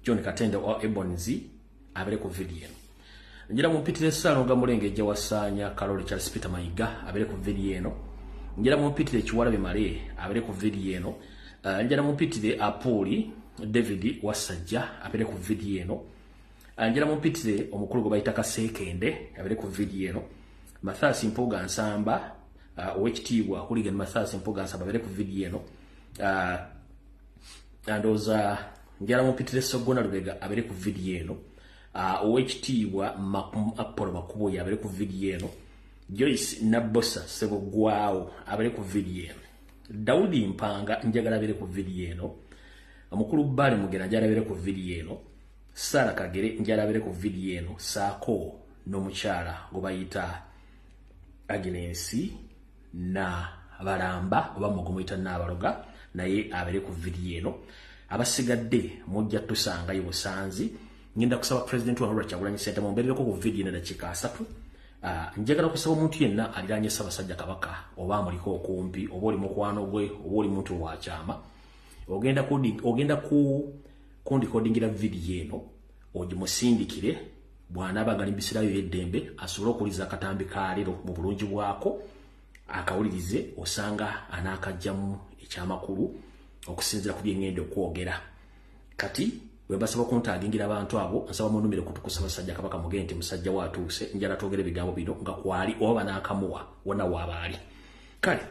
John Katende wa Ebonzi abere ku video eno. Njira mumpitire Salonga Mulenge je wasanya Karoli Charles Peter Mayiga abere ku video eno. Njira mumpitire Chiwalabe Male abere ku video eno. Njira mumpitire Apoli David Wasajja abere ku video eno. Njira mumpitire omukulu go bayita Kasekende abere ku video eno. Mathasi Mpoga Nsamba owekitiibwa Hooligan Mathasi Mpoga Nsamba abere ku video eno. Andoza njala mumpitire Sogona Lubega abere ku video eno. Owekitiibwa Apollo Makubo abere ku video eno. Joyce Nabosa Sebo Gwao abere ku video eno. Daudi Mpanga njagala abere ku video eno. Omukulu Bale Mugera njala abere ku video eno. Sara Kagere njala abere ku video eno. Saako n'omukyala gobayita Agenesi na Baramba oba mugumuyita Nabaloga naye abere ku video eno. Abasigadde mujja tusanga Busanzi. Ngenda kusaba President wa Robert Kyagulanyi Ssentamu mberereko ku video eno dakika 3. Njagala kusaba omuntu yenna aliranye Ssaabasajja Kabaka oba amuliko okumpi oba oli mukwano gwe oba oli muntu wa kyama ogenda kundikodingira video eno ogimusindikire bw'anaaba ngalimbisirayo yeddembe asobole okuwuliza akatambi kaalero mu bulungi bwako akawulirize osanga anaakajjamu ekyamakulu okusinzira ku byengenda okwogera. Kati webasaba kuntagingira abantu abo nsaba munumire kutukusa Ssaabasajja Kabaka mugende musajja watuuse njala twogere bigambo bino nga kwali oba naakamuwa wona wabaali. Kale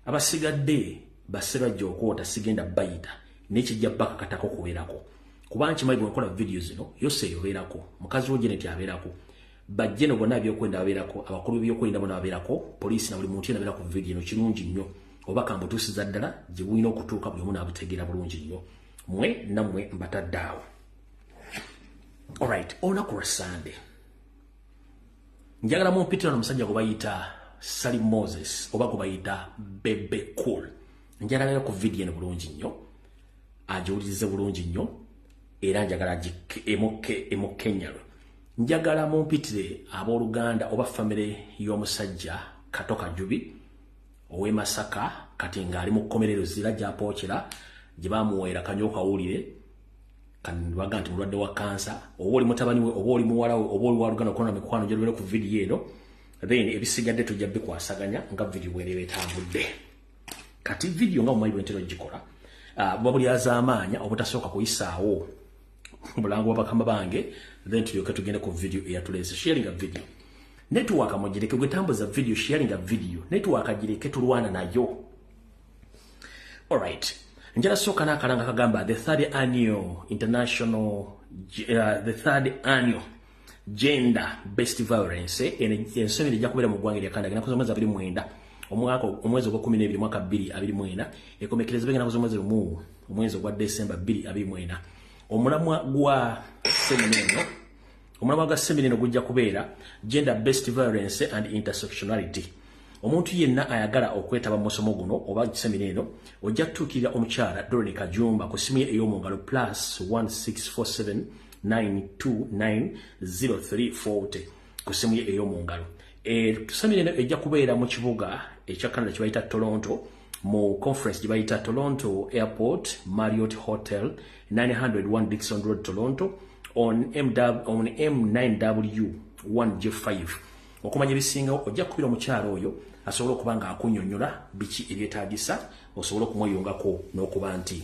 abasigadde basebajja okwota sigenda bayita n'ekijja baka katako kubeerako kuba nkimanyi bwe nkola video zino yose yobeerako mukazi wo Janet abeerako bajje no bonna ebyokwenda abeerako abakulu b'ebyokwenda bonna abeerako poliisi na buli muntu yenna abeera ku video eno kirungi nnyo obaka mbutuusiza ddala gye bulina okutuuka buli omu n'abutegeera bulungi nnyo mwe nammwe mbatadde awo. Alright, olunaku lwa Sunday njagala mumpitira n'omusajja gwe bayita Salim Moses oba gwe bayita Bebe Cool njagala ku video eno bulungi nnyo agiwulirize bulungi nnyo era njagala emukenyalo. Njagala mumpitire abooluganda oba famire y'omusajja Kato Kajubi ow'e Masaka kati ng'ali mu kkomerero zira gy'apookera gye baamuweera kanyo kawulire kanbaga nti mulwadde wa kansa oba oli mutabani we oba oli muwala we oba oli waluganda okona mikwano gy'olubere ku video eno then ebisigadde tujja bikwasaganya nga video bw'ereba etambudde. Kati video nga mumanyi bw'entera gikola buba buli azaamaanya obutasooka kuyisaawo bulango bw'abakama bange then tulyoke tugende ku video eyatuleese sharing a video. Network mugireke gwe tambuza video sharing a video network gireke tulwana nayo. Alright, njala soka n'akalanga kagamba the third annual gender based violence ensomero ejja kubeera mu ggwanga lya Canada gena kuzomwezi 29 omwezi ogwa 12 mwaka 2024 ekomekereza begena kuzomwezi mu omwezi ogwa December 2024 omulamwa gwa semineno gujja kubeera gender based violence and intersectionality. Omuntu yenna ayagala okwetaba mu musomo guno oba semineno ojja kutuukirira omukyala Dorothy Kajumba ku simu ye ey'omungalo +16479290340 ku simu ye ey'omungalo. Semineno ejja kubeera mu kibuga ekya Canada kye bayita Toronto mu conference gye bayita Toronto Airport Marriott Hotel 901 Dixon Road Toronto on M9W 1G5. Okumanya ebisingawo ojja kubira omukyala oyo asobola okuba nga akunnyonnyola biki ebyetaagisa osobola okumweyongako n'okuba nti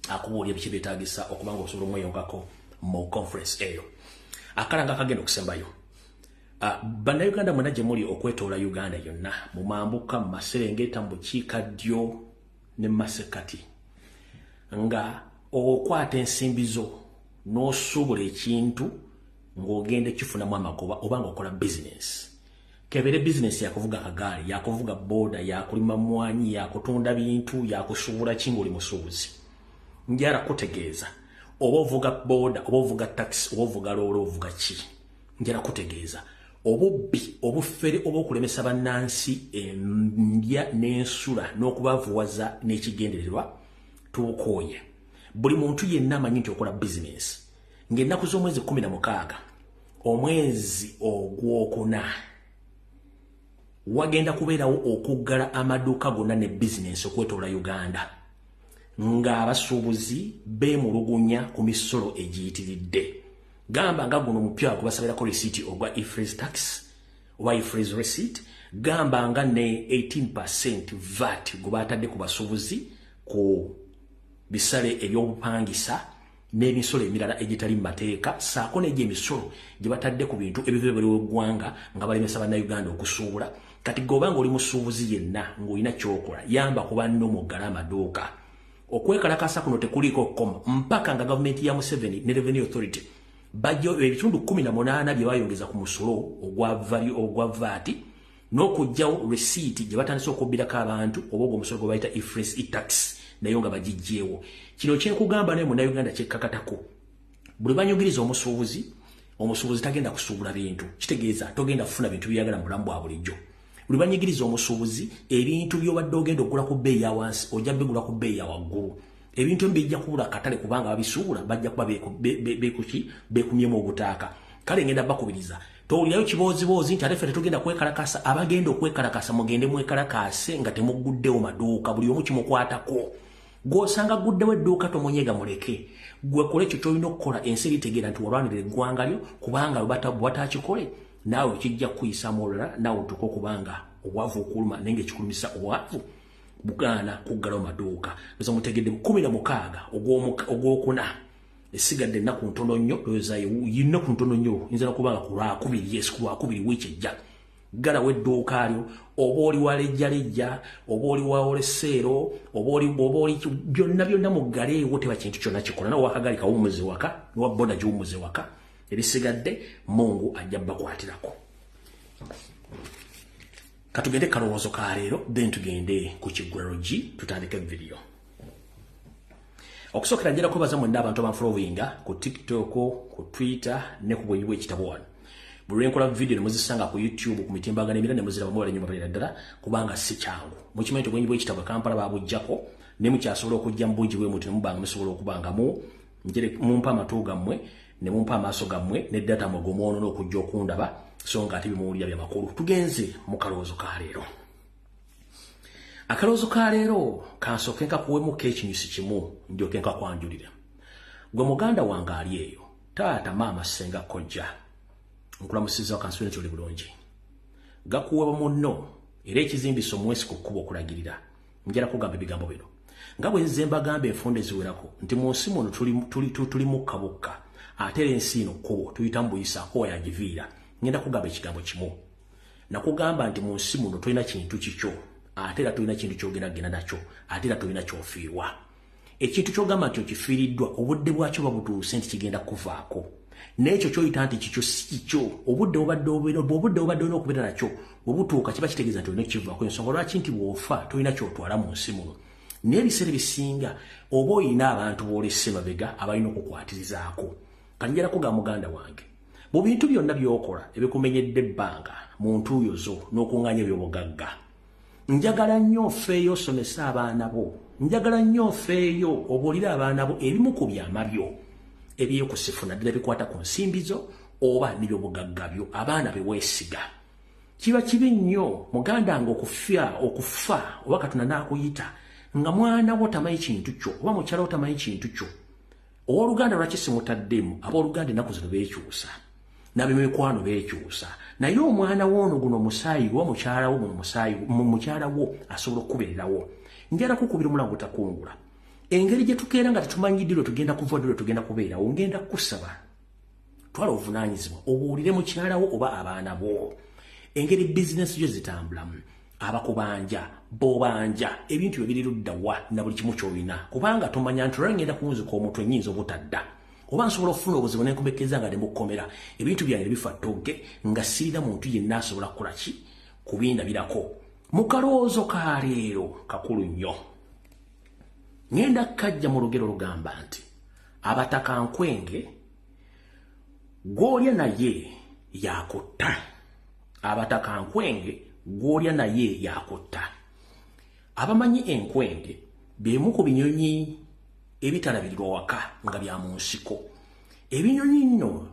akubuulya biki byetaagisa okuba nga osobola omweyongako mu conference eyo. Akalanga akagenda okusembayo bannayuganda mwena gye muli okwetoola Uganda yonna mu mambuka mu Maserengeta mu bukiikaddyo ne Masekati nga okwata ensimbi zo n'osuubula ekintu ng'ogenda kifunamu amagoba oba ng'okola business. Kebere business yakuvuga kagaali, yakuvuga boda, yakulima mwanyi, yakutunda bintu, yakusuubula kingoli musuubuzi. Njala kutegeeza oba ovuga boda oba ovuga taxi oba ovuga loolo ovuga ki. Njala kutegeeza obubbi obufere oba okulemesa bannansi endya n'ensula n'okubavuwaza n'ekigendererwa tuukooye. Buli muntu yenna amanyi nti okola business ng'ennaku z'omwezi 16 omwezi ogwokuna wagenda kubeerawo okuggala amaduuka gonna ne business okwetoola Uganda nga abasuubuzi beemulugunya ku misolo egiyitiridde. Gamba nga guno mupya gubasabirako receipt ogwa IFRS tax oba IFRS receipt. Gamba nga ne 18% VAT gubatadde ku basuubuzi ku bisale ebyobupangisa n'emisolo emirala egitali mu mateeka, saako n'egyo emisolo gye batadde ku bintu ebiveebaliwo eggwanga nga balemesa bannayuganda okusuubula. Kati gobanga oli musuubuzi yenna ng'olina kyokola, yamba ku banno muggala amaduuka. Okwekalakasa kuno tekuliko koma mpaka nga gavumenti ya Museveni ne Revenue Authority bajja ebitundu 18 bye bayongeza ku musolo ogwa VAT n'okujjawo receipt gye batandise okubbirako abantu oba ogwo omusolo gwe bayita IFRS tax nayo nga bagijjeewo. Kino kyenkugamba naye munnayuganda kyekkakatako. Buli banyugiriza omusuubuzi tagenda kusuubula bintu, kitegeeza togenda kufuna bintu byeyagala mu bulamu bwa bulijjo. Buli banyigiriza omusuubuzi ebintu by'obadde ogenda okugula ku bbeeyi ya wansi ojja bigula ku bbeeyi ya waggulu. Ebintu ebijja kubula katale kubanga babisuubula bajja kuba beekumyemu ogutaaka. Kale ngenda bakubiriza towulirayo kiboozibozi nti ate ffe tetugenda kwekalakasa. Abagenda okwekalakasa mugende mwekalakase nga temuguddewo maduuka, buli omu kimukwatako. Gw'osanga guddewo edduuka tomunyeega muleke. Gwe kola ekyo ky'olina okukola, ensi eritegeera nti walwanirira eggwanga lyo, kubanga bwatakikole naawe kijja kuyisa mu olulala, naawe otuuka okubanga obwavu okuluma naye ng'ekikulumisa obwavu bugaana kuggalawo maduuka. Oza mutegedde 16 ogwokuna esigadde ennaku ntono nnyo, lowooza ennaku ntono nnyo yinza n'okubanga ku Lwakubiri, yes ku Lwakubiri wiiki ejja. Ggalawo edduuka lyo, oba oli walejjalejja, oba oli wawoleseero, oba oli byonna muggaleewo, teba kintu kyonna kikola. Nawe wakagali kawummuze waka, nowa boda giwummuze waka, ebisigadde Mungu ajja bakwatirako. Katugende kalowoozo ka leero, then tugende ku Kiggulalogi tutandike video. Okusookera njera kwebaza mwenna abantu abanfollowinga ku TikTok, ku Twitter ne ku bwenyi bw'ekitabo wano. Buli lwenkola video ne muzisanga ku YouTube ku mitimbagano emirala ne muziraba muwala nnyo mabalira ddala kubanga si kyangu. Mukimanyi nti obwenyi bw'ekitabo Kampala baabuggyako ne mukyasobola okujja mu bungi bwe muti ne mubanga musobola okubanga mumpa amatu gammwe ne mumpa amaaso gammwe ne data mwe gomwono n'okujja okundaba so nga ate bimuwulira byamakulu. Tugenze mu kalowoozo ka leero. Akalowoozo ka leero kansooke nkakuwemuko ekinyusi kimu ndyoke nkakwanjulira. Gwe muganda wange ali eyo, taata maama ssenga kojja nkulamusiza wakansubira nti oli bulungi. Gakuweebwa munno era ekizimbiso omwesi ku kkubo okulagirira. Njala kugamba ebigambo bino nga bwe nze mbagamba enfunda eziwerako nti mu nsi muno tuli mukka bukka ate era ensi ino kkubo tuyitamu buyisaako wayagiviira. Ngenda kugamba ekigambo kimu. Nakugamba nti mu nsi muno tulina kintu kikyo ate era tulina kintu kyogenda kugenda nakyo ate era tulina kyofiirwa. Ekintu kyogamba nti okifiiriddwa obudde bwakyo babutuuse nti kigenda kuvaako. N'ekyo ky'oyita nti kikyo si kikyo, obudde obadde olina okubeera nakyo bwe kiba kitegeeza nti olina okukivaako. Ensonga lwaki nti bw'ofa tolina kyotwala mu nsi muno. Naye ebiseera bisinga oba olina abantu b'olesse mabega abalina okukwatirizaako. Kanjala kugamba muganda wange, mu bintu byonna by'okola ebikumenyedde ebbanga mu ntuuyo zo n'okuŋŋaanya eby'obugagga, njagala nnyo ofeeyo osomesa abaana bo. Njagala nnyo ofeeyo obuulire abaana bo ebimu ku byama byo ebyekusifu naddala bikwata ku nsimbi zo oba n'ebyobugagga byo abaana be weesiga. Kiba kibi nnyo muganda nga okufa oba Katonda n'akuyita nga mwana wo tamanyi kintu kyo oba mukyala wo tamanyi kintu kyo. Owooluganda lwaki simutaddemu? Abooluganda ennaku zino beekyusa, n'ab'emikwano beekyusa, naye omwana w'ono guno musaayi oba mukyala wo mukyala wo asobola okukubeererawo. Njala kukubira omulango takungula. Engeri gye tukeera nga tetumanyi ddi tugenda kuva ddi tugenda kubeerawo, ngenda kusaba twala obuvunaanyizibwa obuwulire mukyala wo oba abaana bo. Engeri bizinesi gye zitambulamu, abakubanja bobanja ebintu byo biri ludda wa na buli kimu ky'olina, kubanga tomanya nti olwali ngenda kunzika omutwe nnyinza obutadda oba nsobola okufuna obuzibu ne nkubekkeza nga ne mukomera ebintu byange bifa ttogge nga sirina muntu yenna asobola kukola ki kubindabirako. Mu kalowoozo ka leero kakulu nnyo ngenda kajja mu lugero lugamba nti abatakankwenge gw'olya naye yakutta. Abatakankwenge gw'olya naye yakutta. Abamanyi enkwenge byemu ku binyonyi ebitalabirirwa waka nga bya mu nsiko. Ebinyonyi nno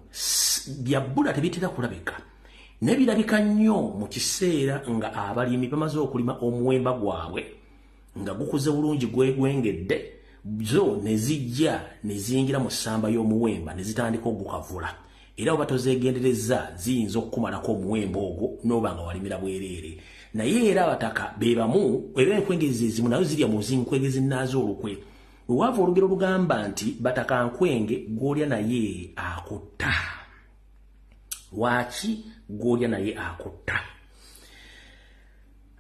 bya bbula tebitera kulabika ne birabika nnyo mu kiseera nga abalimi bamaze okulima omuwemba gwabwe nga gukuze bulungi gwengedde zo nezijja neziyingira mu ssamba y'omuwemba nezitandika okukavula era oba tozeegendereza ziyinza okukumalako omuwemba ogwo n'oba nga walimira bwereere naye era abataka be bamu era enkwengezi ezimu nazo zirya mu zinkwengezi naazo olukwe lwava olugero lugamba nti bataka nkwenge gw'olya naye akutta lwaki gw'olya naye akutta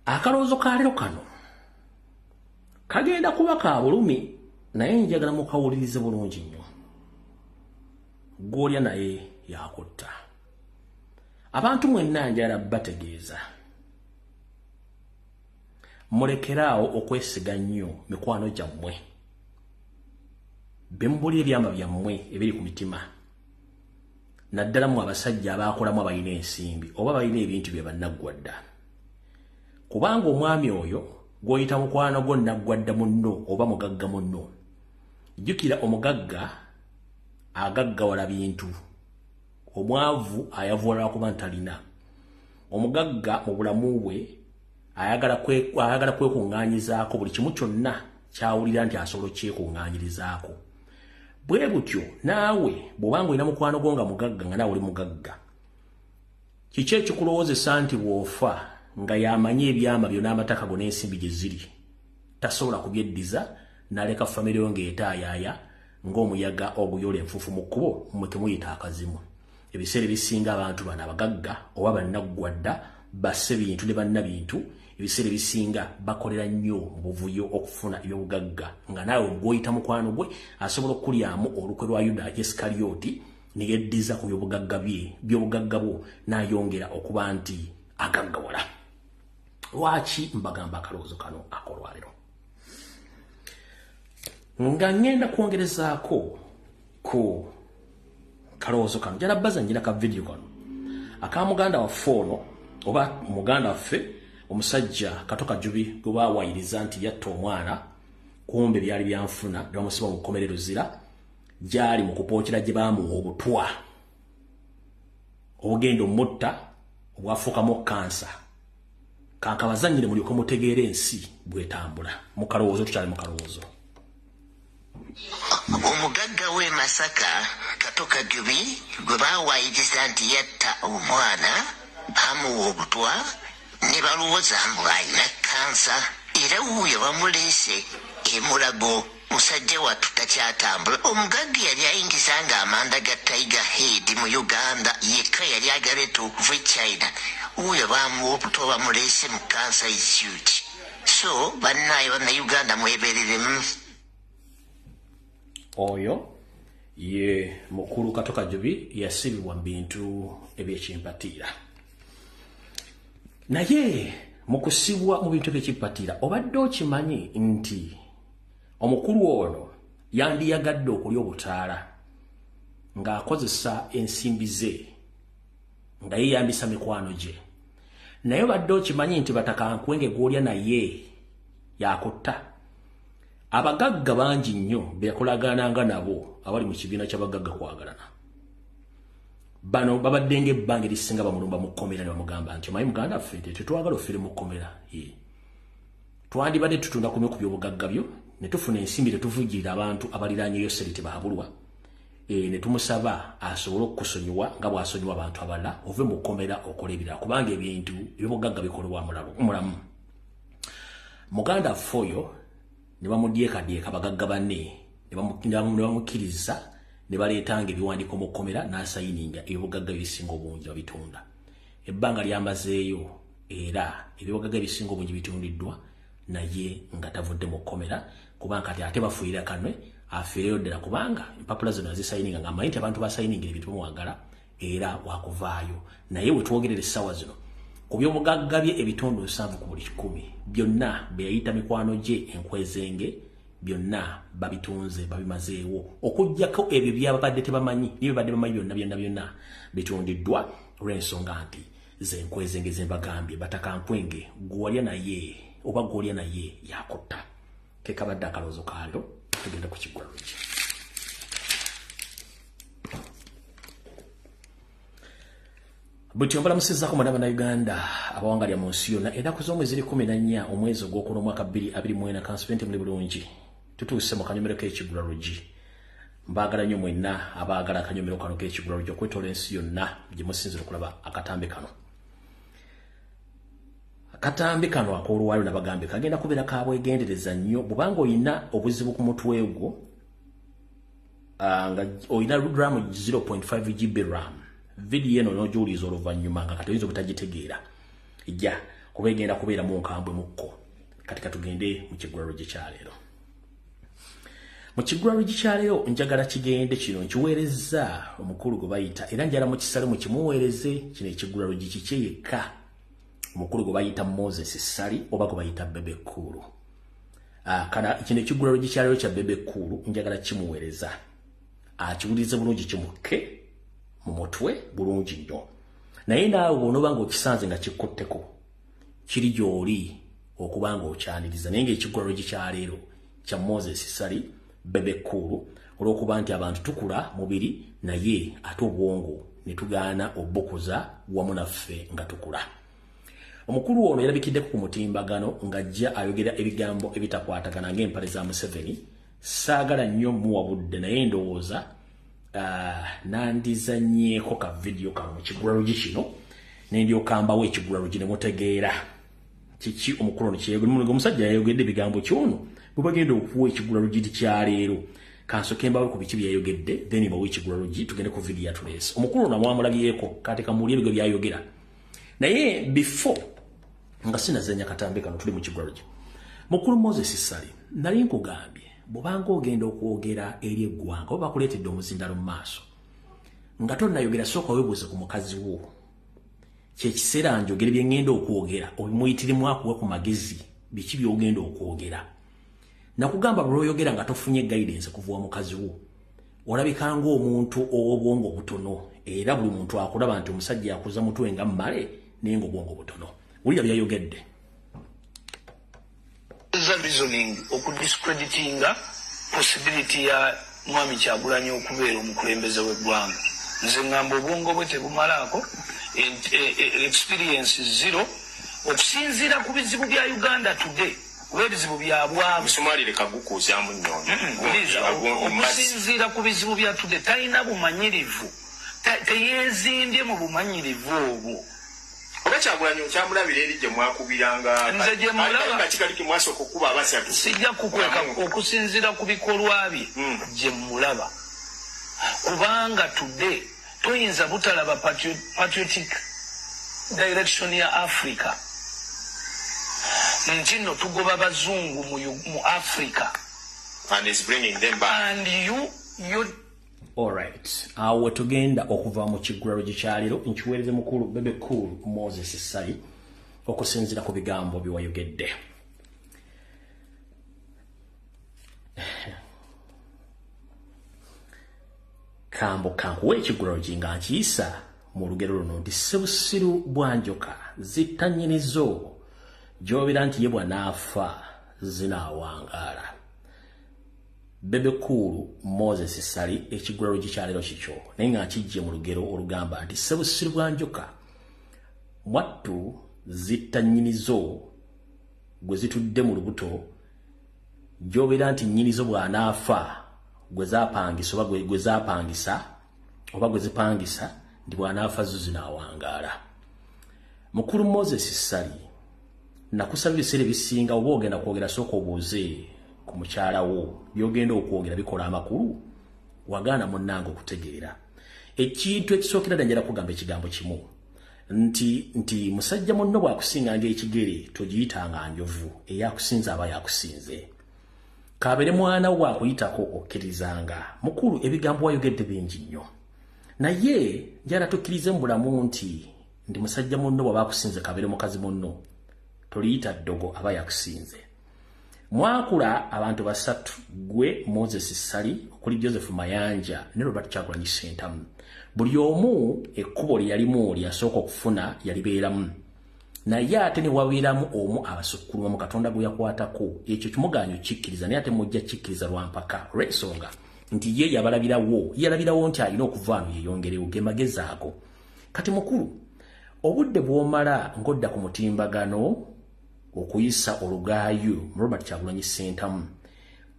akaloozo ka leero kano kagenda kuba ka bulumi naye njagala mukawulirize bulungi nnyo gw'olya naye yakutta abantu mwenna njagala bategeeza mulekeraawo okwesiga nnyo mikwano gyammwe bembulira ebyama byammwe ebiri ku mitima naddala mu abasajja abaakolamu abalina ensimbi oba balina ebintu bye bannaggwadda kubanga omwami oyo gw'oyita mukwano gwo naggwadda munno oba mugagga munno jjukira omugagga agaggawala bintu omwavu ayavuwala lwakuba ntalina omugagga mu bulamu bwe ayagala kwekuŋŋaanyizaako buli kimu kyonna kyawulira nti asobola kyekuŋŋaanyirizaako bwe butyo naawe bw'obanga olina mukwano gwo nga mugagga nga naawe oli mugagga kiki ekikulowoozesa nti bw'ofa nga yamanye ebyama byo n'amataka go n'ensimbi gye ziri tasobola kubyeddiza n'aleka famire yo ng'etaayaaya ng'omuyaga oguyola enfuufu mu kkubo mmwe temuyita akazimu ebiseera ebisinga abantu bano abagagga oba bannaggwadda basse bintu ne bannabintu ebiseera ebisinga bakolera nnyo mu buvuyo okufuna ebyobugagga nga naawe gw'oyita mukwano gwe asobola okulyamu olukwe lwa yuda Isikaliyooti ne yeddiza ku byobugagga bwo n'ayongera okuba nti agaggawala lwaki mbagamba akalowoozo kano akolwaliro nga ngenda kwongerezaako ku kalowoozo kano njala bazanyira ka video kano aka muganda waffe ono oba muganda waffe omusajja Kato Kajubi gwe baawayiriza nti yatta omwana kumbe byali byanfuna ne bamusiba mu kkomera Luzira gyali mu kupookera gye baamuwa obutwa obugenda omutta obwafuukamu kansa kankabazanyire mulyoke mutegeera ensi bwetambula mu kalowoozo tukyali mu kalowoozo omugagga w'e Masaka Kato Kajubi gwe baawayiriza nti yatta omwana baamuwa obutwa ne balowooza mbu alina kansa era wuuyo bamuleese e Mulago musajja wattu takyatambula omugagga yali ayingiza nga amanda ga Tiger Head mu Uganda yekka yali agaleeta okuva e China wuuyo baamuwa obutwa bamuleese mu Cancer Institute so bannaayo bannayuganda mwebereremu oyo ye mukulu Kato Kajubi yasibibwa mu bintu ebyekimpatiira naye mu kusibwa mu bintu ebyekimpatiira obadde okimanyi nti omukulu ono yandiyagadde okulya obutaala ng'akozesa ensimbi ze nga yeeyambisa mikwano gye naye obadde okimanyi nti bataka nkwenge gw'olya naye yakutta abagagga bangi nnyo beekolagananga nabo abali mu kibiina ky'abagagga kwagalana bano babadde ng'ebbanga erisinga bamulumba mu kkomera ne bamugamba nti omanyi muganda ffe tetwagala ofere mu kkomera twandibadde tutunda kumwe ku byobugagga byo ne tufuna ensimbi tetuvujjirira abantu abaliraanyeyo seri tebahabulwa ne tumusaba asobole okukusonyiwa nga bw'asonyiwa abantu abalala ove mu kkomera okola ebirala kubanga ebintu ebyobugagga bikolebwa mulamu muganda ffe oyo ne bamudyekadyeka bagagga banne ne bamukkiriza ne baleetanga ebiwandiiko mu kkomera n'asayininga ebyobugagga ebisinga obungi babitunda ebbanga lyamazeeyo era ebyobugagga ebisinga obungi bitundiddwa naye nga tavudde mu kkomera kubanga kati ate bafuuyira kanwe afiireyo ddala kubanga empapula zino azisayininga nga amanyi nti abantu basayiningira ebintu bamwagala era wakuvaayo naye we twogerera essaawa zino ku byobugagga bye ebitundu 7 ku buli 100 byonna bye yayita mikwano gye enkwezenge byonna babitunze babimazeewo okuggyako ebyo byabadde tebamanyi niyo badde bamanyi byonna bitundiddwa olw'ensonga nti ze enkwezenge ze mbagambye bataka nkwenge gw'olya naye oba gw'olya naye yakutta kekabadde akaloozo kaalyo tugenda kukiggula lweki Butyo mbalamusizzaako mwana bannayuganda abawangalya mu nsi yonna ennaku z'omwezi 14 omwezi ogw'okuna omwaka 2024 kansipente muli bulungi tutuuse mu kanyomero k'ekigula lugi mbaagala nnyo mwenna abaagala akanyomero kano k'ekigula lugi okwetoola ensi yonna gye musinzira okulaba akatambi kano. Akatambi kano ak'olwaliro nabagambye kagenda kubeera kabwegendereza nnyo bw'obanga oyina obuzibu ku mutwe gwo nga oyina RAM 0.5 GB RAM. Video eno n'ogiwuliza oluvannyuma nga kati oyinza obutagitegeera ejja kuba egenda kubeera mu nkambwe mukko. Kati katugende mu kigula lugi kya leero. Mu kigula lugi kya leero njagala kigende kino nkiweereza omukulu gwe bayita era njala mu kisale mu kimuweereze kino ekigula lugi kikye yekka omukulu gwe bayita Moses Sali oba gwe bayita Bebe Cool. Kana kino ekigula lugi kya leero kya Bebe Cool njagala kimuweereza akiwulize bulungi kimukke mu mutwe bulungi nnyo. Naye naawe bw'onooba ng'okisanze nga kikkutteko kiri gy'oli okuba ng'okyaniriza naye ng'ekigula lugi kya leero kya Moses Sali Bebe Cool olw'okuba nti abantu tukula mubiri naye ate obwongo ne tugaana obukuza wamu naffe nga tukula. Omukulu ono yalabikiddeko ku mutimbagano ng'ajja ayogera ebigambo ebitakwatagana ng'empale za Museveni. Saagala nnyo muwa budde naye ndowooza nandizanyeeko ka video kano mu kigula lugi kino ne ndyoka mbawo ekigula lugi ne mutegeera kiki omukulu ono kyeyogedde. Omusajja yayogedde ebigambo kyono bwe bagenda okuwa ekigula lugi kya leero kansoke mbawo ku biki byayogedde then bawo ekigula lugi tugende ku video yatuleese. Omukulu ono mwamulabyeko kati kamuwulire ebigwe byayogera naye before nga sinazanya katambi kano tuli mu kigula lugi. Mukulu Moses Sali nali nkugambye bw'obanga ogenda okwogera eri eggwanga oba bakuleetedde omuzindalo mu maaso nga tonnayogera sooka weebuuze ku mukazi wo kyekiseera njogere bye ŋŋenda okwogera obimuyitirimu akuwe ku magezi biki by'ogenda okwogera. Nakugamba bw'oyogera nga tofunye guidance kuva wa mukazi wo olabika ng'omuntu ow'obwongo butono era buli muntu akulaba nti omusajja yakuza mutwe nga mmale naye ng'obwongo butono. Wulira byayogedde. Reasoning okudiscreditinga possibility ya Mwami Kyagulanyi okubeera omukulembeze w'eggwanga. Nze ngamba obwongo bwe tebumalaako experience zero okusinziira ku bizibu bya Uganda today. Ebizibu bya bwavu Somali leka gukuuzamu nnyo okusinziira ku bizibu bya today talina bumanyirivu teyeezimbye mu bumanyirivu obwo. oba Kyagulanyi okyamulabira eri gye mwakubiranga nze gye mulaba kikaliki mwasooka okuba abasatu sijja kukweka okusinziira ku bikolwa bye gye mulaba kubanga today toyinza butalaba patriotic direction ya Africa nti nno tugoba bazungu mu Africa and is bringing them back and you Alright, awo tugenda okuva mu kigula lugi kya leero nkiweereze mukulu Bebe Cool Moses Sali okusinziira ku bigambo byewayogedde. Kambo kankuwa ekigula lugi nga nkiyisa mu lugero luno nti Sebusiru Bwanjoka zitanyinizo gy'obeera nti ye bw'anaafa zinaawangaala. Bebe Cool Moses Sali ekigula lugi kya leero kikyo naye nga kijje mu lugero olugamba nti Sebusiru Bwanjoka mwattu zitanyinizo gwe zitudde mu lubuto gy'obeera nti nnyinizo bw'anaafa gwe zaapangisa oba gwe zaapangisa oba gwe zipangisa nti bw'anaafa zo zinaawangaala. Mukulu Moses Sali nakusaba ebiseera ebisinga oba ogenda kwogera sooka obuuze ku mukyala wo byogenda okwogera bikola amakulu wagaana munnange okutegeera. Ekintu ekisookera ddala njala kugamba ekigambo kimu nti musajja munno bw'akusinga ng'ekigere togiyitanga njovu eyakusinze aba yakusinze. Kabeere mwana wo akuyitako okkirizanga. Mukulu ebigambo wayogedde bingi nnyo naye njala tukkirize mu bulamu nti musajja munno bw'aba akusinze kabeere mukazi munno toliyita ddogo aba yakusinze. Mwakula abantu basatu gwe Moses Sali okuli Joseph Mayanja ne Robert Kyagulanyi Ssentamu. Buli omu ekkubo lye yalimu lyasooka okufuna yalibeeramu naye ate ne wabeeramu omu abasukkulwa mu Katonda gwe yakwatako ekyo kimugaanyo kikkiriza naye ate mujja kikkiriza lwampaka olw'ensonga nti ye yalabirawo nti alina okuvaano yeeyongerewo ge magezi ago. Kati mukulu obudde bw'omala ng'odda ku mutimbagano okuyisa olugaayo Robert Kyagulanyi Ssentamu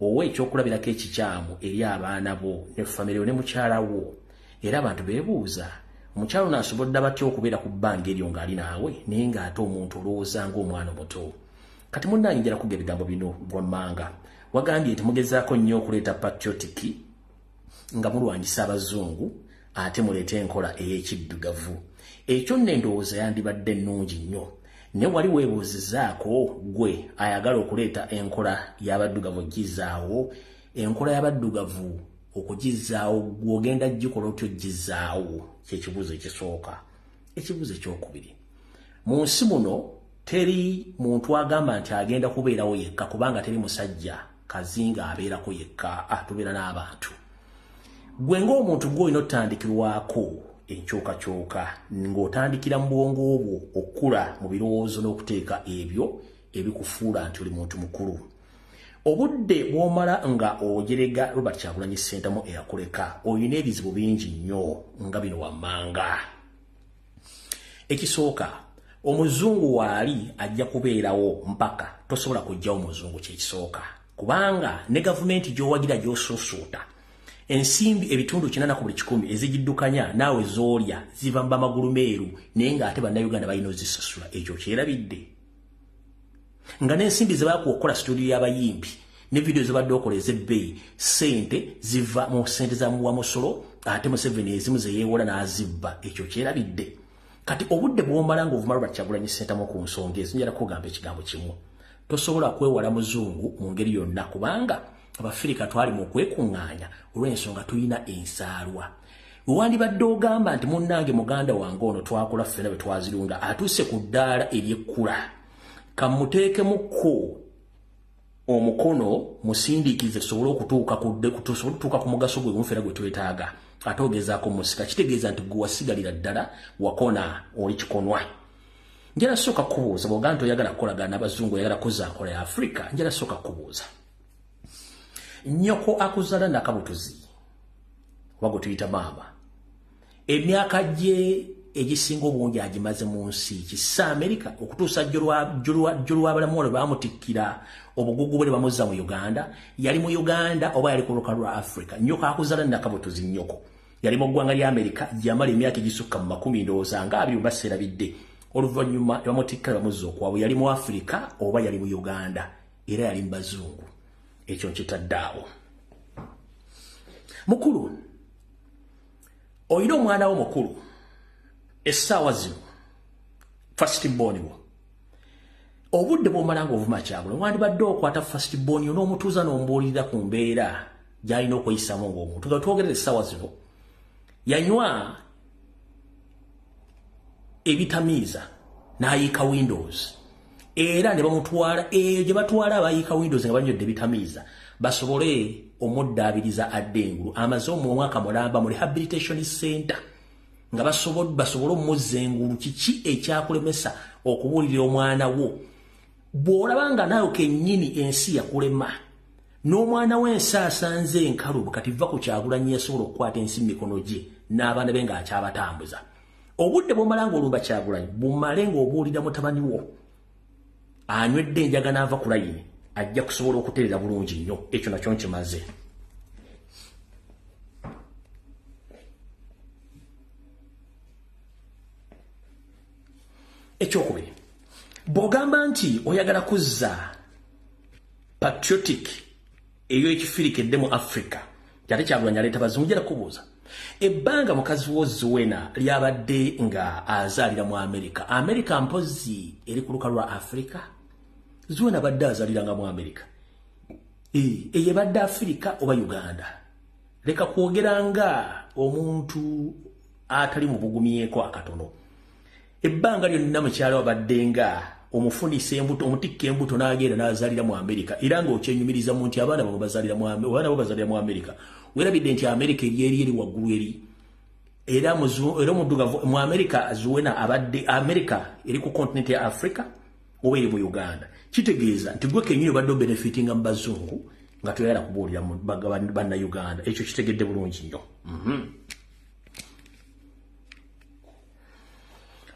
owe ekyokulabirako ekikyamu eri abaana bo ne famire ne mukyala wo era abantu beebuuza omukyala ono asobodde batya okubeera ku bbanga eryo ng'ali naawe naye ng'ate omuntu olowooza ng'omwana omuto kati munnange njala kuga ebigambo bino gwammanga wagambye nti mugezaako nnyo okuleeta patriotic nga mulwanyisa abazungu ate muleeta enkola ey'ekiddugavu ekyo nno endowooza yandibadde ennungi nnyo ne wali weebuuzizaako gwe ayagala okuleeta enkola y'abaddugavu ogizaawo enkola y'abaddugavu okugizaawo gw'ogenda gikola otyo gizaawo kyekibuuzo ekisooka ekibuuzo ekyokubiri mu nsi muno teri muntu agamba nti agenda kubeerawo yekka kubanga teri musajja kazinga abeerako yekka tubeera n'abantu gwe ng'omuntu gw'olina otandikirwako enkyukakyuka ng'otandikira mu bwongo obwo okula mu birowoozo n'okuteeka ebyo ebikufuula nti oli muntu mukulu obudde bw'omala nga ogerega Robert Kyagulanyi Ssentamu eyakuleka olina ebizibu bingi nnyo nga bino wammanga ekisooka omuzungu waali ajja kubeerawo mpaka tosobola kujjawo muzungu kyekisooka kubanga ne gavumenti gy'owagira gy'osoosoota ensimbi ebitundu 80 ezigiddukanya naawe zoolya ziva mu bamagulu meeru naye ng'ate bannayuganda balina ozisasula ekyo kyerabidde nga n'ensimbi ze baakuwa okukola studio y'abayimbi ne vidiyo zibadde okola ez'ebbeeyi ssente ziva mu ssente za muwamusolo ate Museveni ezimu ze yeewola n'azibba ekyo kyerabidde kati obudde bw'omala ng'ovuma Robert Kyagulanyi Ssentamu ku nsonga ezo njala kugamba ekigambo kimu tosobola kwewala muzungu mu ngeri yonna kubanga Abafirika twali mu kwekuŋŋaanya olw'ensonga tulina ensaalwa wewandibadde ogamba nti munnange muganda wange ono twakola ffena bwe twazirunda atuuse ku ddaala ery'ekkula kamuteekemukko omukono musindiikize tusobole okutuuka ku mugaso gwe gumufera gwe twetaaga ate ogezaako musika kitegeeza nti gwe wasigalira ddala wakona oli kikonwa njala sooka kubuuza bw'ogaa nti oyagala kukolagana n'abazungu oyagala kuzza nkola ya Afrika njala sooka kubuuza nnyoko akuzaala nakabutuzi wago tuyita maama emyaka gye egisinga obungi agimaze mu nsi kissa Amerika okutuusa jjo lwabalamu olwo baamutikkira obugugu bwe bamuzza mu Uganda yali mu Uganda oba yali ku luka lwa Africa nnyoko akuzaala nakabutuzi nnyoko yali mu ggwanga lya Amerika gyamala emyaka egisukka mu 10 ndowooza nga 2 baserabidde oluvannyuma bamutikkira bamuzza okwabwe yali mu Africa oba yali mu Uganda era yali mu bazungu ekyo nkitaddaawo mukulu olina omwana wo mukulu essaawa zino first born wo obudde bw'omala ng'ovuma Kyagulanyi wandibadde okwata first born yo n'omutuuza n'ombuulirira ku mbeera gy'alina okweyisaamu ng'omuntu nga twogerera essaawa zino yanywa ebitamiiza n'ayiika Windows era ne bamutwala eyo gye batwala abayiika Windows nga banywedde ebitamiiza basobole omuddaabiriza addengulu amaze omwaka mulamba mu rehabilitation center nga basobole omuzza engulu kiki ekyakulemesa okubuulirira omwana wo bw'olaba nga naawe kennyini ensi yakulema n'omwana w'ensi asanze enkalubo kati va ku Kyagulanyi yasobola okukwata ensi mu mikono gye n'abaana be ng'akyabatambuza obudde bw'omala ng'olumba Kyagulanyi bumale ng'obuulira mutabani wo anywedde enjaga n'ava ku layini ajja kusobola okutereera bulungi nnyo ekyo nakyo nkimaze ekyokubiri bw'ogamba nti oyagala kuzza patriotic eyo ekifirikidde mu Africa kyate Kyagulanyi aleeta bazungu njala kubuuza ebbanga mukazi wo Zuwena lyabadde nga azaalira mu America mpozi eri ku luka lwa Africa Zuwena badde azaaliranga mu America eyo badde Africa oba Uganda leka kwogeranga omuntu atali mu bugumyeko akatono ebbanga lyonna mukyala wabadde nga omufundisa embuto omutikka embuto n'agenda n'azaalira mu America era ng'okyenyumiriza mu nti abaana bo bazaalira mu America werabidde nti America eri waggulu eri era omuddugavu mu America Zuwena abadde America eri ku continent ya Africa oba eri mu Uganda kitegeeza nti gwe kenyini obadde obenefitinga mu bazungu nga toyagala kubuulira banna Uganda ekyo kitegedde bulungi nnyo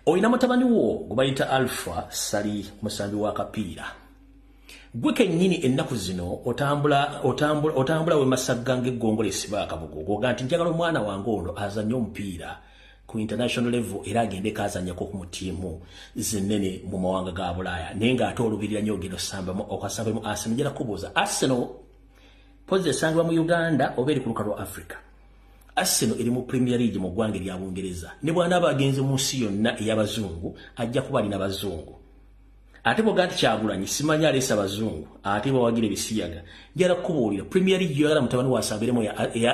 oyina mutabani wo gwe bayita Alpha Sali musambi wa kapiira gwe kennyini ennaku zino otambula we Masagga ng'eggongolo esiba akabugo goga nti njagala omwana wange ono azannye omupiira ku international level era agende kazanyako ku mutiimu zinene mu mawanga ga Bulaaya naye ng'ate olubirira nnyo ogenda okasambemu Arsenal njala kubuuza Arsenal pozi esangibwa mu Uganda oba eri ku lukalu lwa Africa. Arsenal eri mu Premier League mu ggwanga erya Bungereza ne bw'anaaba agenze mu nsi yonna ey'abazungu ajja kuba alina bazungu. Ate boga nti Kyagulanyi simanyi aleesa bazungu ate bawagira ebisiyaga njala kubuulira Premier League yoyagala mutabani wasambiremu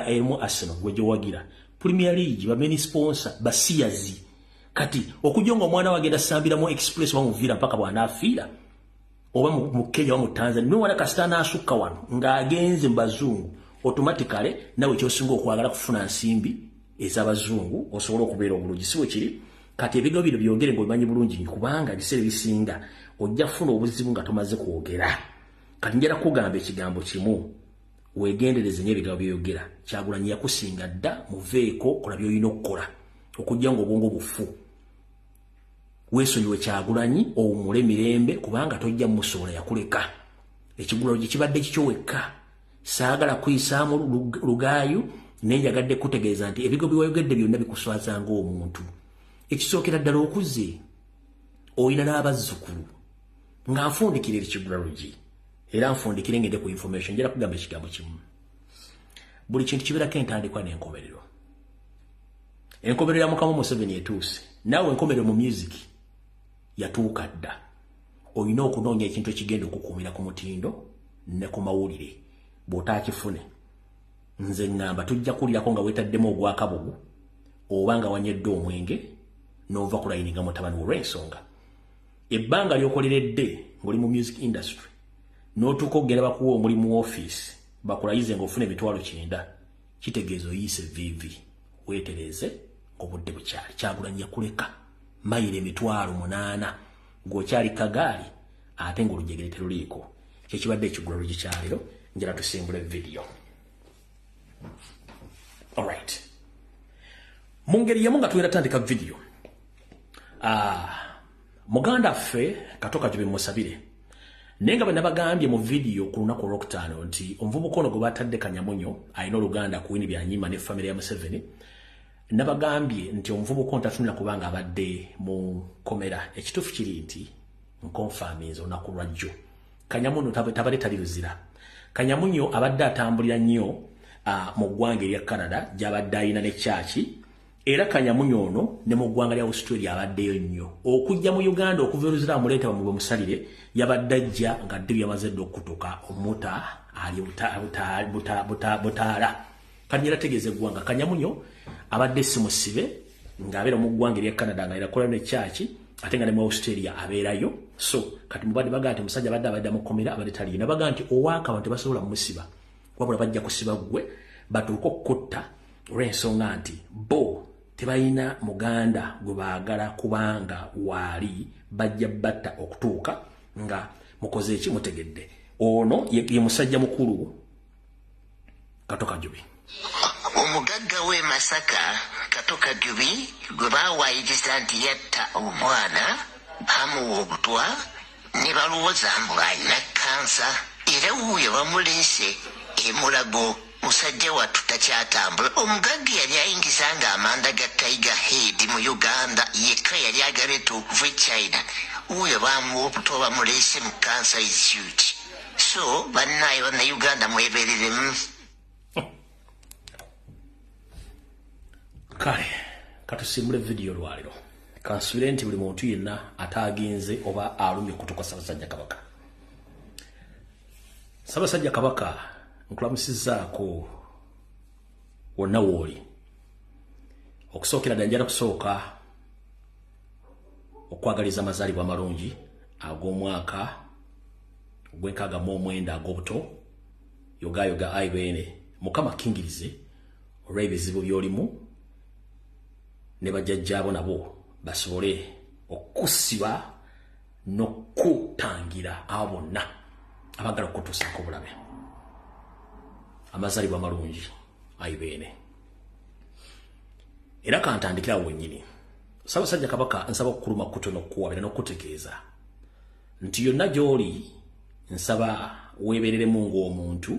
emu Arsenal gwe gyowagira Premier League ba main sponsor basiyazi kati okujonga omwana wagenda sambiramu express wa muvira mpaka bw'anaafiira oba mu Kenya wa mu Tanzania niwe wana kasitana asukka wano ng'agenze mbazungu automatically nawe kyosinga okwagala kufuna nsimbi ez'abazungu osobola okubeera obulungi si bwe kiri kati ebigo bino byongere ng'obimanyi bulungi kubanga ebiseera ebisinga ojja kufuna obuzibu nga tomaze kwogera kati njala kugamba ekigambo kimu weegendereze nnyo ebigambo by'oyogera Kyagulanyi yakusinga dda muveeko kola by'olina okukola okujja ng'obwongo bufu weesonyiwe Kyagulanyi owummule mirembe kubanga tojja musobola yakuleka ekigulalo gye kibadde kikyo wekka saagala kuyisaamu lugaayu naye njagadde kutegeeza nti ebigo byewayogedde byonna bikuswaza ng'omuntu ekisookera ddala okuze oyina n'abazzukulu nga nfundikira ekigulalo gye era nfundikire ngende ku information njala kugamba ekigambo kimu buli kintu kibeerako entandikwa n'enkomerero ya Mukama Museveni etuuse naawe enkomerero mu music yatuuka dda olina okunoonya ekintu ekigenda okukuumira ku mutindo ne ku mawulire bw'otaakifune nze ngamba tujja kulirako nga weetaddemu ogwakabugu oba nga wanyedde omwenge n'ova kulayininga mutabani olw'ensonga ebbanga ly'okoleredde ng'oli mu music industry n'otuuka okugenda bakuwa omulimu mu office bakulayize ng'ofuna emitwalo 9 kitegeeza oyiise vivi weetereze ng'obudde bukyali Kyagulanyi yakuleka mayiro emitwalo 8 ng'okyali kagaali ate ng'olujegere teruliiko kyekibadde ekigulalo gikyaliro njala tusimbule video. Alright. Mu ngeri yemu nga tuweeratandika video muganda ffe Katoka Jobe musabire nenga bwe nabagambye mu video ku lunaku olwokutaano nti omuvubuka ono gwe batadde Kanyamunyo alina oluganda ku Winnie Byanyima ne family ya Museveni nabagambye nti omuvubuka ono tatunula kubanga abadde mu komera ekituufu kiri nti nkonfamiza olunaku lwajjo Kanyamunyo tabadde tali luzira Kanyamunyo abadde atambulira nnyo mu ggwanga erya Canada gy'abadde alina ne kyaki era Kanyamunyo ono ne mu ggwanga lya Australia abaddeyo nnyo okujja mu Uganda okuva oluzira amuleeta bamwe musalire yabadde ajja nga dde byamaze dde okutuka omuta ali butaala kati yarategeeza eggwanga Kanyamunyo abadde simusibe ng'abeera mu ggwanga erya Canada nga erakola ne kyaki ate nga ne mu Australia abeerayo so kati mubadde bagaa nti musajja abadde amukomera abadde taliyo nabagaa nti owaakaba tebasobola mumusiba wabula bajja kusiba gwe batuuka okukutta olw'ensonga nti bo tebalina muganda gwe baagala kubanga waali bajja batta okutuuka nga mukoze eki mutegedde ono ye musajja mukulu Katoka Jobe omugagga w'e Masaka Katoka Jobe gwe baawayiriza nti yatta omwana bamuwa obutwa ne balowooza mbu alina kansa era wuuyo bamuleese e Mulago musajja wattu takyatambula omugagga yali ayingiza nga amanda ga Tiger Head mu Uganda yekka yali agaleeta okuva e China wuuyo bamuwa obutwa bamuleese mu cancer institute so bannaayo bannayuganda mwebereremu kale katusimbule video lwaliro kansubire nti buli muntu yenna ataagenze oba alumye kutuka Ssaabasajja Kabaka Ssaabasajja Kabaka nkulamusizaako wonna wooli okusookera ddala njala kusooka okwagaliza amazaalibwa amalungi ag'omwaka ogw'enkaaga ag'obuto yogayoga ayibeene Mukama akkingirize olw'ebizibu by'olimu ne bajjajjaabo nabo basobole okusiba n'okutangira abo bonna abagala okutuusaako obulabe amazaalibwa amalungi ayibeene era kantandikirawo wennyini Ssaabasajja Kabaka nsaba okukuluma kutono okuwabira n'okutegeeza nti yonna gy'oli nsaba webereremu ng'omuntu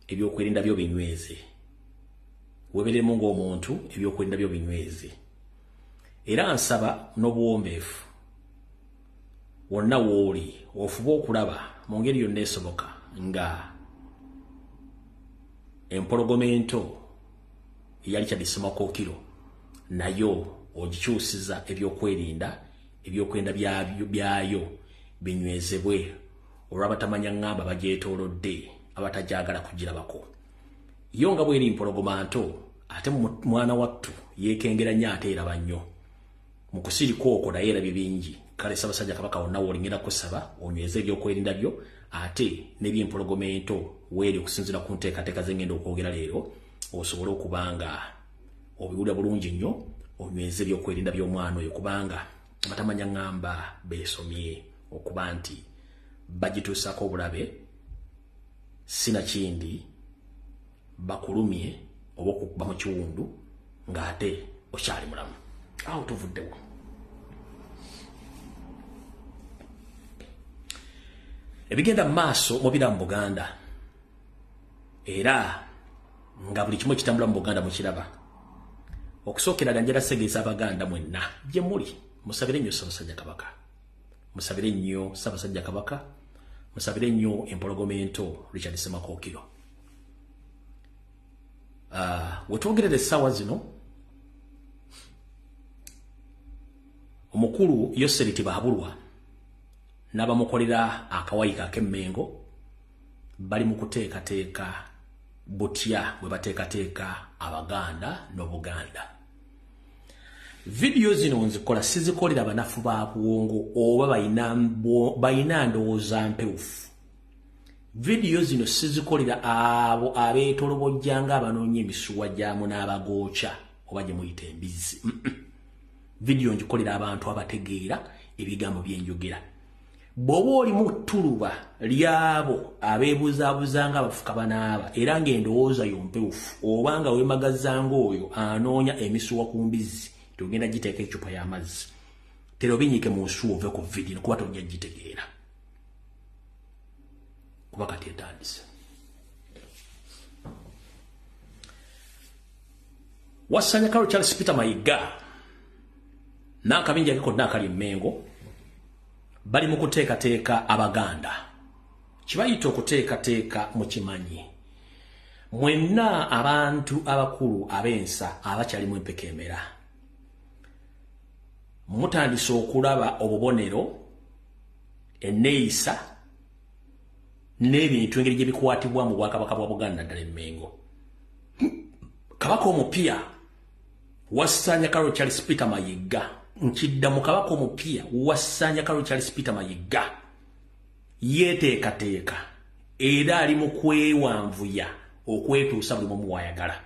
ebyokwerinda byo binyweze. Webereremu ng'omuntu ebyokwerinda byo binyweze. Era nsaba n'obuwombeefu wonna wooli ofuba okulaba mu ngeri yonna esoboka nga empologomento eyali kyadisimakookiro nayo ogikyusiza ebyokwerinda byayo binywezebwe olw'abatamanya ngamba bagyetoolodde abatajagala kugirabako. Yo nga bweri mpologoma nto ate mwana wattu yeekengera nnyo ate eraba nnyo mu kusirika okwo naye erabye bingi. Kale Ssaabasajja Kabaka wonna w'olingenda kusaba onyweze ebyokwerinda byo ate n'ebyempologoma ento weeri okusinziira ku nteekateeka ze ngenda okwogera leero osobole okuba nga obiwulira bulungi nnyo onyweze ebyokwerinda by'omwana oyo kubanga abatamanya ngamba beesomye okuba nti bagituusako obulabe sinakindi bakulumye oba okukuba mu kiwundu ng'ate okyali mulamu. Awo tuvuddewo. Ebigenda mu maaso mu biramu Buganda era nga buli kimu kitambula mu Buganda mukiraba. Okusookera ganjera segeeza Abaganda mwenna gye muli musabire nnyo Ssaabasajja Kabaka, musabire nnyo Ssaabasajja Kabaka, musabire nnyo empologomento Richard Ssemakookiro. Wetwogerera essaawa zino omukulu Yoseri Tibaabulwa n'abamukolera akawayika ak'emmengo bali mu kuteekateeka butya bwe bateekateeka Abaganda n'Obuganda. Video zino nzikola sizikolera banafu ba bwongo oba bayina ndowooza mpewufu. Video zino sizikolera abo abeetolobojjanga abanoonya emisuwa gyamu n'abagooca oba gye muyita embizzi. Video ngikolera abantu abategeera ebigambo bye njogera. Bw'oba oli mu ttuluba lyabo abeebuzaabuzanga abafuka banaaba era ng'endowooza yompewufu oba nga weemagazzanga oyo anoonya emisuwa ku mbizzi togenda giteeka ecupa y'amazzi tera obinyiike mu nsuwa ove ku vidiyo kuba tojja gitegeera kuba kati etandise. Wasanya Karo Charles Peter Mayiga n'akabinja ke konna akali Mmengo bali mu kuteekateeka Abaganda. Kibayita okuteekateeka mu kimanyi. Mwenna abantu abakulu ab'ensa abakyalimu empekeemera mutandise okulaba obubonero enneeyisa n'ebintu engeri gye bikwatibwa mu Bwakabaka bwa Buganda ddala Mmengo. Kabaka omupya Wasanya Karo Charles Peter Mayiga nkidda mu kabaka omupya Wasanya Karo Charles Peter Mayiga yeeteekateeka era ali mu kwewanvuya okwetuusa buli mumu wayagala.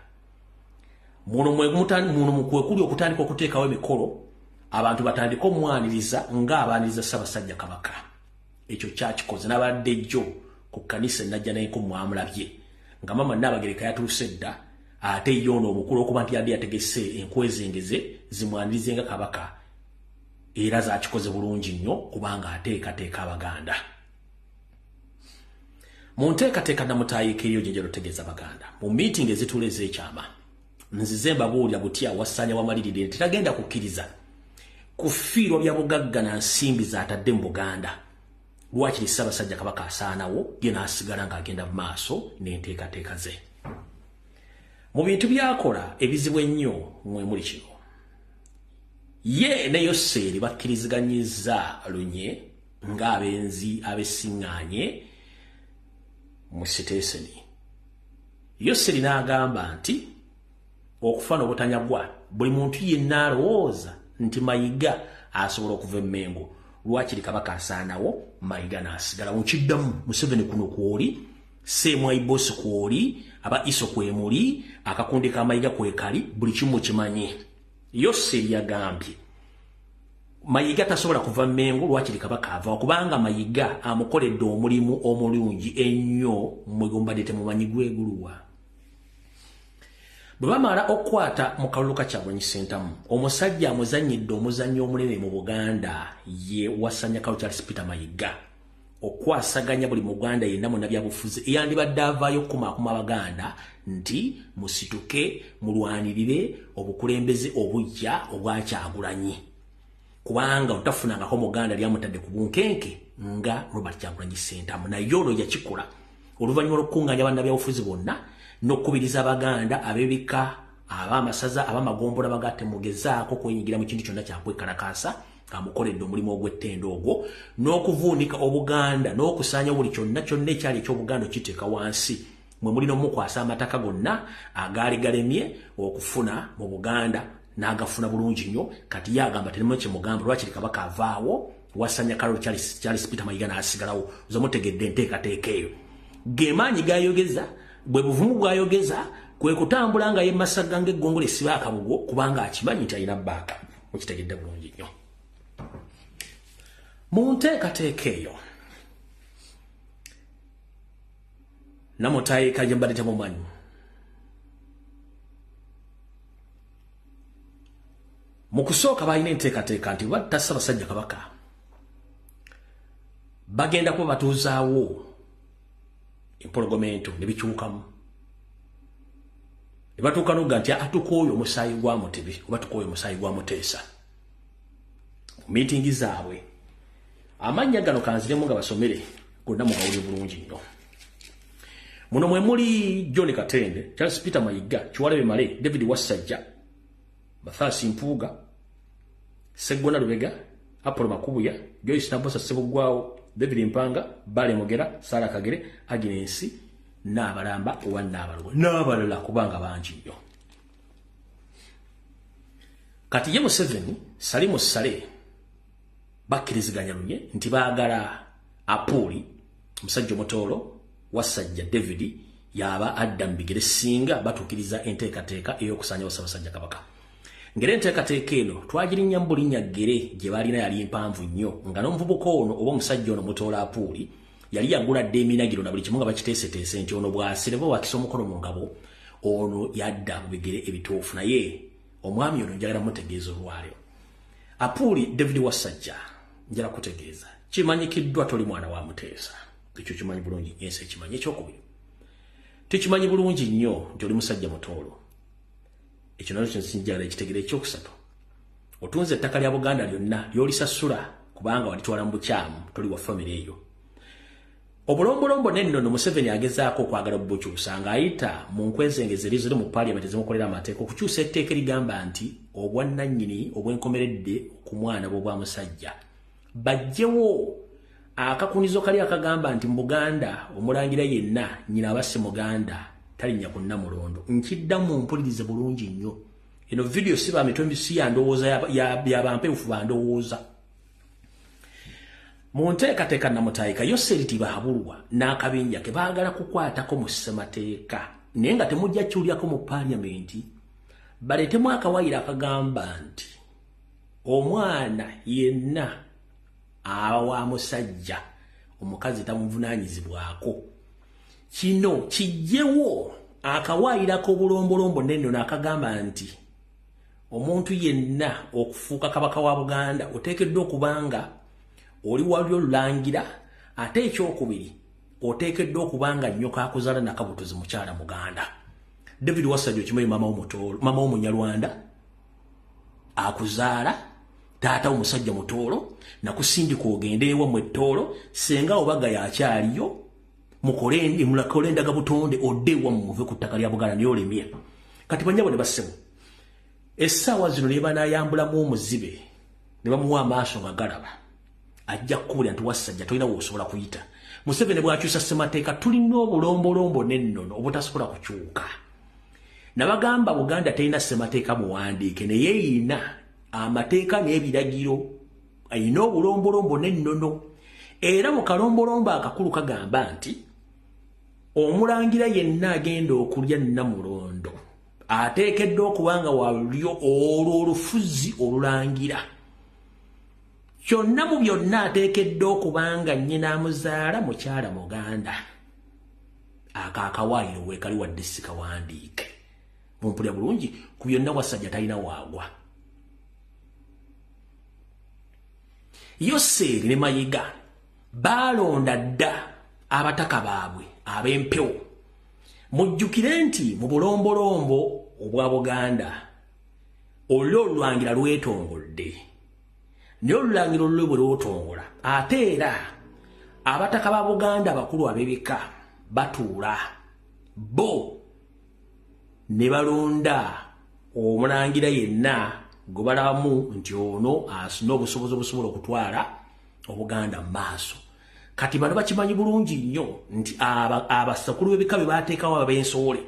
Muno mwe kuli okutandika okuteekawo emikolo abantu batandika omwaniriza ng'abaaniriza Ssaabasajja Kabaka. Ekyo kyakikoze n'abadde jjo ku kkanisa najja naye ko mwamulabye nga Mama Nnabagereka yatuuse dda ate yono omukulu okuba nti yadde yategese enkwezengeze zimwanirize nga Kabaka era zakikoze bulungi nnyo kubanga ateekateeka Abaganda. Mu nteekateeka namutaayika eriyo gye njala otegeeza Abaganda mu meeting ezituula ez'ekyama nzize mbabuulira butya Wasanya wamalirire nti tagenda kukkiriza kufiirwa bya bugagga na nsimbi zatadde mu Buganda. Lwakiri Ssaabasajja Kabaka asaanawo ye n'asigala ng'agenda mu maaso n'enteekateeka ze. Mu bintu byakola ebizibu ennyo mwe muli kino. Ye ne Yoseri bakkiriziganyizza lunye ng'abenzi abesiŋŋaanye mu siteeseni. Yoseri n'agamba nti okufa n'obutanyagwa buli muntu yenna alowooza nti Mayiga asobola okuva Mmengo. Lwakiri Kabaka asaanawo Mayiga n'asigala. Nkiddamu Museveni kuno kwoli, Ssemwai Bosi kwoli, aba Iso kwemuli, akakundi ka Mayiga kwekali, buli kimu kimanyi. Yoseri yagambye Mayiga tasobola kuva Mmengo lwakiri Kabaka ava kubanga Mayiga amukoledde omulimu omulungi ennyo mwegombadde temumanyi gweguluwa. Bwe bamala okukwata mu kalulu ka Kyagulanyi Ssentamu omusajja amuzannyidde omuzannyo omunene mu Buganda ye Wasanya Karo Charles Peter Mayiga okwasaganya buli muganda yenna mu nabyabufuzi eyandibadde avaayo okukumaakuma abaganda nti musituke mulwanirire obukulembeze obujja obwa Kyagulanyi kubanga otafunangako muganda lyamutadde ku bunkenke nga Robert Kyagulanyi Ssentamu naye olwo yakikola oluvannyuma lw'okukunganya bannabyabufuzi bonna n'okukubiriza abaganda ab'ebika ab'amasaza ab'amagombola bagate mugezaako kwenyigira mu kintu kyonna kyakwekalakaasa amukoledde omulimu ogw'ettendo ogwo n'okuvuunika obuganda n'okusaanya buli kyonna ekyali eky'obuganda okiteeka wansi mwe mulina omukwasa amataka gonna agaali galemye okufuna mu Buganda n'agafuna bulungi nnyo kati ye agamba terimu kyemugamba lwakiri kabaka avaawo wasanya Carol Charles Peter Mayiga n'asigalawo zomutegedde enteekateeka eyo gemaanyi gayogeza bwe buvumu bwayogeza kwe kutambula nga ye Masaga ng'eggongolo esiba akabugo kubanga akimanyi nti alina bbaaka mukitegedde bulungi nnyo mu nteekateeka eyo Namutaika gye mbadde temumanyi mu kusooka balina enteekateeka nti batta Ssaabasajja Kabaka bagenda kuba batuuzaawo empologomento ne bikyukamu ne batuuka n'ogga nti atukooyo omusaayi gwa Mutebi oba tukooyo omusaayi gwa Muteesa mu miitingi zaabwe amannya gano kanziremu nga basomere gonna mugawulire bulungi nnyo muno mwe muli John Katende, Charles Peter Mayiga, Kiwalabe Male, David Wasajja, Bathasi Mpuuga, Sseggona Lubega, Apollo Makubuya, Joyce Nabosa Ssebugwawo, David Mpanga, Bale Mogera, Sara Kagere, Agnes n'abalamba owa n'abalwa n'abalala kubanga bangi nnyo. Kati ye Museveni Salimu Sale bakkiriziganya lunye nti baagala Apuli Musajja Mutolo Wasajja David yaba Adam Bigere singa batuukiriza enteekateeka ey'okusaanyawo Ssaabasajja Kabaka. Ngere enteekateeka eno twagirinya Mbulinnya Gere gye baalina yali mpanvu nnyo nga n'omuvubuka ono oba omusajja ono Mutoola Apuli yali yagula dde eminagiro na buli kimu nga bakiteeseteese nti ono bw'asire bo wakisa omukono mu ngabo ono yadda mu bigere ebituufu naye omwami ono njagala mutegeeza olwalyo. Apuli David Wasajja njala kutegeeza kimanyikiddwa toli mwana wa Muteesa. Ekyo kimanyi bulungi ensi ekimanyi ekyokubiri. Tekimanyi bulungi nnyo nti oli musajja Mutoolo. Ekyo nakyo kinjagala ekitegere ekyokusatu. Otunze ettaka lya Buganda lyonna ly'olisasula kubanga walitwala mu bukyamu toli wa famire eyo. Obulombolombo n'ennono Museveni agezaako okwagala bubukyusa ng'ayita mu nkwezengeze ziri mu Parliament ezimukolera amateeka okukyusa etteeka erigamba nti obwannannyini obwenkomeredde ku mwana bw'obwa musajja. Bajjewo akakunizo kali akagamba nti mu Buganda omulangira yenna nnyina abasse Muganda talinnya ku Namulondo. Nkiddamu mpulirize bulungi nnyo. Eno video si ba mitombi si ya ndowooza y'abampeefu bandowooza. Mu nteekateeka Namutaika yo Seriti Bahabulwa n'akabinja ke baagala kukwatako mu ssemateeka naye nga temujja kyulyako mu Parliament baleetemu akawaayiro akagamba nti omwana yenna awa musajja omukazi tamuvunaanyizibwako. Kino kijjewo akawaayirako obulombolombo n'ennono akagamba nti omuntu yenna okufuuka kabaka wa Buganda oteekeddwa okubanga oli wali olulangira ate ekyokubiri oteekeddwa okubanga nnyoka akuzaala nakabutuzi mukyala Muganda. David Wasajja okimanyi mama w'Omunyarwanda akuzaala taata omusajja Mutoolo nakusindika ogende ewammwe Toolo senga obaga yakyaliyo mukole endaga butonde odde ewammwe muve ku ttaka lya Buganda n'olemye. Kati banyabo ne bassebo essaawa zino ne banaayambulamu omuzibe ne bamuwa amaaso nga galaba ajja kukubulira nti Wasajja tolina w'osobola kuyita. Museveni bw'akyusa ssemateeka tulina obulombolombo n'ennono obutasobola kukyuka. Nabagamba Buganda terina ssemateeka muwandiike naye eyina amateeka n'ebiragiro ayina obulombolombo n'ennono era mu kalombolombo akakulu kagamba nti omulangira yenna agenda okulya Namulondo ateekeddwa okubanga walyo olwo olufuzi olulangira. Kyonna mu byonna ateekeddwa okubanga nnyina amuzaala mukyala Muganda. Akawaayiro weekali wadde si kawandiike. Mumpulira bulungi ku byonna Wasajja talina waagwa. Yoseeri ne Mayiga balonda dda abataka baabwe ab'empewo. Mujjukire nti mu bulombolombo obwa Buganda olulangira lwetongolde, naye olulangira olwo bwe lwotongola ate era abataka ba Buganda abakulu ab'ebika batuula bo ne balonda omulangira yenna gwe balabamu nti ono asina obusobozi obusobola okutwala Obuganda mu maaso. Kati bano bakimanyi bulungi nnyo nti abasakulu b'ebika bye baateekawo ab'ensoole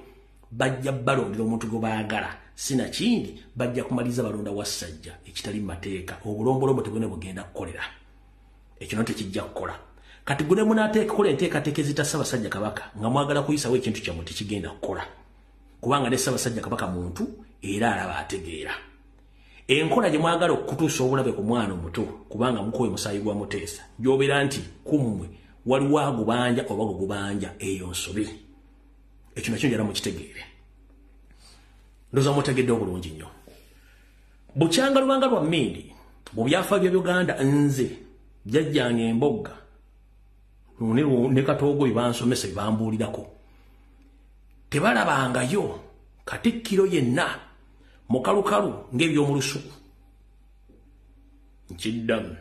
bajja balondera omuntu gwe baagala, sinakindi bajja kumaliza balonda wassajja ekitali mu mateeka. Obulombolombo tebwene bugenda kukolera ekyo, tekijja kukola. Kati gune munaateeka kola enteekateeka ezita Ssaabasajja Kabaka nga mwagala kuyisawo ekintu kyammwe tekigenda kukola, kubanga ne Ssaabasajja Kabaka muntu era alaba ategeera. Enkola gye mwagala okutuusa obulabe ku mwana omuto kubanga mukowe musaayi gwa Muteesa gy'obeera nti kummwe waliwo agubanja oba gugubanja eyo nsobi. Ekyo nakyo njala mukitegeere. Ndowooza mutegedde obulungi nnyo. Bukyanga Lubanga lwa Mmindi mu byafaayo bya Uganda nze jjajjange Embogga ne Katoogo bansomesa bambuulirako tebalabangayo Katikkiro yenna mukalukalu ng'eby'omu lusuku. Nkiddamu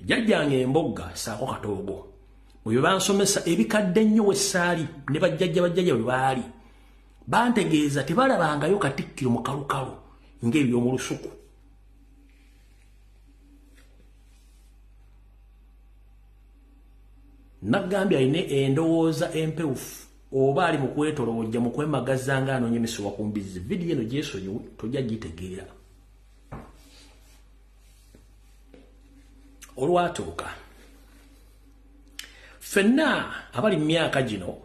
jjajjange Embogga saako Katoogo mu bye bansomesa ebikadde nnyo wessaali ne bajjajja bwe baali bantegeeza tebalabangayo Katikkiro mukalukalu ng'eby'omu lusuku. Nagambye alina endowooza empewufu oba ali mu kwetolojja mu kwemagaza nga anoonya emisuwa ku mbizzi. Vidiyo eno gyesonyiwe tojja gitegeera. Olwatuuka ffenna abali mu myaka gino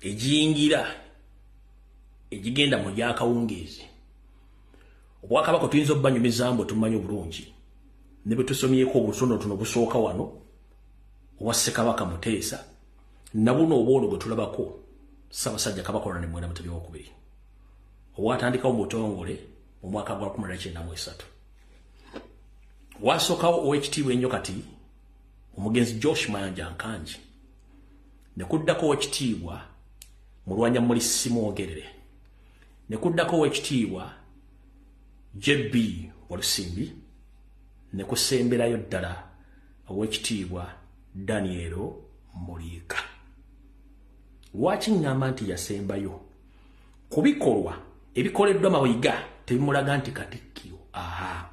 egiyingira egigenda mu gyakawungeezi, Obwakabaka tuyinza obbanyumiza mbu tumanyi obulungi ne bwe tusomyeko obutonotono busooka wano obwa Ssekabaka Muteesa na buno obwolo bwe tulabako Ssaabasajja Kabaka ne Mwenda Mutebi II obwatandikawo mu butongole mu mwaka gwa 1993. Wasookawo Oweekitiibwa ennyo kati omugenzi Josh Mayanja Nkanji, ne kuddako Oweekitiibwa Mulwanyammuli Simwogerere, ne kuddako Oweekitiibwa JB Olusimbi, ne kusemberayo ddala Oweekitiibwa Daniel Muliika. Lwaki ngamba nti yasembayo? Kubikolwa ebikoleddwa Mayiga tebimulaga nti Katikkiro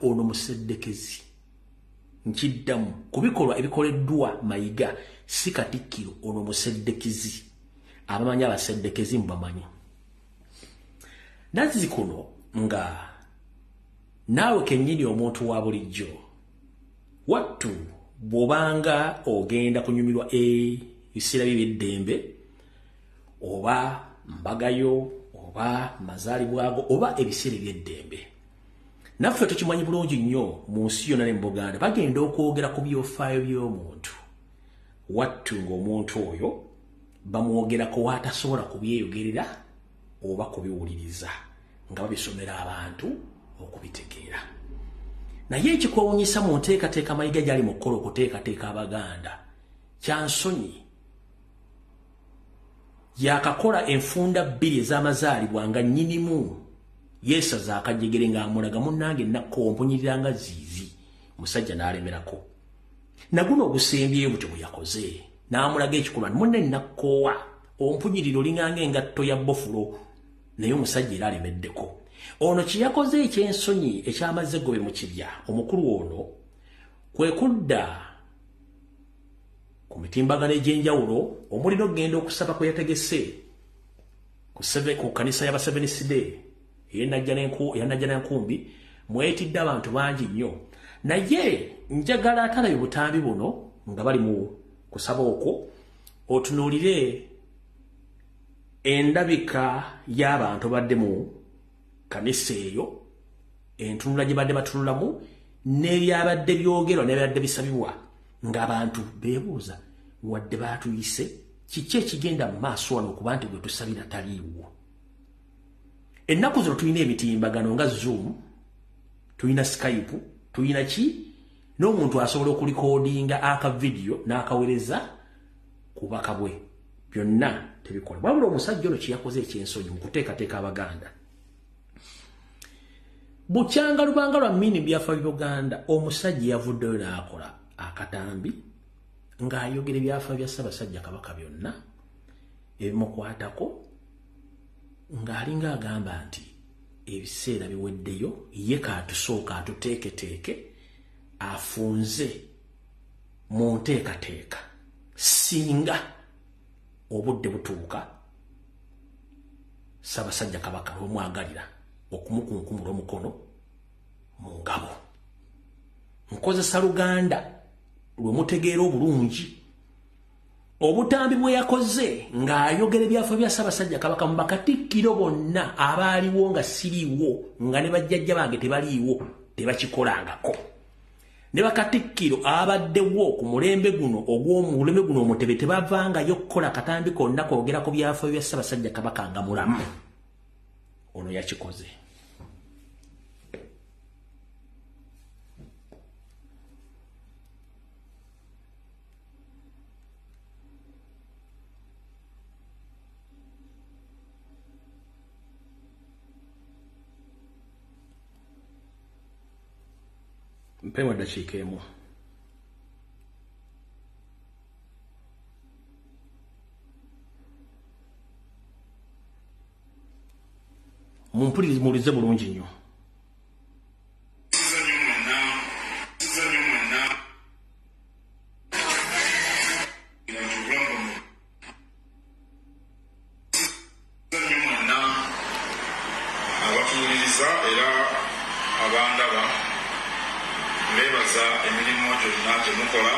ono museddekezi. Nkiddamu kubikolwa ebikoleddwa Mayiga si Katikkiro ono museddekezi. Abamanyi abaseddekezi mubamanyi. Nazzi kuno nga naawe kennyini omuntu wa bulijjo wattu bw'obanga ogenda kunyumirwa ebiseera by'eddembe oba mbagayo oba mazaalibwago oba ebiseera by'eddembe, naffe tukimanyi bulungi nnyo mu nsi yonna ne mu Buganda bagenda okwogera ku byofaayo by'omuntu wattu ng'omuntu oyo bamwogerako watasobola kubyeyogerera oba kubiwuliriza nga babisomera abantu okubitegeera. Naye ekikwewuunyisa mu nteekateeka Mayiga gyali mu kukola okuteekateeka Abaganda kyansonyi. Yakakola enfunda 2 ez'amazaalibwa nga nnyinimu yeesaza akajjegere ng'amulaga munnange nakko ompunyirira nga ziizi, musajja n'alemerako. Naguno ogusembyeyo butyo bwe yakoze n'amulaga ekikolwa munne nakkoowa ompunyiriro linganga engatto ya bofulo, naye omusajja era alemeddeko. Ono kye yakoze eky'ensonyi ekyamaze gobe mu kibya omukulu ono kwe kudda ku mitimbagano egy'enjawulo omuli n'okugenda okusaba kwe yategese ku kkanisa y'aba Seventh Day eyanajja n'enkumbi mwetidde abantu bangi nnyo. Naye njagala atalayo butambi buno nga bali mu kusaba okwo otunuulire endabika y'abantu badde mu kanisa eyo, entunula gye badde batunulamu n'ebyabadde byogerwa n'ebyabadde bisabibwa ng'abantu beebuuza wadde baatuyise kiki ekigenda mu maaso wano okuba nti gwe tusabira taliiwo. Ennaku zino tulina emitimbagano nga Zoom, tulina Skype, tulina ki n'omuntu asobola okulikodinga aka video n'akawereza kubaka bwe byonna tebikola. Wabula omusajja ono kyeyakoze ekyensonyi mu kuteekateeka Abaganda. Bukyanga lubanga lwa mini byafa Uganda, omusajja yavuddeyo n'akola akatambi ng'ayogera ebyafa bya Ssaabasajja Kabaka byonna ebimukwatako ng'alinga agamba nti ebiseera biweddeyo ye kaatusooka atuteeketeeke afunze mu nteekateeka singa obudde butuuka Ssaabasajja Kabaka lw'omwagalira okumukunkumula omukono mu ngabo. Nkozesa Luganda lwe mutegeera obulungi obutambi bwe yakoze ng'ayogera ebyafa bya Ssaabasajja Kabaka mu bakatikkiro bonna abaaliwo nga siriiwo nga ne bajjajja bange tebaliiwo tebakikolangako. Ne bakatikkiro abaddewo ku mulembe guno ogw'omuleme guno omutebe tebavangayo kukola katambi konna kwogera ku byafa bya Ssaabasajja Kabaka nga mulamu. Ono yakikoze. Mpewa dakika emu. Mumpulirize bulungi nnyo. Abatuuliriza era abandaba mbeebaza emirimu gyonna gye mukola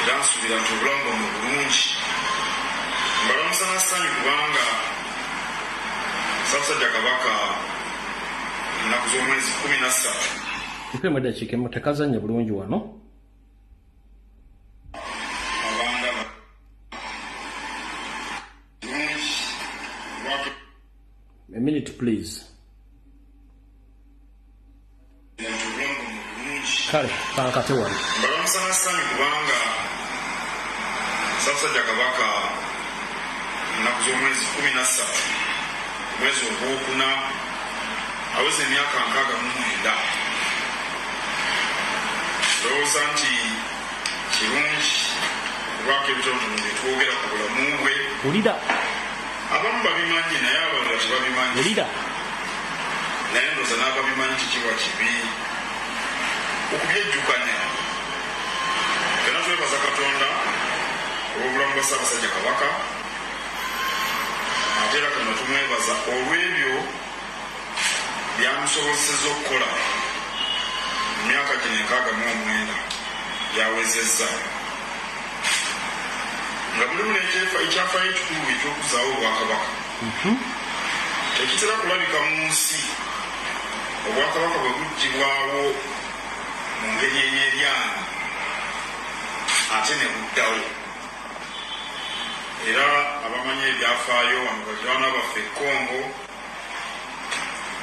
era nsuubira nti obulamu bwammwe bulungi. Mbalamusa n'essanyu kubanga Ssaabasajja Kabaka ennaku z'omwezi 13 mpemu dakika emu tekazanye bulungi wano. abandaba bulungi A minute please. Kale pankate wano. Mbalamusa n'essanyu kubanga Ssaabasajja Kabaka ennaku z'omwezi 13 mwezi ogwokuna aweze emyaka 69. Ndowooza nti kirungi okubaako ebitonotono bye twogera ku bulamu bwe. Ulida. Abamu babimanyi naye abalala tebabimanyi. Ulida. Naye ndowooza n'ababimanyi kikiba kibi okubyejjukanya. Fena twebaza Katonda olw'obulamu bwa Ssaabasajja Kabaka, ate era kano tumwebaza olw'ebyo byamusobozesezza okukola mu myaka gino 69 gyawezezza, nga mulimu ekyafaayo ekikulu eky'okuzaawo obwakabaka. Tekitera kulabika mu nsi obwakabaka bwe buggyibwawo mu ngeri ey'eryanyi ate ne buddawo. Era abamanyi ebyafaayo wano bajwana baffe Congo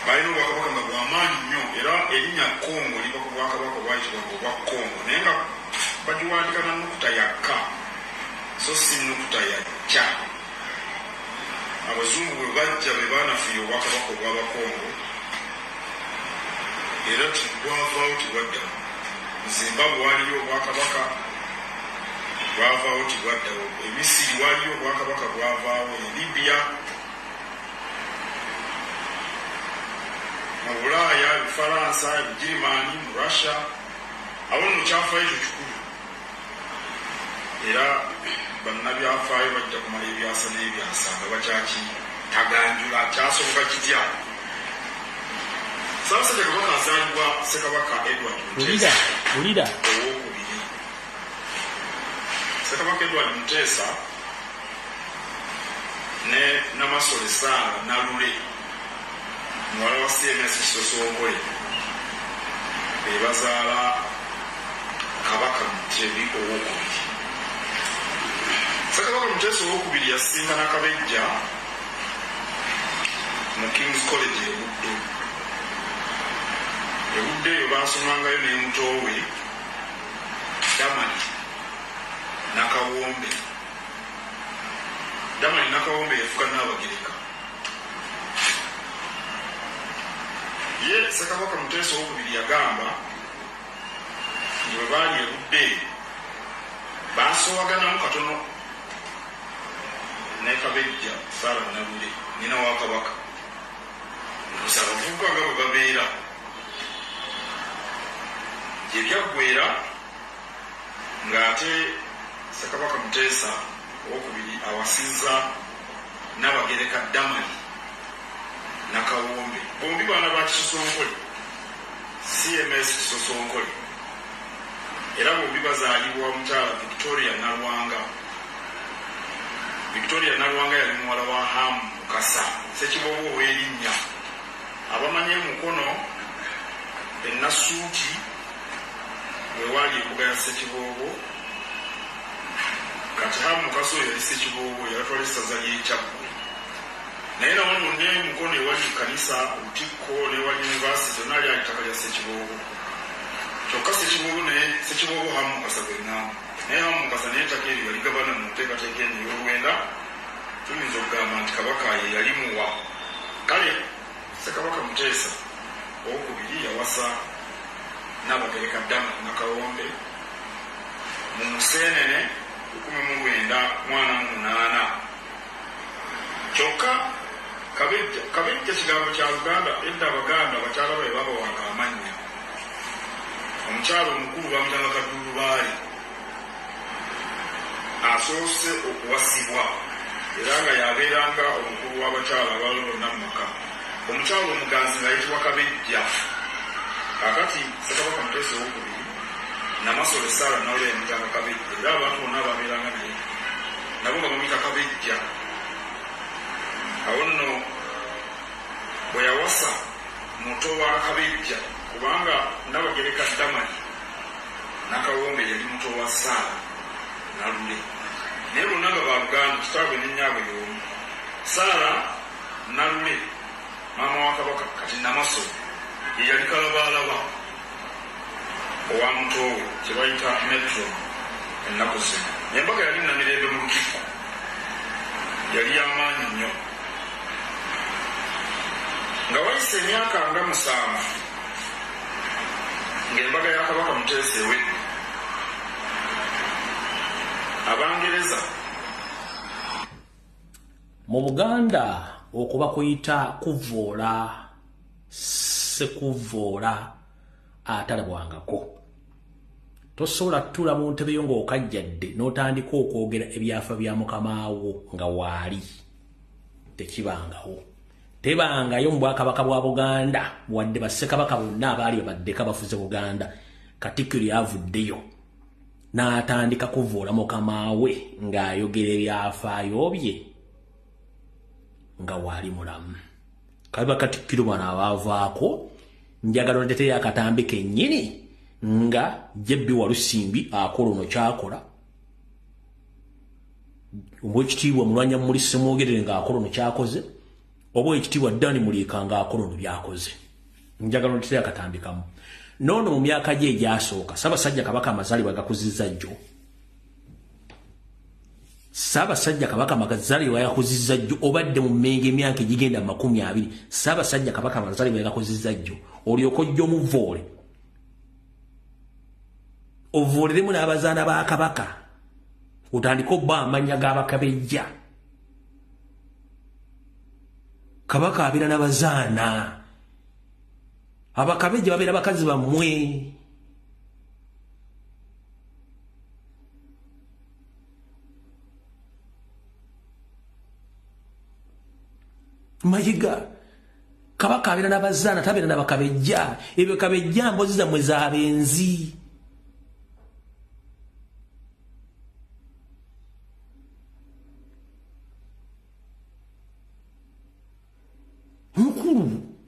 balina obwakabaka nga bw'amaanyi nnyo, era erinnya Congo liva ku bwakabaka bwayitibwanga obwa Congo, naye nga bagiwandika na nnukuta ya K so si nnukuta ya J. Abazungu bwe bajja be baanafiira obwakabaka obw'Abakongo, era tibwavaawo tibwaddawo. Zimbabwe waliyo obwakabaka bwavaawo tibwaddawo, Emisiri waliyo obwakabaka bwavaawo, Libya, mu Bulaaya, Bufalansa, Bugirimaani, mu Russia, awo nno kyafaayo ekyo kikulu. Era bannabyafaayo bajja kumala ebyasa n'ebyasa nga bakyakitaganjula kyasoboka kitya. Ssaabasajja Kabaka azaalibwa Ssekabaka Edward Muteesa owookubiri. Ssekabaka Edward Muteesa ne Namasole Sarah Nalule muwala wa CMS Kisosonkole be bazaala Kabaka Mutebi owookubiri. Ssekabaka Muteesa owookubiri yasisinkana Kabejja mu King's College e Buddo ebudde eyo baasomangayo n'emutoowe Damali Nakawombe. Damali Nakawombe yafuka Nnaabagereka. Ye Ssekabaka Muteesa II yagamba nti bwe baali ebudde baasowaganamu katono ne Kabejja Sarah Nabule nnyina wa Kabaka. Gusa abavubuka nga bwe babeera gye byaggweera ng'ate Ssekabaka Muteesa II awasizza Nnaabagereka Damali Nakawombe. Bombi baana ba Kisosonkole, CMS Kisosonkole, era bombi bazaalibwa mukyala Victoria Nalwanga. Victoria Nalwanga yali muwala wa Hamu Mukasa Ssekiboobo ow'erinnya. Abamanyi emukono Ennasuuti we waali embuga ya Ssekiboobo, kati Hamu Mukasa oyo yali Ssekiboobo yatwala essaza ly'Ekyaggwe. Naye nawano ne mukono ewali kanisa Lutikko newali University yonna ali alitaka lya Ssekiboobo. Kyokka Ssekiboobo naye Ssekiboobo Hamu Mukasa gwe ŋŋamba. Naye Hamu Mukasa naye ettaka eryo yali gavana mu nteekateeka eno ey'olwenda, tuyinza okugamba nti Kabaka ye yali muwa. Kale Ssekabaka Muteesa II yawasa Nnaabagereka Damali Nakawombe mu Museenene 1948. Kyokka Kabejja kigambo kya Luganda, edda Abaganda bakyala babe babawanga amannya. Omukyalo omukulu bamutanga Kaddulubaali asoose okuwasibwa era nga yabeeranga omukulu w'abakyala abalonda mu maka. Omukyalo omuganzi ng'ayitibwa Kabejja. Kakati Ssekabaka Muteesa II Namasole Sarah Nabule yamutanga Kabejja, era abantu bonna ababeeranga naye nabo nga bamuyita Kabejja. Awo nno bwe yawasa muto wa Kabejja, kubanga Nnaabagereka Damali Nakawombe yali muto wa Sarah Nalule, naye bonna nga baluganda kitaabwe n'ennyaabwe y'omu. Sarah Nalule maama wa Kabaka kati Namasole ye yali kalabaalaba owa mutowe kye bayita metro ennaku zino. Embaga yali Namirembe mu Lukiiko yali y'amaanyi nnyo. Nga wayise emyaka nga 7 ng'embaga ya Kabaka Muteesa ewedde, Abangereza mu Buganda okuba kuyita kuvoola sekuvoola atalabwangako. Tosobola ttula mu ntebe yo ng'okajjadde n'otandika okwogera ebyafa bya mukamaawo nga waali tekibangawo. Tebangayo mu Bwakabaka bwa Buganda wadde bassekabaka bonna abaali babaddeka bafuze Buganda. Katikkiro yavuddeyo n'atandika kuvoola mukamaawe ng'ayogera ebyafaayo bye nga waali mulamu. Kabiba Katikkiro bano abaavaako njagala ondeteyo akatambi kennyini nga Jebbi Walusimbi akola ono kyakola, Oweekitiibwa Mulwanyammuli Ssemwogerere ng'akola ono kyakoze, oba Oweekitiibwa Dani Muliika ng'akola ono byakoze. Njagala ondeteyo akatambi kamu. Noono mu myaka gye egyasooka Ssaabasajja Kabaka amazaalibwa gakuzizza jjo. Ssaabasajja Kabaka amazaalibwa yakuzizza jjo, obadde mu Mmengo emyaka egigenda 20. Ssaabasajja Kabaka amazaalibwa yakuzizza jjo, olyoka ojja omuvoole ovooleremu n'abazaana ba Kabaka, otandika obba amannya g'Abakabejja. Kabaka abeera n'abazaana, Abakabejja babeera bakazi bammwe. Mayiga Kabaka abeera n'abazaana tabeera n'Abakabejja. Ebyo Kabejja mbozi zammwe z'abenzi.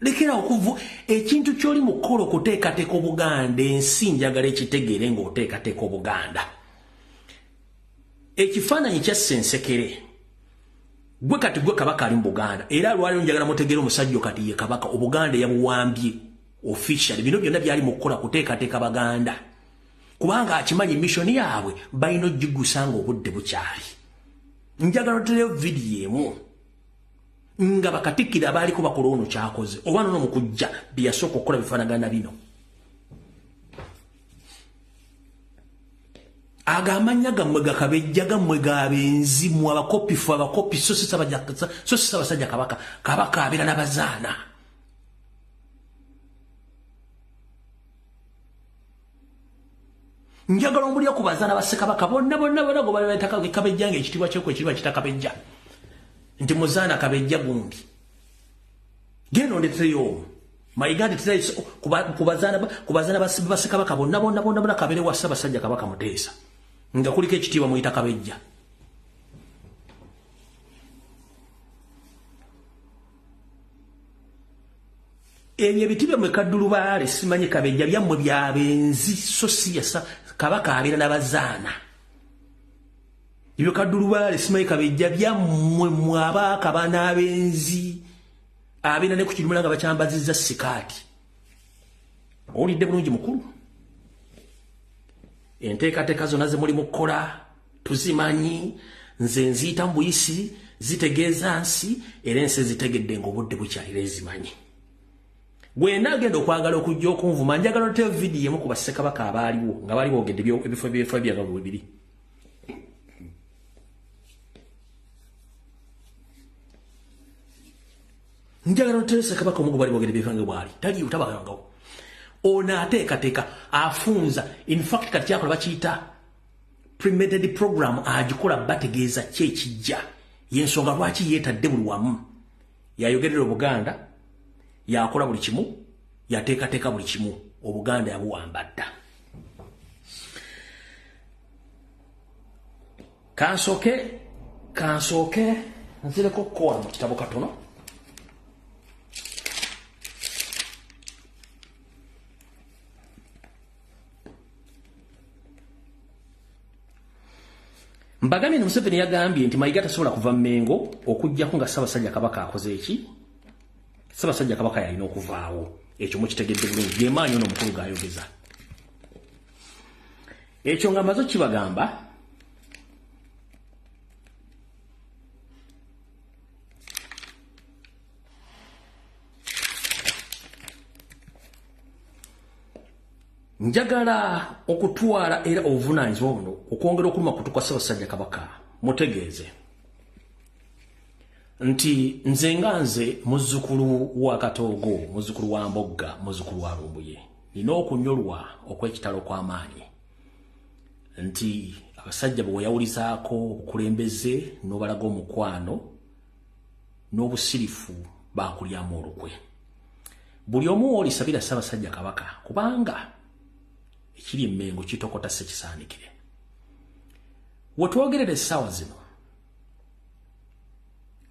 Lekera okuvu ekintu kyoli mukolo kuteekateeka Obuganda, ensi njagala ekitegeere ng'oteekateeka Obuganda. Ekifaananyi kya Ssensekere gwe kati gwe Kabaka ali mu Buganda, era lwali njagala mutegeere omusajja kati ye Kabaka. Obuganda yabuwambye official bino byonna byali mu kukola kuteekateeka Baganda kubanga akimanyi mission yaabwe balina ogigusanga obudde bukyali. Njagala tuleyo video emu nga bakatikira abaaliko bakola ono kyakoze oba nono mu kujja byasooka okukola bifaanagana bino. Agamanya gammwe gakabejja gammwe gabenzi mu abakopifu abakopi so Ssaabasajja Kabaka abeera n'abazaana. Njagala omulya ku bazaana ba Ssekabaka bonna go baleeta kabejja ng'ekitiibwa ky'ekyo ekiriba kitakabejja nti muzaana kabejja gundi. Genda ondetereyo Mayiga ndetereyo ku bazaana ba Ssekabaka bonna kabere wa Ssaabasajja Kabaka Muteesa nga kuliko ekitiibwa muyita kabejja. Ebyo ebitiibwa mwe kaddulubaale simanyi kabejja byammwe byabenzi so si yasa Kabaka abeera n'abazaana. Ibyo kaddulubaale simanyi kabejja byammwe mwabaaka baana abenzi abeera ne ku kirumira nga bakyambazizza sikaati. Owulidde bulungi mukulu? Enteekateeka zonna ze muli mu kukola tuzimanyi, nze nziyita mu buyisi zitegeeza nsi era ensi zitegedde ng'obudde bukyalira ezimanyi. Gwena agenda okwagala okujja okunvuma njagala oteyo vidiyo emu ku Bassekabaka abaaliwo nga bali boogedde ebifo byabwe bibiri. Njagala oteyo Ssekabaka omu bali boogedde ebifo bwali taliyo tabagangawo. Ono ateekateeka afunza in fact kati kyakola bakiyita premeditated program agikola bategeeza ki ekijja y'ensonga lwaki yeetadde buli wamu. Yayogerera Obuganda yakola buli kimu yateekateeka buli kimu Obuganda yabuwamba dda. Kansooke nzireko kukola mu kitabo katono. Mbagambye Museveni yagambye nti Mayiga tasobola kuva Mmengo okujjako nga Ssaabasajja Kabaka akoze eki. Ssaabasajja Kabaka yalina okuvaawo. Ekyo mukitegedde bulungi. Ye maanyi ono omukulu g'ayogeza. Ekyo nga mazo kibagamba njagala okutwala era obuvunaanyizibwa buno okwongera okuluma kutu kwa Ssaabasajja Kabaka mutegeeze nti nze muzzukulu wa Katoogo, muzzukulu wa Mbogga, muzzukulu wa Lumbuye nina okunyolwa okw'ekitalo kw'amaanyi nti abasajja bwe weyawulizaako obukulembeze n'obalaga omukwano n'obusirifu baakulyamu olukwe. Buli omu w'olisabira Ssaabasajja Kabaka kubanga ekiri Emmengo kitokota sekisaanikire. Wetwogerera essaawa zino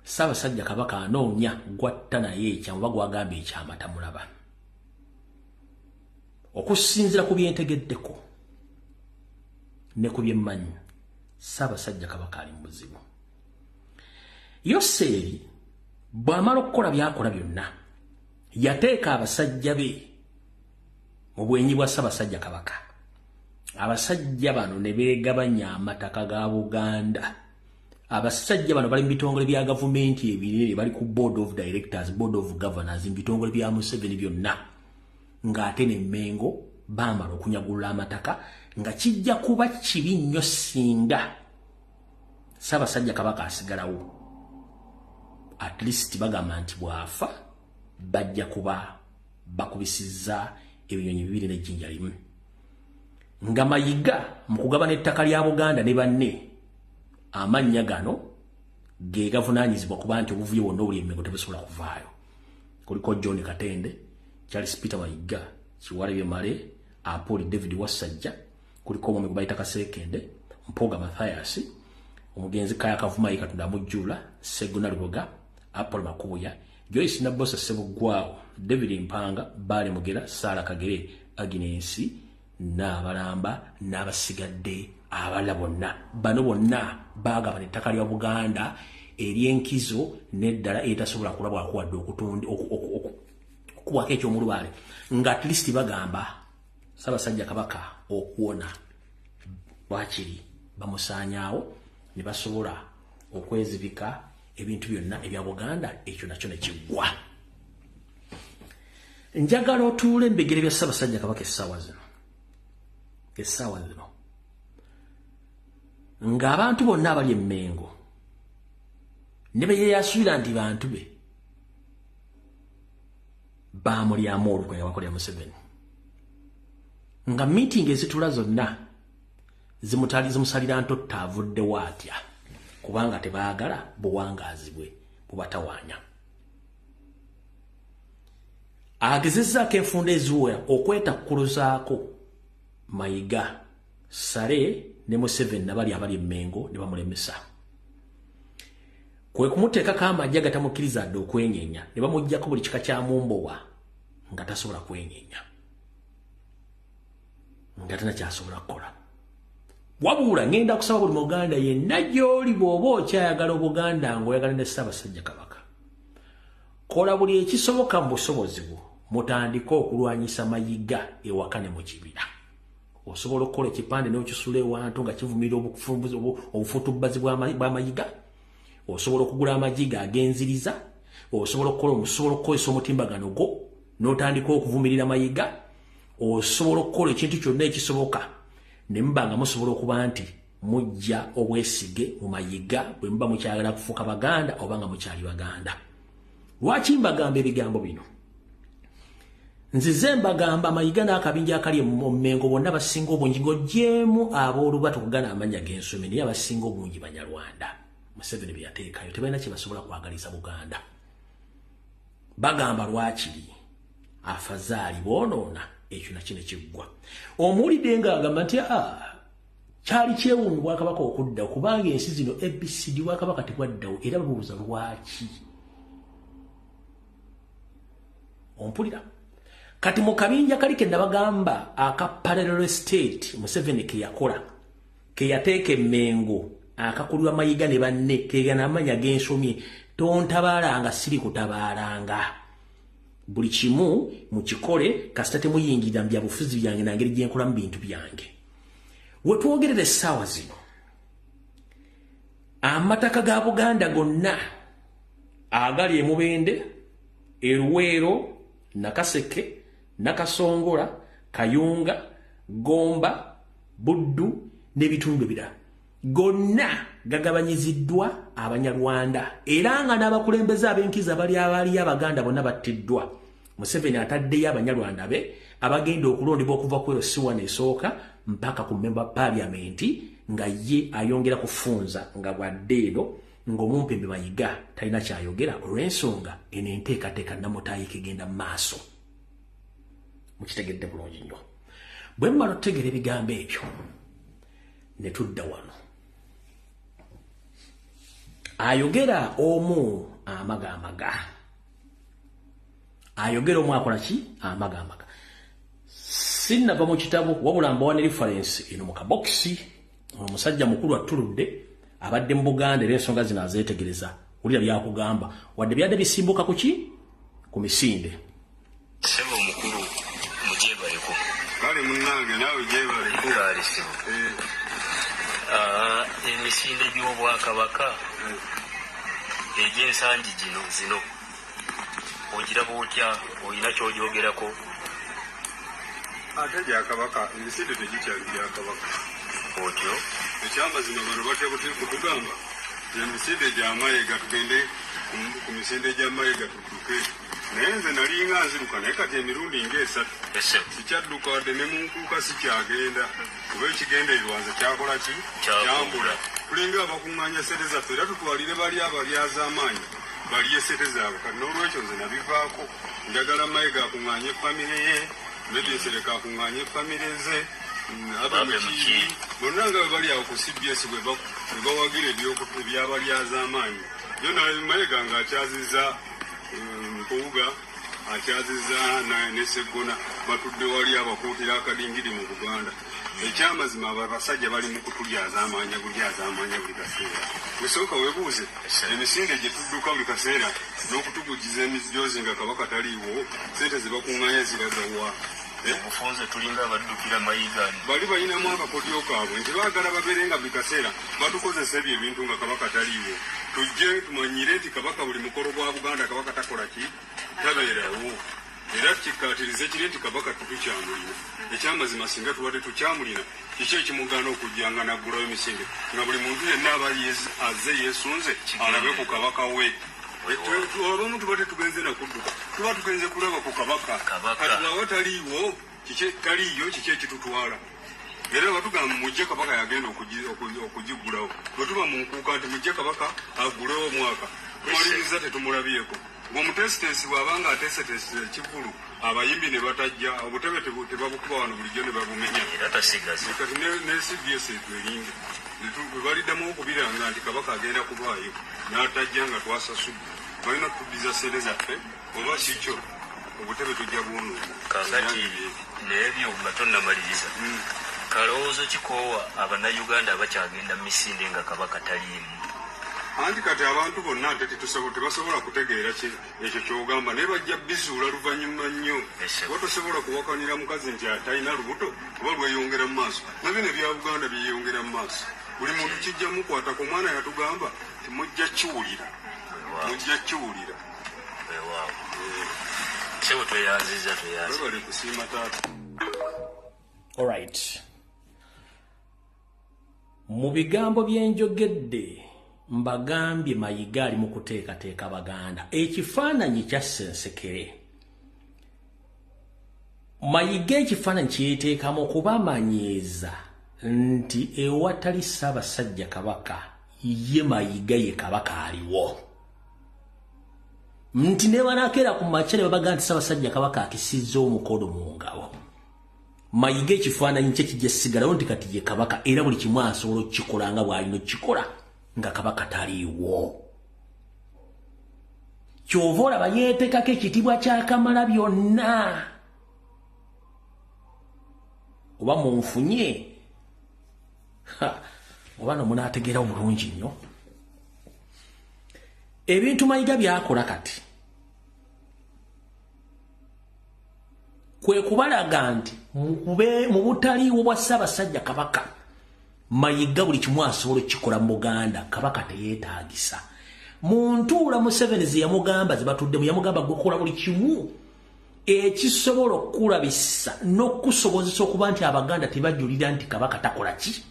Ssaabasajja Kabaka anoonya gwatta naye ekyama gwagambye ekyama tamulaba. Okusinziira ku byentegeddeko ne ku byemmanyi Ssaabasajja Kabaka ali mu buzibu. Yoseeri bw'amala okukola byakola byonna yateeka abasajja be mu bwenyi bwa Ssaabasajja Kabaka. Abasajja bano ne beegabanya amataka ga Buganda. Abasajja bano bali mu bitongole bya gavumenti ebirere, bali ku board of directors, board of governors, mu bitongole bya Museveni byonna. Ng'ate ne Mmengo baamala okunyagulula amataka nga kijja kuba kibi nnyo singa Ssaabasajja Kabaka asigalawo. At least bagamba nti bw'afa bajja kuba bakubisizza ebinyonyi bibiri n'ejjinja limu. Nga Mayiga mu kugabana ettaka lya Buganda ne banne amannya gano ge gavunaanyizibwa kuba nti obuvuyo bwonna obuli Emmengo tebusobola kuvaayo. Kuliko John Katende, Charles Peter Mayiga, Kiwalabye Male, Apoli David Wasajja, kuliko omwami gwe bayita Kaseekende, Mpoga Mathias, omugenzi Kaya Kavuma Katonda Mujjula, Seguna Luboga, Apolo Makubuya, Joyce Nabosa Ssebuggwawo, David Mpanga, Baale Mugera, Sara Kagere, Agnes, n'abalamba n'abasigadde abalala bonna. Bano bonna baagabana ettaka lya Buganda ery'enkizo n'eddala eritasobola kulabwako wadde kuwako ekyomulubaale nga at least bagamba Ssaabasajja Kabaka okuwona bwakiri bamusaanyaawo ne basobola okwezibika ebintu byonna ebya Buganda ekyo nakyo ne kiggwa. Njagala otuule embigere bya Ssaabasajja Kabaka essaawa zino ng'abantu bonna abali e Mengo ne beyeeyasuubira nti bantu be baamulyamu olukwe nga bakolera Museveni, nga meeting ezitula zonna zimusalira ntotta avuddewo atya kubanga tebaagala buwangaazi bwe bubatawaanya. Agezezzaako enfunda eziwera okwetakuluzaako Mayiga, Sale ne Museveni nabali abali e Mengo ne bamulemesa. Kwe kumuteekako amagye agatamukkiriza adde okwenyeenya ne bamuggyako buli kika kya mumbowa nga tasobola kwenyeenya, nga tana kyasobola kukola. Wabula ngenda kusaba buli Muganda yenna gy'oli bw'oba okyayagala Obuganda ng'oyagala ne Ssaabasajja Kabaka, kola buli ekisoboka mu busobozi bwo mutandike okulwanyisa Mayiga ewaka ne mu kibira. Osobola okukola ekipande n'okisula ewantu nga kivumirira obufutubbazi bwa Mayiga. Osobola okugula amajiga agenziriza. Osobola okukozesa omutimbagano gwo n'otandika okuvumirira Mayiga. Osobola okukola ekintu kyonna ekisoboka ne muba nga musobola okuba nti mujja obwesige mu Mayiga bwe muba mukyagala kufuuka Baganda oba nga mukyali Baganda. Lwaki mbagamba ebigambo bino? Nzize mbagamba Mayiga n'akabinja akali mu Mengo bonna basinga obungi ng'oggyemu ab'olubatu kugana amanya g'ensome naye abasinga obungi Banyarwanda. Museveni bye yateekayo tebalina kye basobola kwagaliza Buganda. Bagamba lwakiri afazaali boonoona ekyo nakyo ne kiggwa. Omuwulidde ng'agamba nti kyali kyewuunyi Bwakabaka okuddawo kubanga ensi zino ABCD Bwakabaka tebwaddawo era babuuza lwaki. Ompulira kati mu kabinja kali ke nabagamba aka parallel state Museveni ke yakola ke yateeka e Mengo akakulwa Mayiga ne banne kegana amanya g'ensomye tontabaalanga siri kutabaalanga buli kimu mukikole kasita temuyingirira mu byabufuzi byange nangeri gye nkola mu bintu byange. We twogerera essaawa zino amataka ga Buganda gonna agali e Mubende, e Luweero, Nakaseke, Nakasongola, Kayunga, Gomba, Buddu n'ebitundu ebirala gonna gagabanyiziddwa Abanyarwanda era nga n'abakulembeze ab'enkiza bali Abaganda bonna battiddwa. Museveni ataddeyo Abanyarwanda be abagenda okulondebwa okuva ku Siwana esooka mpaka ku member parliament nga ye ayongera kufunza nga bwadde eno ng'omumpembe Mayiga talina kyayogera olw'ensonga eno enteekateeka namutaayi kegenda mu maaso. Mukitegedde bulungi nnyo. Bwe mmala okutegeera ebigambo ebyo ne tudda wano. Ayogera omu amagamaga. Ayogera omu akola ki? Amagamaga. Sinnava mu kitabu wabula mbawa ne reference eno mu kabokisi. Omusajja mukulu atuludde abadde mu Buganda era ensonga zino azeetegereza. Wulira byakugamba wadde byadde bisimbuka ku ki? Ku misinde. Sebo mukulu mujebaleko. Kale munnange nawe jebaleko. Kale sebo. Emisinde gy'Obwakabaka egy'ensangi zino ogiraba otya olina ky'ogyogerako? Ate gya Kabaka emisinde tegikyali gya Kabaka otyo ekyamazima bano batya kutugamba emisinde gya Mayiga tugende ku misinde gya Mayiga tudduke naye nze nalinga nziruka naye kati emirundi ng'esatu sikyadduka wadde ne mu nkuuka sikyagenda kuba ekigendererwanze kyakola ki kyambula tulinga abakuŋŋaanya sente zaffe era tutwalire bali abalyaz'amaanyi balye sente zaabwe kati n'olwekyo nze nabivaako njagala Mayiga akuŋŋaanye famire ye Medinsereka akuŋŋaanye famire ze abamuki bonna nga bwe bali awo ku CBS bwe bawagira ebyabalyaz'amaanyi yo Mayiga ng'akyazizza Mpuuga akyaziza ne Sseggona batudde wali abakuutira akadingiri mu Buganda. Ekyamazima abasajja bali mu kutulyaza amaanya buli kaseera. Wesooka weebuuze emisinde gye tudduka buli kaseera n'okutugujiza emijoozi nga Kabaka taliiwo, ssente ze bakuŋŋaanya ziragawa. Obufunze tulinga abaddukira Mayiga. Bali balinamu akakodyo kaabwe nti baagala babeere nga buli kaseera batukozesa ebyo ebintu nga Kabaka taliiwo. Tujje tumanyire nti Kabaka buli mukolo gwa Buganda Kabaka takola ki? Tabeerawo. Era kikkaatirize kiri nti Kabaka tutukyamulina. Ekyamazima singa tuba tetukyamulina kiki ekimugaana okujjanga n'aggulawo emisinde nga buli muntu yenna aba azze yeesunze alabe ku Kabaka we. Abamu tuba tetugenze nakudduka, tuba tugenze kulaba ku Kabaka. Kati nawe taliiwo, taliiyo kiki ekitutwala. Era batugamba mujje Kabaka yagenda okugiggulawo. Bwe tuba mu nkuuka nti mujje Kabaka aggulewo omwaka, tumaliriza tetumulabyeko. Ng'omutesitesi bw'abanga ateesetesise ekivulu, abayimbi ne batajja, obutebe tebabukuba wano bulijjo ne babumenya. Era tasigaze. Kati ne CBS etweringe. Bwe baliddamu okubiranga nti Kabaka agenda kubaayo, n'atajja nga twasasudde. Balina tuddiza ssente zaffe, oba kikyo, obutebe tujja bwonoona. Kaakati n'ebyo nga tonnamaliriza. Kalowoozo kikoowa Abannayuganda abakyagenda mu misinde nga Kabaka taliimu. Anti kati abantu bonna ate tebasobola kutegeera ekyo ky'ogamba naye bajja bizuula luvannyuma nnyo. Oba tosobola kuwakanira mukazi nti atalina lubuto oba lweyongera mu maaso. Nabyo ne bya Buganda byeyongera mu maaso. Buli muntu kijja mukwatako. Omwana yatugamba nti mujja kiwulira. Mujja kiwulira. Sebo tweyanziza. Bale kusiima taata. All right. Mu bigambo byenjogedde mbagambye Mayiga ali mu kuteekateeka Baganda. Ekifaananyi kya Ssensekere. Mayiga ekifaananyi kyeteekamu okubamanyiiza nti ewatali Ssaabasajja Kabaka ye Mayiga ye Kabaka aliwo. Nti ne banakeera ku makya ne babaga nti Ssaabasajja Kabaka akisizza omukono mu ngabo. Mayiga ekifaananyi kye kijja sigalawo nti kati ye Kabaka era buli kimu asobola okukikola nga bw'alina okukikola nga Kabaka taliiwo. Kyova olaba yeeteekako ekitiibwa kya Kamalabyonna. Oba munfunye oba nomunaategeera obulungi nnyo. Ebintu Mayiga byakola kati kwe kubalaga nti mu butaliiwo bwa Ssaabasajja Kabaka Mayiga buli kimu asobola okukikola mu Buganda Kabaka teyeetaagisa. Mu ntuula Museveni ze yamugamba ze batuddemu yamugamba gwekola buli kimu ekisobola okukulabisa n'okusobozesa okuba nti Abaganda tebajulira nti Kabaka takola ki?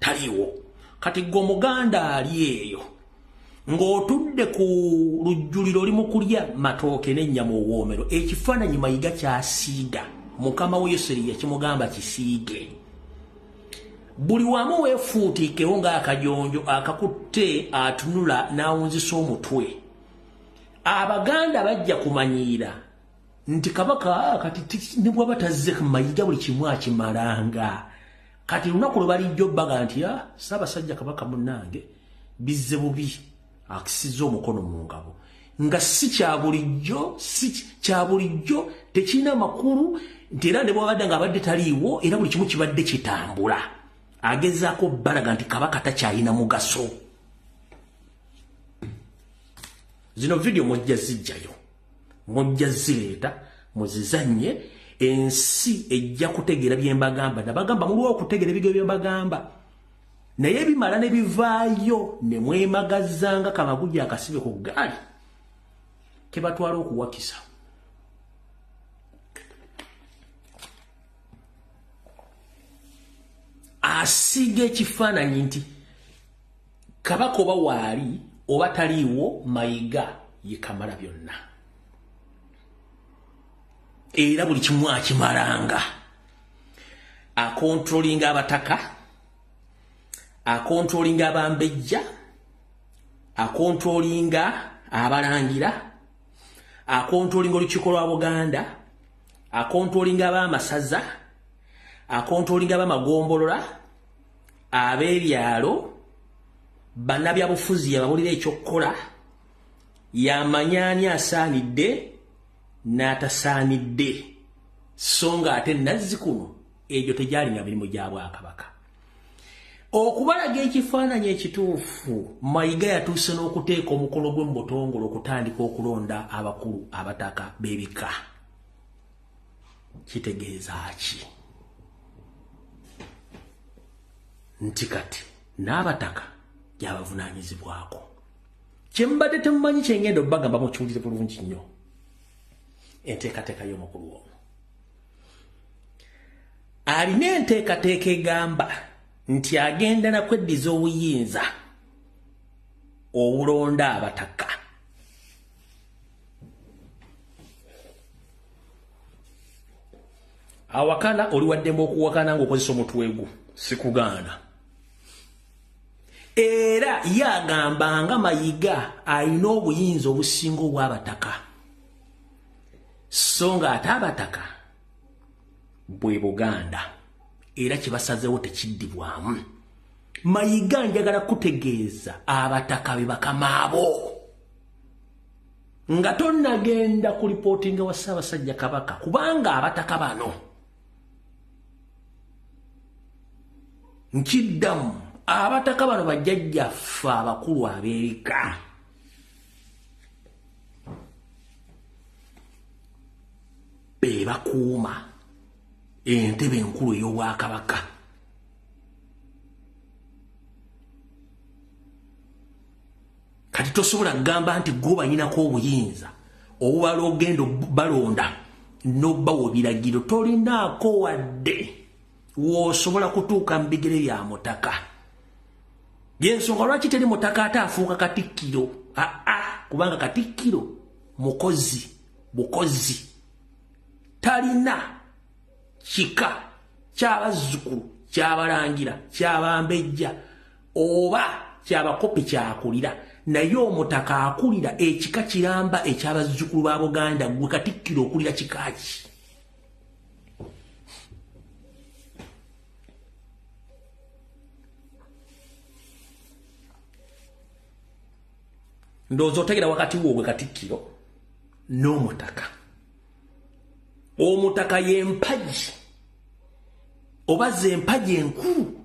Taliiwo. Kati gwe Omuganda ali eyo ng'otudde ku lujjuliro oli mu kulya matooke n'ennyama owoomero. Ekifaananyi Mayiga kyasiiga mukama we Yoseri yakimugamba kisiige. Buli wamu weefuutiikewo ng'akajonjo akakutte atunula n'awunzisa omutwe. Abaganda bajja kumanyiira nti Kabaka kati ne bw'aba tazze Mayiga buli kimu akimalanga. Kati lunaku lwe balijjo baga nti Ssaabasajja Kabaka munnange bizze bubi akisizza omukono mu ngabo. Nga si kya bulijjo tekirina makulu nti era ne bw'abadde ng'abadde taliiwo era buli kimu kibadde kitambula. Agezaako balaga nti Kabaka takyalina mugaso. Zino video mujja zijjayo, mujja zireeta muzizanye, ensi ejja kutegeera bye mbagamba. Nabagamba muliwo okutegeera ebigero bye mbagamba, naye bimala ne bivaayo ne mwemagazanga kamagujja akasibe ku ggaali ke batwala okuwakisa. Asiga ekifaananyi nti Kabaka oba waali oba taliiwo Mayiga ye Kamalabyonna. Era buli kimu akimalanga. Akontrolinga abataka, akontrolinga abambejja, akontrolinga abalangira, akontrolinga olukiiko lwa Buganda, akontrolinga ab'amasaza, akontrolinga ab'amagombolola, ab'ebyalo, bannabyabufuzi yababulira ekyokukola, yamanyaani asaanidde n'atasaanidde so nga ate Nazzikuno egyo tegyalina mirimu gya Bwakabaka. Okubalaga ekifaananyi ekituufu, Mayiga yatuuse n'okuteeka omukolo gwe mu butongole okutandika okulonda abakulu abataka b'ebika. Kitegeeza ki? Nti kati n'abataka gyabavunaanyizibwako. Kye mbadde temumanyi kye ngenda obbagamba mukiwulire bulungi nnyo. Enteekateeka y'omukulu ono alina enteekateeka egamba nti agenda na kweddiza obuyinza obulonda abataka. Awakana oli waddembe okuwakana ng'okozesa omutwe gwo, sikugaana. Era yagamba nga Mayiga alina obuyinza obusinga obw'abataka, so nga ate abataka bwe Buganda, era kibasazeewo tekiddibwamu. Mayiga njagala kutegeeza abataka be bakamaabo, nga tonnagenda ku lipootinga wa Ssaabasajja Kabaka, kubanga abataka bano nkiddamu, abataka bano bajjajjaffe abakulu ab'ebika. Be bakuuma entebe enkulu ey'Obwakabaka. Kati tosobola kugamba nti gwe banyinako obuyinza obubala ogenda balonda n'obbawa ebiragiro, tolinaako wadde w'osobola kutuuka mu bigere bya mutaka. Y'ensonga lwaki teri mutaka ate afuuka katikkiro? Kubanga katikkiro mukozi bukozi, talina kika ky'abazzukulu, ky'abalangira, ky'abambejja oba ky'abakopi kyakulira, naye omutaka akulira ekika kiramba eky'abazzukulu ba Buganda. Gwe katikkiro okulira kika ki? Ndowooza otegera wakati wo gwe katikkiro n'omutaka. Omutaka y'empagi oba ze empagi enkulu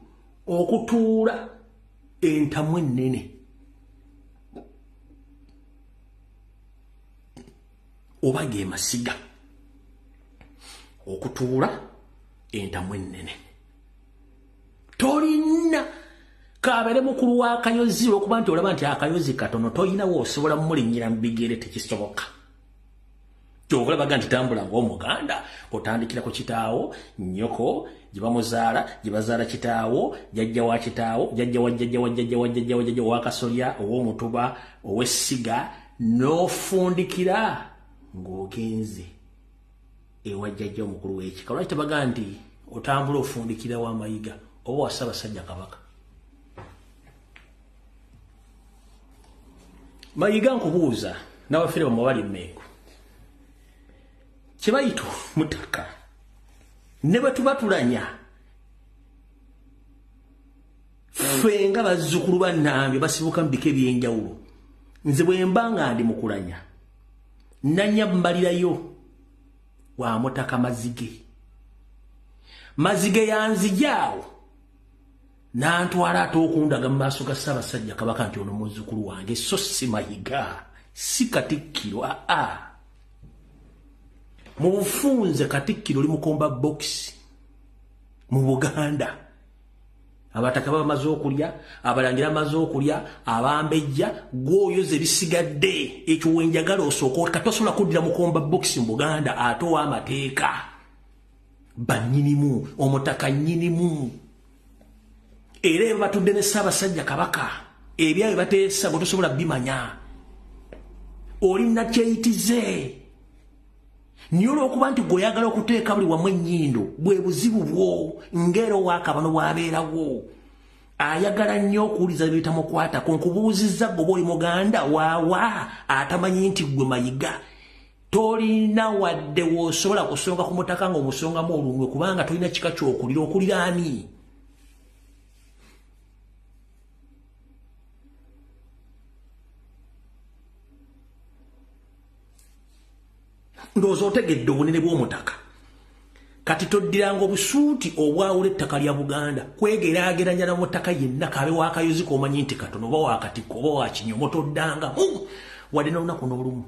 okutuula entamu ennene, oba ge masiga okutuula entamu ennene. Tolina kabeere mukulu w'akayozi olwokuba nti olaba nti akayozi katono, tolina woosobola mumulinnyira mu bigere, tekisoboka. Kyokolabaga nti tambula ng'Omuganda, otandikira ku kitaawo, nnyoko gye bamuzaala, gye bazaala kitaawo, jjajja wa kitaawo, jjajja wa jjajja wa jjajja wa jjajja wa jjajja w'akasolya, ow'omutuba, ow'essiga, n'ofundikira ng'ogenze ewa jjajja omukulu w'ekika. Lwaki tebaga nti otambula ofundikira wa Mayiga oba wa Ssaabasajja Kabaka? Mayiga nkubuuza, n'abafere bamwe bali Mmengo, kye bayita mutaka ne bwe tuba tulanya ffe nga bazzukulu bannambye basibuka mu bika eby'enjawulo, nze bwe mba nga ndi mu kulanya nanya mbalirayo wa mutaka Mazige. Mazige yanzijaawo n'antwala ate okundaga mu maaso ga Ssaabasajja Kabaka nti ono muzzukulu wange, so si Mayiga, si Katikkiro. Mu bufunze Katikkiro limukomba box mu Buganda. Abataka bamaze okulya, abalangira bamaze okulya, abambejja, gwoyoze bisigadde. Ekyo wenjagala osooka katosobola kuddira mukomba box mu Buganda ate ow'amateeka. Bannyinimu, omutaka nnyinimu. Era batudde ne Ssaabasajja Kabaka, ebyayo bateesa gwe tosobola bimanya. Olina kyeyitize. Niyo olw'okuba nti gw'oyagala okuteeka buli wamu ennyindo, bwe buzibu bwo, ng'era ow'akabano bw'abeerawo. Ayagala nnyo okuwuliza bye bitamukwatako. Nkubuuzizza gwe oli Muganda waawa atamanyi nti gwe Mayiga tolina wadde w'osobola kusonga ku mutaka ng'omusongamu olumwe, kubanga tolina kika ky'okulira. Okulira ani? ndowooza otegedde obunene bw'omutaka kati toddiranga obusuuti obwawula ettaka lya Buganda kwegeraageranya na mutaka yenna kabe waakayozi k'omanyi nti katono oba waakatiko oba wakinyomo toddangamu wadde n'olunaku n'olumu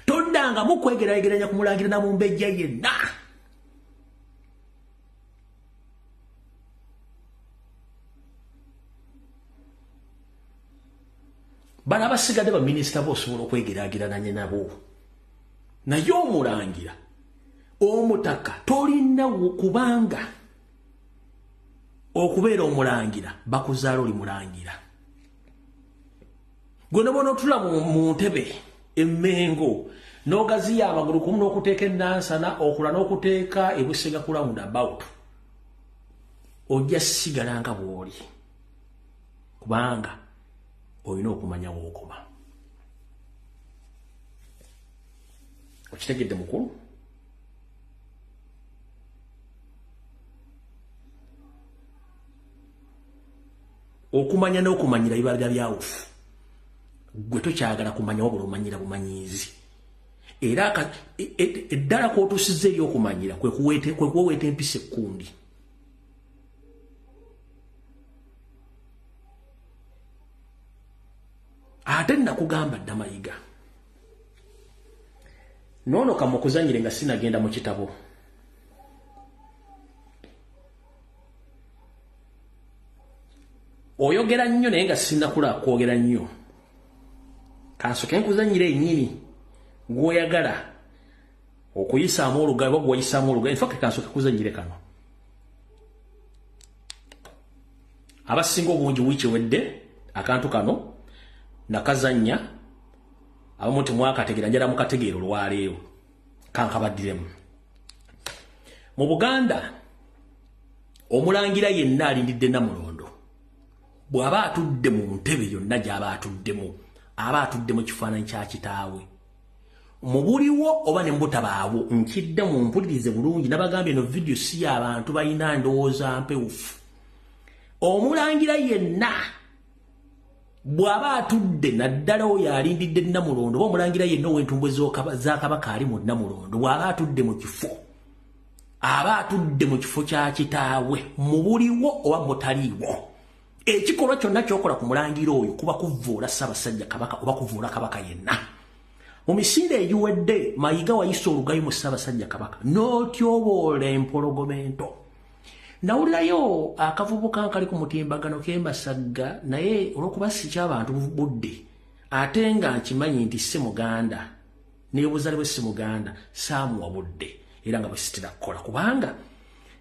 toddangamu kwegeraageranya kumulangira na mumbejja yenna. Bano abasigadde baminisita b'osobola okwegeraageranya nabo naye omulangira omutaka tolinawo kubanga okubeera omulangira bakuzaala oli mulangira gwe nobona otula mu ntebe emmengo n'ogaziya amagulu kumu n'okuteeka ennansana okula n'okuteeka ebusega ku round about ojja sigala nga bw'oli kubanga olina okumanya wookoma. Okitegedde mukulu? Okumanya n'okumanyira bibalira byawufu gwe tokyagala kumanya wabula omanyira bumanyiizi era eddala kw'otuusizza eri okumanyira kwe kuweweeta empisa ekkundi. Ate nakugamba dda Mayiga noono kamukuzanyire nga sinagenda mu kitabo oyogera nnyo naye nga sinakula kwogera nnyo kansoke nkuzanyire ennyini gw'oyagala okuyisaamu olugabi oba gw'oyisaamu olugabi infact kansoke kuzanyire kano abasinga obungi wiiki wedde akantu kano nakazanya abamu temwakategeera njala mukategeero olwaleero kankabaddiremu. Mu Buganda omulangira yenna alindidde Namulondo bw'aba atudde mu ntebe yonna gy'aba atuddemu aba atudde mu kifaananyi kya kitaawe mu buliwo oba ne mubutabaawo nkidde mu mpulirize bulungi nabagambye eno vidiyo si y'abantu balina ndowooza mpewufu. Omulangira yenna bw'aba atudde naddala oyo alindidde Namulondo oba omulangira yenna ow'entumbwe za Kabaka ali mu Namulondo bw'aba atudde mu kifo aba atudde mu kifo kya kitaawe mu buliwo oba mutaliiwo. Ekikolwa kyonna kyokola ku mulangira oyo kuba kuvuula Ssaabasajja Kabaka oba kuvuula Kabaka yenna. Mu misinde egiwedde Mayiga wayisa olugayi mu Ssaabasajja Kabaka n'otyoboola empologomento. Nawulirayo akavubuka nkali ku mutimbagano k'Embasagga naye olw'okuba si ky'abantu budde ate nga nkimanyi nti si Muganda n'ebuzale bwe si Muganda saamuwa budde era nga bwe sitera kukola kubanga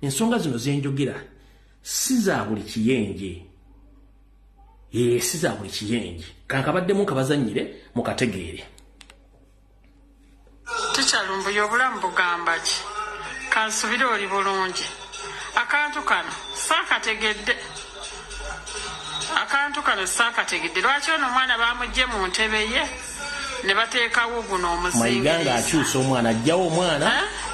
ensonga zino zenjogera si za buli kiyenje. Si za buli kiyenje kankabaddemu nkabazannyire mukategeere. Tukyalumbuye obulamu bugamba ki kansubire oli bulungi akantu kano saakategedde lwaki ono omwana bamugye mu ntebe ye ne bateekawo guno omuzingiriza. Mayiga ng'akyusa omwana ajjawo omwana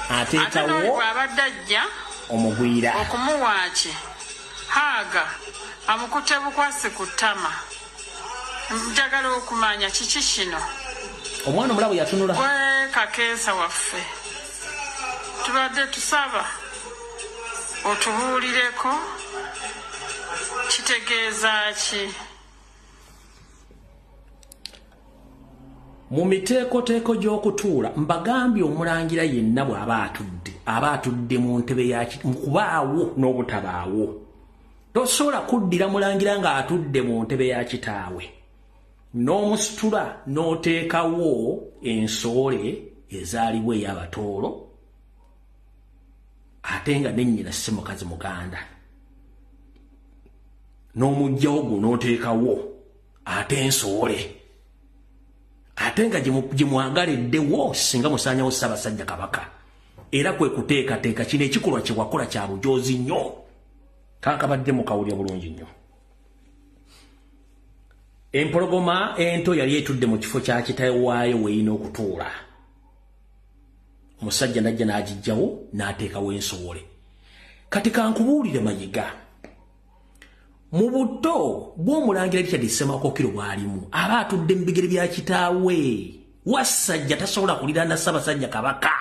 ateekawo bw'abadde ajja omugwira okumuwaaki haaga amukutte bukwasi ku ttama. Njagala okumanya kiki kino omwana omulabu yatunula gwe kakensa waffe tubadde tusaba otubuulireko kitegeeza ki? mu miteekoteeko gy'okutuula mbagambye omulangira yenna bw'aba atudde mu ntebe mu kubaawo n'obutabaawo tosobola kuddira mulangira ng'atudde mu ntebe ya kitaawe n'omusitula n'oteekawo ensoole ezaaliwo ey'abatoolo ate nga nennyina si mukazi Muganda n'omugjawo gwo n'oteekawo ate ensoole ate nga gye mwagaleddewo singa musaanyawo Ssaabasajja Kabaka era kwe kuteekateeka kino ekikolwa kye wakola kya bujoozi nnyo kankabadde mukawulya bulungi nnyo. Empologoma ento yali etudde mu kifo kya kitaawe waayo weeyina okutuula omusajja najja n'agijjawo n'ateekawo ensoole. Kati kankubuulire Mayiga mu buto bw'omulangira Richard Ssemakokiro bw'alimu aba atudde mu bigere bya kitaawe Wasajja tasobola kuliraana Ssaabasajja Kabaka.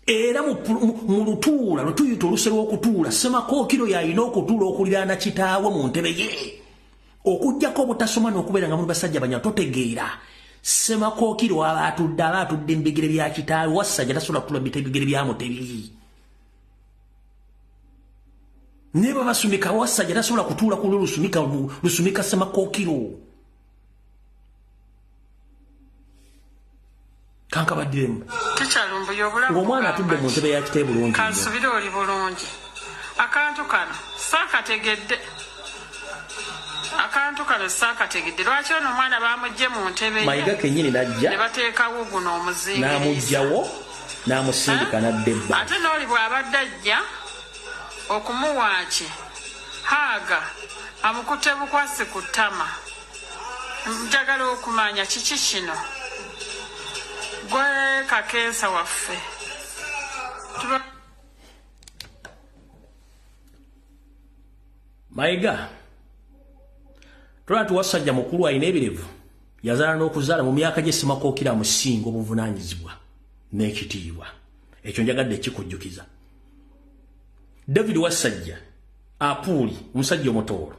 Era mu lutuula lutuyita olusero okutuula Ssemakookiro yalina okutuula okuliraana kitaawe mu ntebe ye. Okujjako obutasoma n'okubeera nga muli basajja banya totegeera. Ssemakookiro aba atudde mbigere bya kitaawe. Wasajja tasobola kutula bigere bya mutebi. Neba basumika Wasajja tasobola kutuula ku lusumika Ssemakookiro. Kanka badiremu. Tukyalumbu y'obulamu. Ng'omwana atudde mu ntebe ya kitaawe bulungi. Kansubire oli bulungi. Akantu kano saakategedde. Lwaki ono omwana bamugye mu ntebe ye? Mayiga kennyini n'ajja. Ne bateekawo guno omuzingiriza. N'amugyawo n'amusindika n'addebba. Ate n'oli bw'abadde ajja okumuwaaki haaga amukutte bukwasi ku ttama. Njagala okumanya kiki kino. Gwe Kakensa waffe. Mayiga Tulatu Wasajja mukulu alina ebirevu. Yazaala n'okuzaala mu myaka gye Ssemakookiro amusinga obuvunaanyizibwa n'ekitiibwa. Ekyo njagadde kikujjukiza. David Wasajja Apuuli omusajja omutoolo.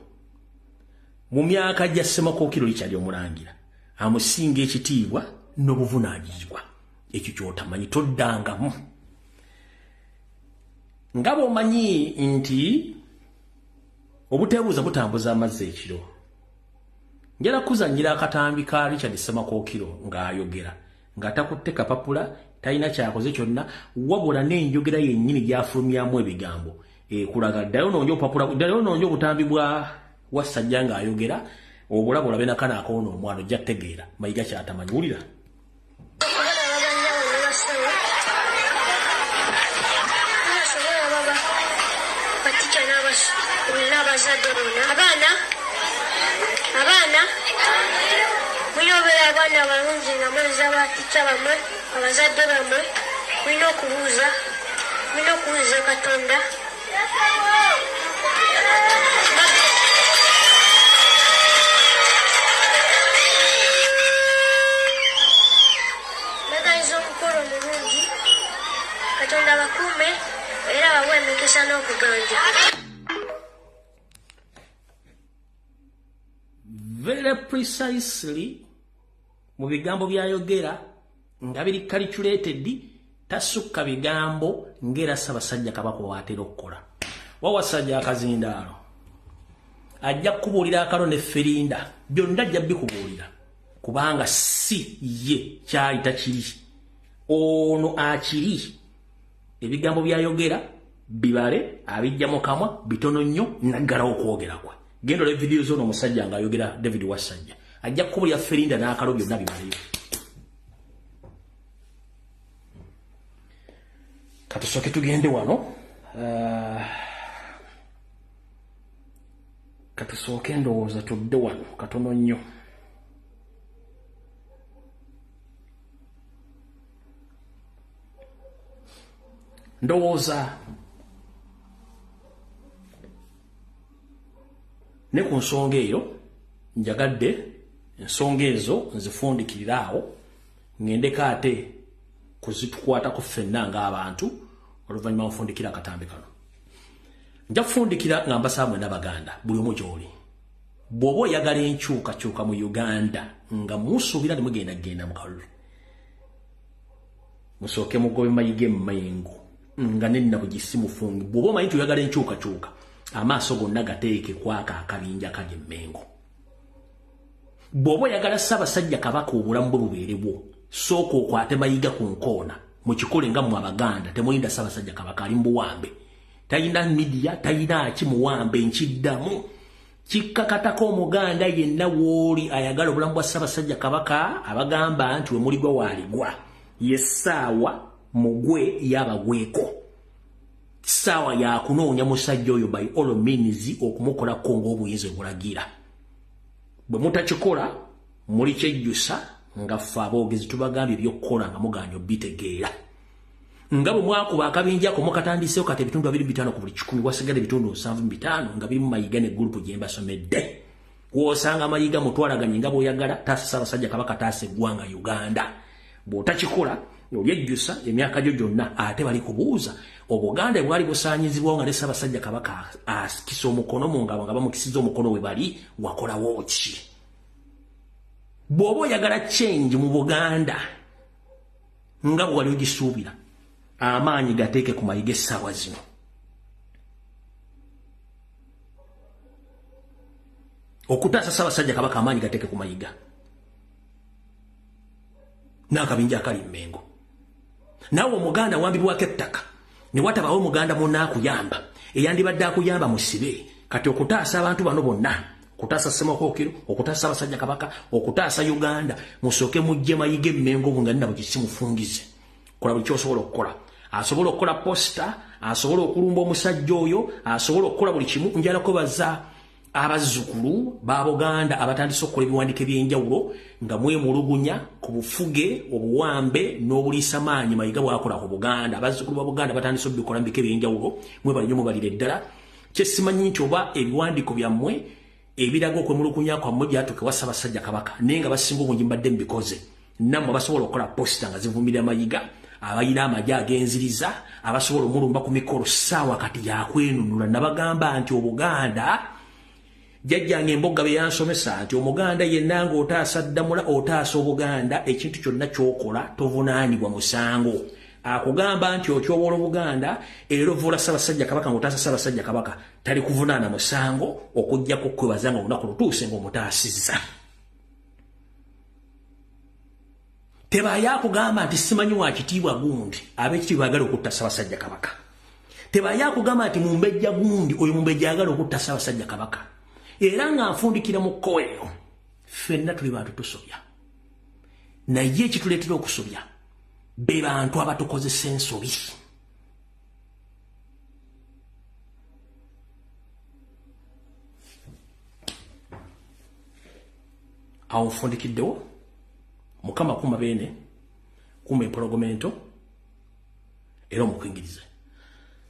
Mu myaka gya Ssemakookiro likyali omulangira. Amusinga ekitiibwa n'obuvunaanyizibwa. Ekyo ky'otamanyi toddangamu. Nga bw'omanyi nti obuteebuuza butambuza amazzi ekiro. Njala kuzannyira akatambi ka Richard Ssemakookiro ng'ayogera ng'atakutte kapapula talina kyakoze kyonna wabula n'enjogera yennyini gy'afulumyamu ebigambo ekulaga ddayo noonye obutambi bwa Wasajja ng'ayogera obulabu olabe nakana akoona omwana ojja kutegeera Mayiga kyatamanyi wulira. Abaana balungi nga mweza batica bamwe abazadde bamwe mulina okubuuza Katonda baganiza omukolo omulungi Katonda bakuume era bawe emikisa n'okuganja. Very precisely mu bigambo byayogera nga biri calculated tasukka bigambo ngera Ssaabasajja Kabaka waatera okukola. Wasajja akazindaalo ajja kukubuulira akalo ne Ferinda byonna ajja bikubuulira kubanga si ye kyayita kiri ono akiri. Ebigambo byayogera bibale abijja mu kamwa bitono nnyo naggalawo okwogera kwe. Genda olebe video z'ono omusajja ng'ayogera David Wasajja ajja kukubuulira Ferinda n'akalo byonna bibaleyo. Katusooke tugende wano. Katusooke ndowooza tudde wano katono nnyo. Ndowooza ne ku nsonga eyo njagadde ensonga ezo nzifundikirira awo ngendeka ate kuzitukwatako ffenna ng'abantu oluvannyuma nfundikira akatambi kano. Nja kufundikira nga mbasaba mwena Baganda buli omu gy'oli. Bw'oba oyagala enkyukakyuka mu Uganda nga musuubira ne mugenda mu kalulu musooke mugobe Mayiga Emmengo nga n'ennaku gisimufungi. Bw'oba omanyi nti oyagala enkyukakyuka amaaso gonna gateeke kwaka akabinja kali Emmengo. Bw'oba oyagala Ssaabasajja Kabaka obulamu bwe bubeerewo sooka okwate Mayiga ku nkoona mukikole nga mmwe Abaganda temulinda Ssaabasajja Kabaka ali mu buwambe. Talina media talina akimuwambe nkiddamu kikkakatako Omuganda yenna w'oli ayagala obulamu bwa Ssaabasajja Kabaka abagamba nti we muligwa waaligwa ye ssaawa mugwe yabagweko. Ssaawa yakunoonya musajja oyo by all means okumukolako ng'obuyinza obulagira. Bwe mutakikola muli kyejjusa nga ffe aboogezi tubagambye ebyokkola nga muganya obitegeera. Nga bwe mwakuba akabinja ako mukatandiseewo kati ebitundu 25 ku buli 100 wasigala ebitundu 75 nga biri mu Mayiga ne gurupu gye mbasomedde. Gwosanga amayiga mutwalaganye nga bw'oyagala taasa Ssaabasajja Kabaka taasa eggwanga Uganda. Bw'otakikola olyejjusa emyaka gyo gyonna ate bali kubuuza Obuganda bwali busaanyizibwa nga ne Ssaabasajja Kabaka asikisa omukono mu ngabo nga bamukisiza omukono we bali wakolawo ki? Bw'oba oyagala change mu Buganda nga bwe wali ogisuubira amaanyi gateeke ku mayiga essaawa zino. Okutaasa Ssaabasajja Kabaka amaanyi gateeke ku mayiga n'akabinja akali Mmengo. Naawe Omuganda wambibwako ettaka ne watabawo Omuganda munna akuyamba eyandibadde akuyamba musibe. Kati okutaasa abantu bano bonna, okutaasa Ssemakokero, okutaasa Ssaabasajja Kabaka, okutaasa Uganda, musooke mujje mayiga Mmengo nga nina bwe kimufungize. Kola buli ky'osobola okukola. Asobola okukola posta, asobola okulumba omusajja oyo, asobola okukola buli kimu. Njala kwebaza abazzukulu ba Buganda abatandise okukola ebiwandiiko eby'enjawulo nga mwemulugunya ku bufuge, obuwambe n'obuliisamaanyi mayiga bwakola ku Buganda. Abazzukulu ba Buganda batandise okubikola mu bika eby'enjawulo, mwebale nnyo mubalire ddala. Kye simanyi nti oba ebiwandiiko byammwe ebiraga okwemulugunya kwammwe byatuuka ewa Ssaabasajja Kabaka naye nga basinga obungi mbadde mbikoze. Nammwe basobola okukola posta nga zivumirira mayiga, abayina amagye agenziriza, abasobola omulumba ku mikolo ssaawa kati yakwenunula. Nabagamba nti Obuganda jjajjange Embogga bye yansomesa nti Omuganda yenna ng'otaasa Ddamula otaasa Obuganda, ekintu kyonna ky'okola tovunaanibwa musango. Akugamba nti otyoboola Obuganda era ovuula Ssaabasajja Kabaka ng'otaasa Ssaabasajja Kabaka tali kuvunaana musango okuggyako okwebaza nga olunaku lutuuse ng'omutaasizza. Tebaayo akugamba nti simanyi wa kitiibwa gundi ab'ekitiibwa agala okutta Ssaabasajja Kabaka. Tebaayo akugamba nti mumbejja gundi oyo mumbejja agala okutta Ssaabasajja Kabaka. Era nga nfundikira mu kkowe eno, ffenna tuli bantu tusobya. Naye ekituleetera okusobya be bantu abatukozesa ensobi. Awo nfundikiddewo, Mukama kuma beene, kuma empologomento, era omukwingirize.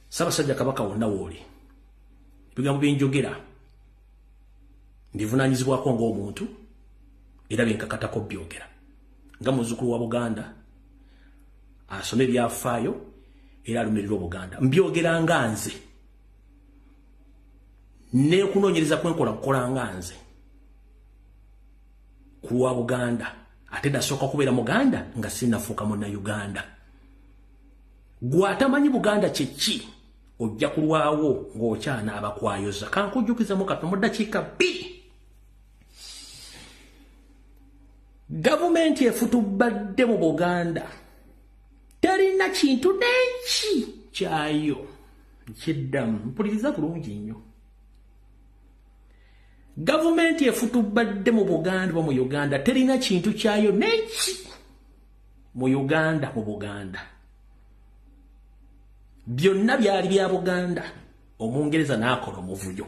Ssaabasajja Kabaka wonna wooli, ebigambo bye njogera ndivunaanyizibwako ng'omuntu era byenkakatako byogera. Nga muzzukulu wa Buganda asoma ebyafaayo era alumirira Obuganda. Mbyogera nga nze n'okunoonyereza kwenkola kukola nga nze ku lwa Buganda ate nasooka kubeera Muganda nga sinnafuuka Munnayuganda. Gwe atamanyi Buganda kye ki ojja kulwawo ng'okyana abakwayoza. Kankujjukizemu katono mu ddakiika bbiri. Gavumenti efutubadde mu Buganda terina kintu n'eki kyayo. Kiddamu mpuliriza bulungi nnyo. Gavumenti efutubadde mu Buganda oba mu Uganda terina kintu kyayo n'eki mu Uganda mu Buganda. Byonna byali bya Buganda. Omungereza n'akola omuvuyo.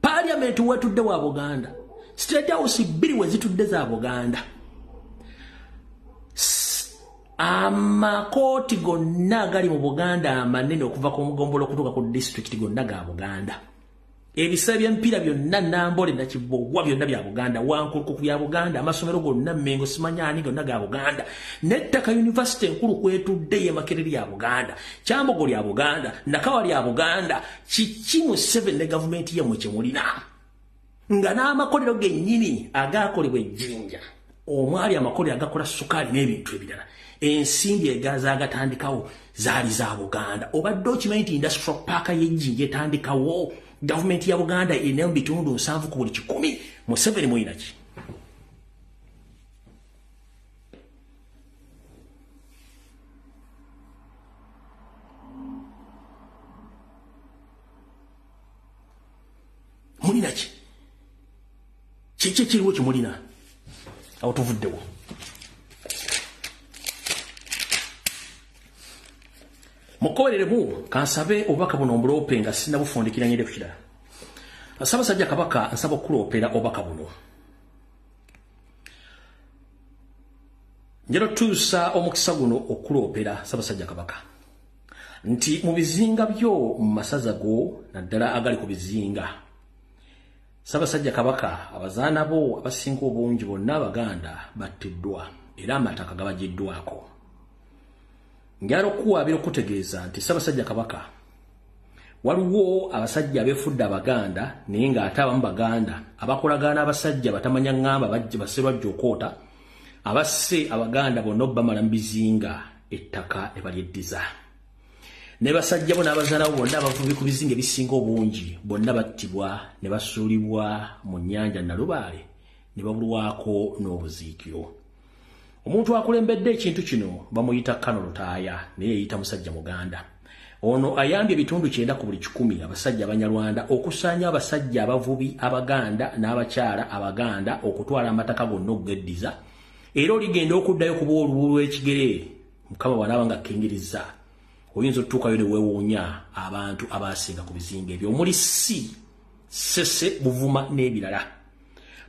Parliament wetudde wa Buganda. State House bbiri we zitudde za Buganda. Amakooti gonna agali mu Buganda amanene okuva ku Mugombolo okutuuka ku district gonna ga Buganda. Ebisale by'emipiira byonna Nambole na Kibowa byonna bya Buganda. Wankulukuku bya Buganda. Amasomero gonna Mmengo Simanyaani gonna ga Buganda. N'ettaka University enkulu kwetudde ye Makerere ya Buganda. Kyambogo lya Buganda. Nakawa lya Buganda. Kiki mu 7 ne gavumenti yammwe kye mulina? Nga n'amakolero gennyini agaakolebwa ejjinja. Omwali amakolero agakola sukaali n'ebintu ebirala. Ensimbi ezaagatandikawo zaali za Buganda. Obadde okimanyi nti industrial park y'ejjinja etandikawo gavumenti ya Buganda erina mu bitundu 7 ku buli 100. Museveni mulina ki? Mulina ki? Kiki ekiriwo kimulina? Awo tuvuddewo. Mukoleremu kansabe obubaka buno mbulope nga sinnabufundikira nyere ku kirala. Ssaabasajja Kabaka nsaba okuloopera obubaka buno. Njalo tuusa omukisa guno okuloopera Ssaabasajja Kabaka nti mu bizinga byo mu masaza go naddala agali ku bizinga Ssaabasajja Kabaka abazaana bo abasinga obungi bonna Abaganda battiddwa era amataka gabagiddwako. Njala okuwaabira okutegeeza nti Ssaabasajja Kabaka waliwo abasajja abeefudde Abaganda naye ng'ate abamu Baganda abakolagana abasajja batamanya ngamba bajje baserwajja okoota abasse Abaganda bonna bamala mu bizinga ettaka ne balyeddiza. Ne basajja bo n'abazaala bo bonna abavubi ku bizinga ebisinga obungi bonna battibwa ne basuulibwa mu nnyanja Nalubaale ne babulwako n'obuziikiro. Omuntu akulembedde ekintu kino bamuyita Kano Lutaaya naye yeyita musajja Muganda. Ono ayambye ebitundu 9 ku buli 10 abasajja Abanyarwanda okusaanya abasajja abavubi Abaganda n'abakyala Abaganda okutwala amataka gonna okugeddiza era oligenda okuddayo kuba olubu lw'ekigere Mukama bw'anaaba ng'akkingiriza oyinza otuukayo ne weewuunya abantu abasinga ku bizinga ebyo omuli Ssese Buvuma n'ebirala.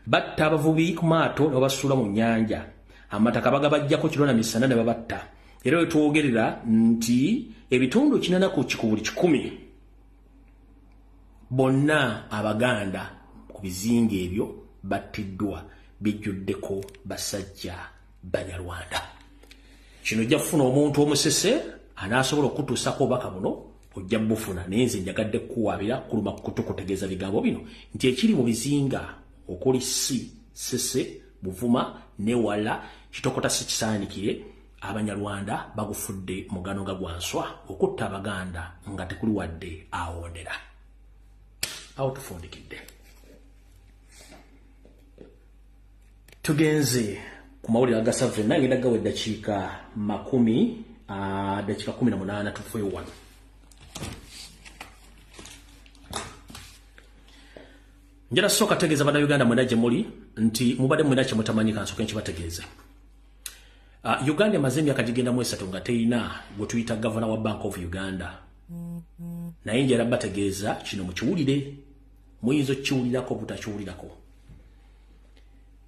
Batta abavubi ku maato ne babasuula mu nnyanja amataka bagabajjako kiro na misana ne babatta era wetwogerera nti ebitundu 8 ku buli 10 bonna Abaganda ku bizinga ebyo battiddwa bijjuddeko basajja Banyarwanda. Kino ojja kufuna omuntu omusese anaasobola okutuusako obubaka buno ojja bufuna naye nze njagadde kuwaabira kuluma kutegeeza bigambo bino nti ekiri mu bizinga okuli Ssese Buvuma ne wala kitokota si kisaanikire Abanyarwanda bagufudde mugano nga gwanswa okutta Abaganda nga tekuli wadde awondera. Awo tufundikidde. Tugenze ku mawulire agasavve nange ndagawa eddakiika 18 tufuye wano. Njala soka tegeeza bannayuganda mwenda gye muli nti mubadde mwenda kye mutamanyi kansoke nkibategeeze. Uganda emaze emyaka gigenda mu 3 nga terina gwe tuyita Governor wa Bank of Uganda. Naye njala bategeeza kino mukiwulire muyinza okkiwulirako butakiwulirako.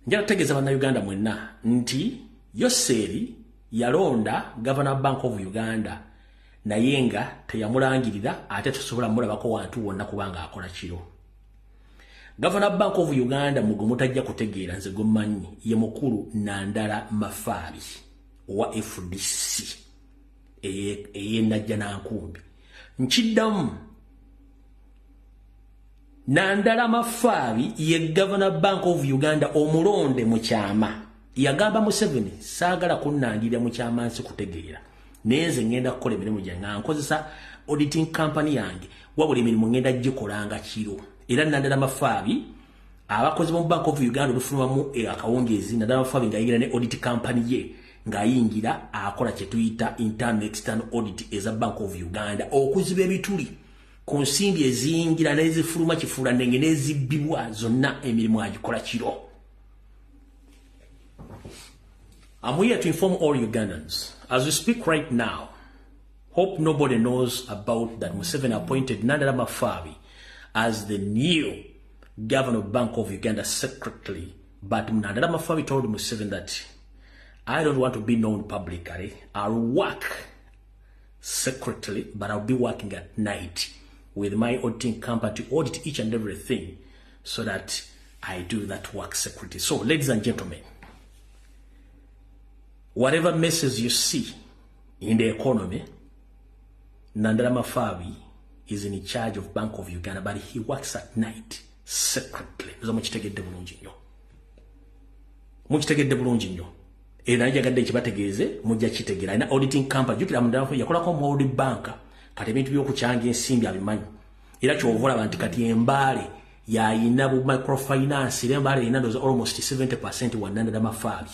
Njala tegeeza bannayuganda mwenna nti Yoseri yalonda Governor Bank of Uganda naye nga teyamulangirira ate tusobola mulabako wantu wonna kubanga akola kiro. Governor Bank of Uganda mugumutajja kutegeera nze gommanyi ye mukulu Nandala Mafaabi wa FDC Najja Nankumbi. Nkiddamu Nandala Mafaabi ye Governor Bank of Uganda omulonde mu kyama yagamba Museveni saagala kunnangirira mu kyama nsi kutegeera naye nze ngenda kukola emirimu gyange nkozesa auditing company yange wabula emirimu ngenda gikolanga kiro. Era Nandala Mafaabi abakozi mu Bank of Uganda olufunumamu akawungeezi Nandala Mafaabi ng'ayingira ne audit company ye ng'ayingira akola kye tuyita internal external audit eza Bank of Uganda okuziba ebituli ku nsimbi eziyingira n'ezifuluma kifuulannenge n'ezibbibwa zonna emirimu agikola kiro. I'm here to inform all Ugandans as we speak right now. Hope nobody knows about that Museveni appointed Nandala Mafaabi as the new Governor of Bank of Uganda secretly, but Nandala Mafaabi told Museveni that I don't want to be known publicly. I'll work secretly, but I'll be working at night with my auditing company to audit each and everything so that I do that work secretly. So, ladies and gentlemen, whatever messes you see in the economy, Nandala Mafaabi is in charge of Bank of Uganda, but he works at night secretly. Mukitegedde bulungi nnyo. Mukitegedde bulungi nnyo. Era njagadde ekibategeeze mujja kitegeera. Alina auditing company jukira Nandala yakolako mu audit bank kati ebintu by'okukyanga ensimbi abimanyi. Era kyova olaba nti kati Embaale yayina bu microfinance era Embaale yina ndoza almost 70% wa Nandala Mafaabi.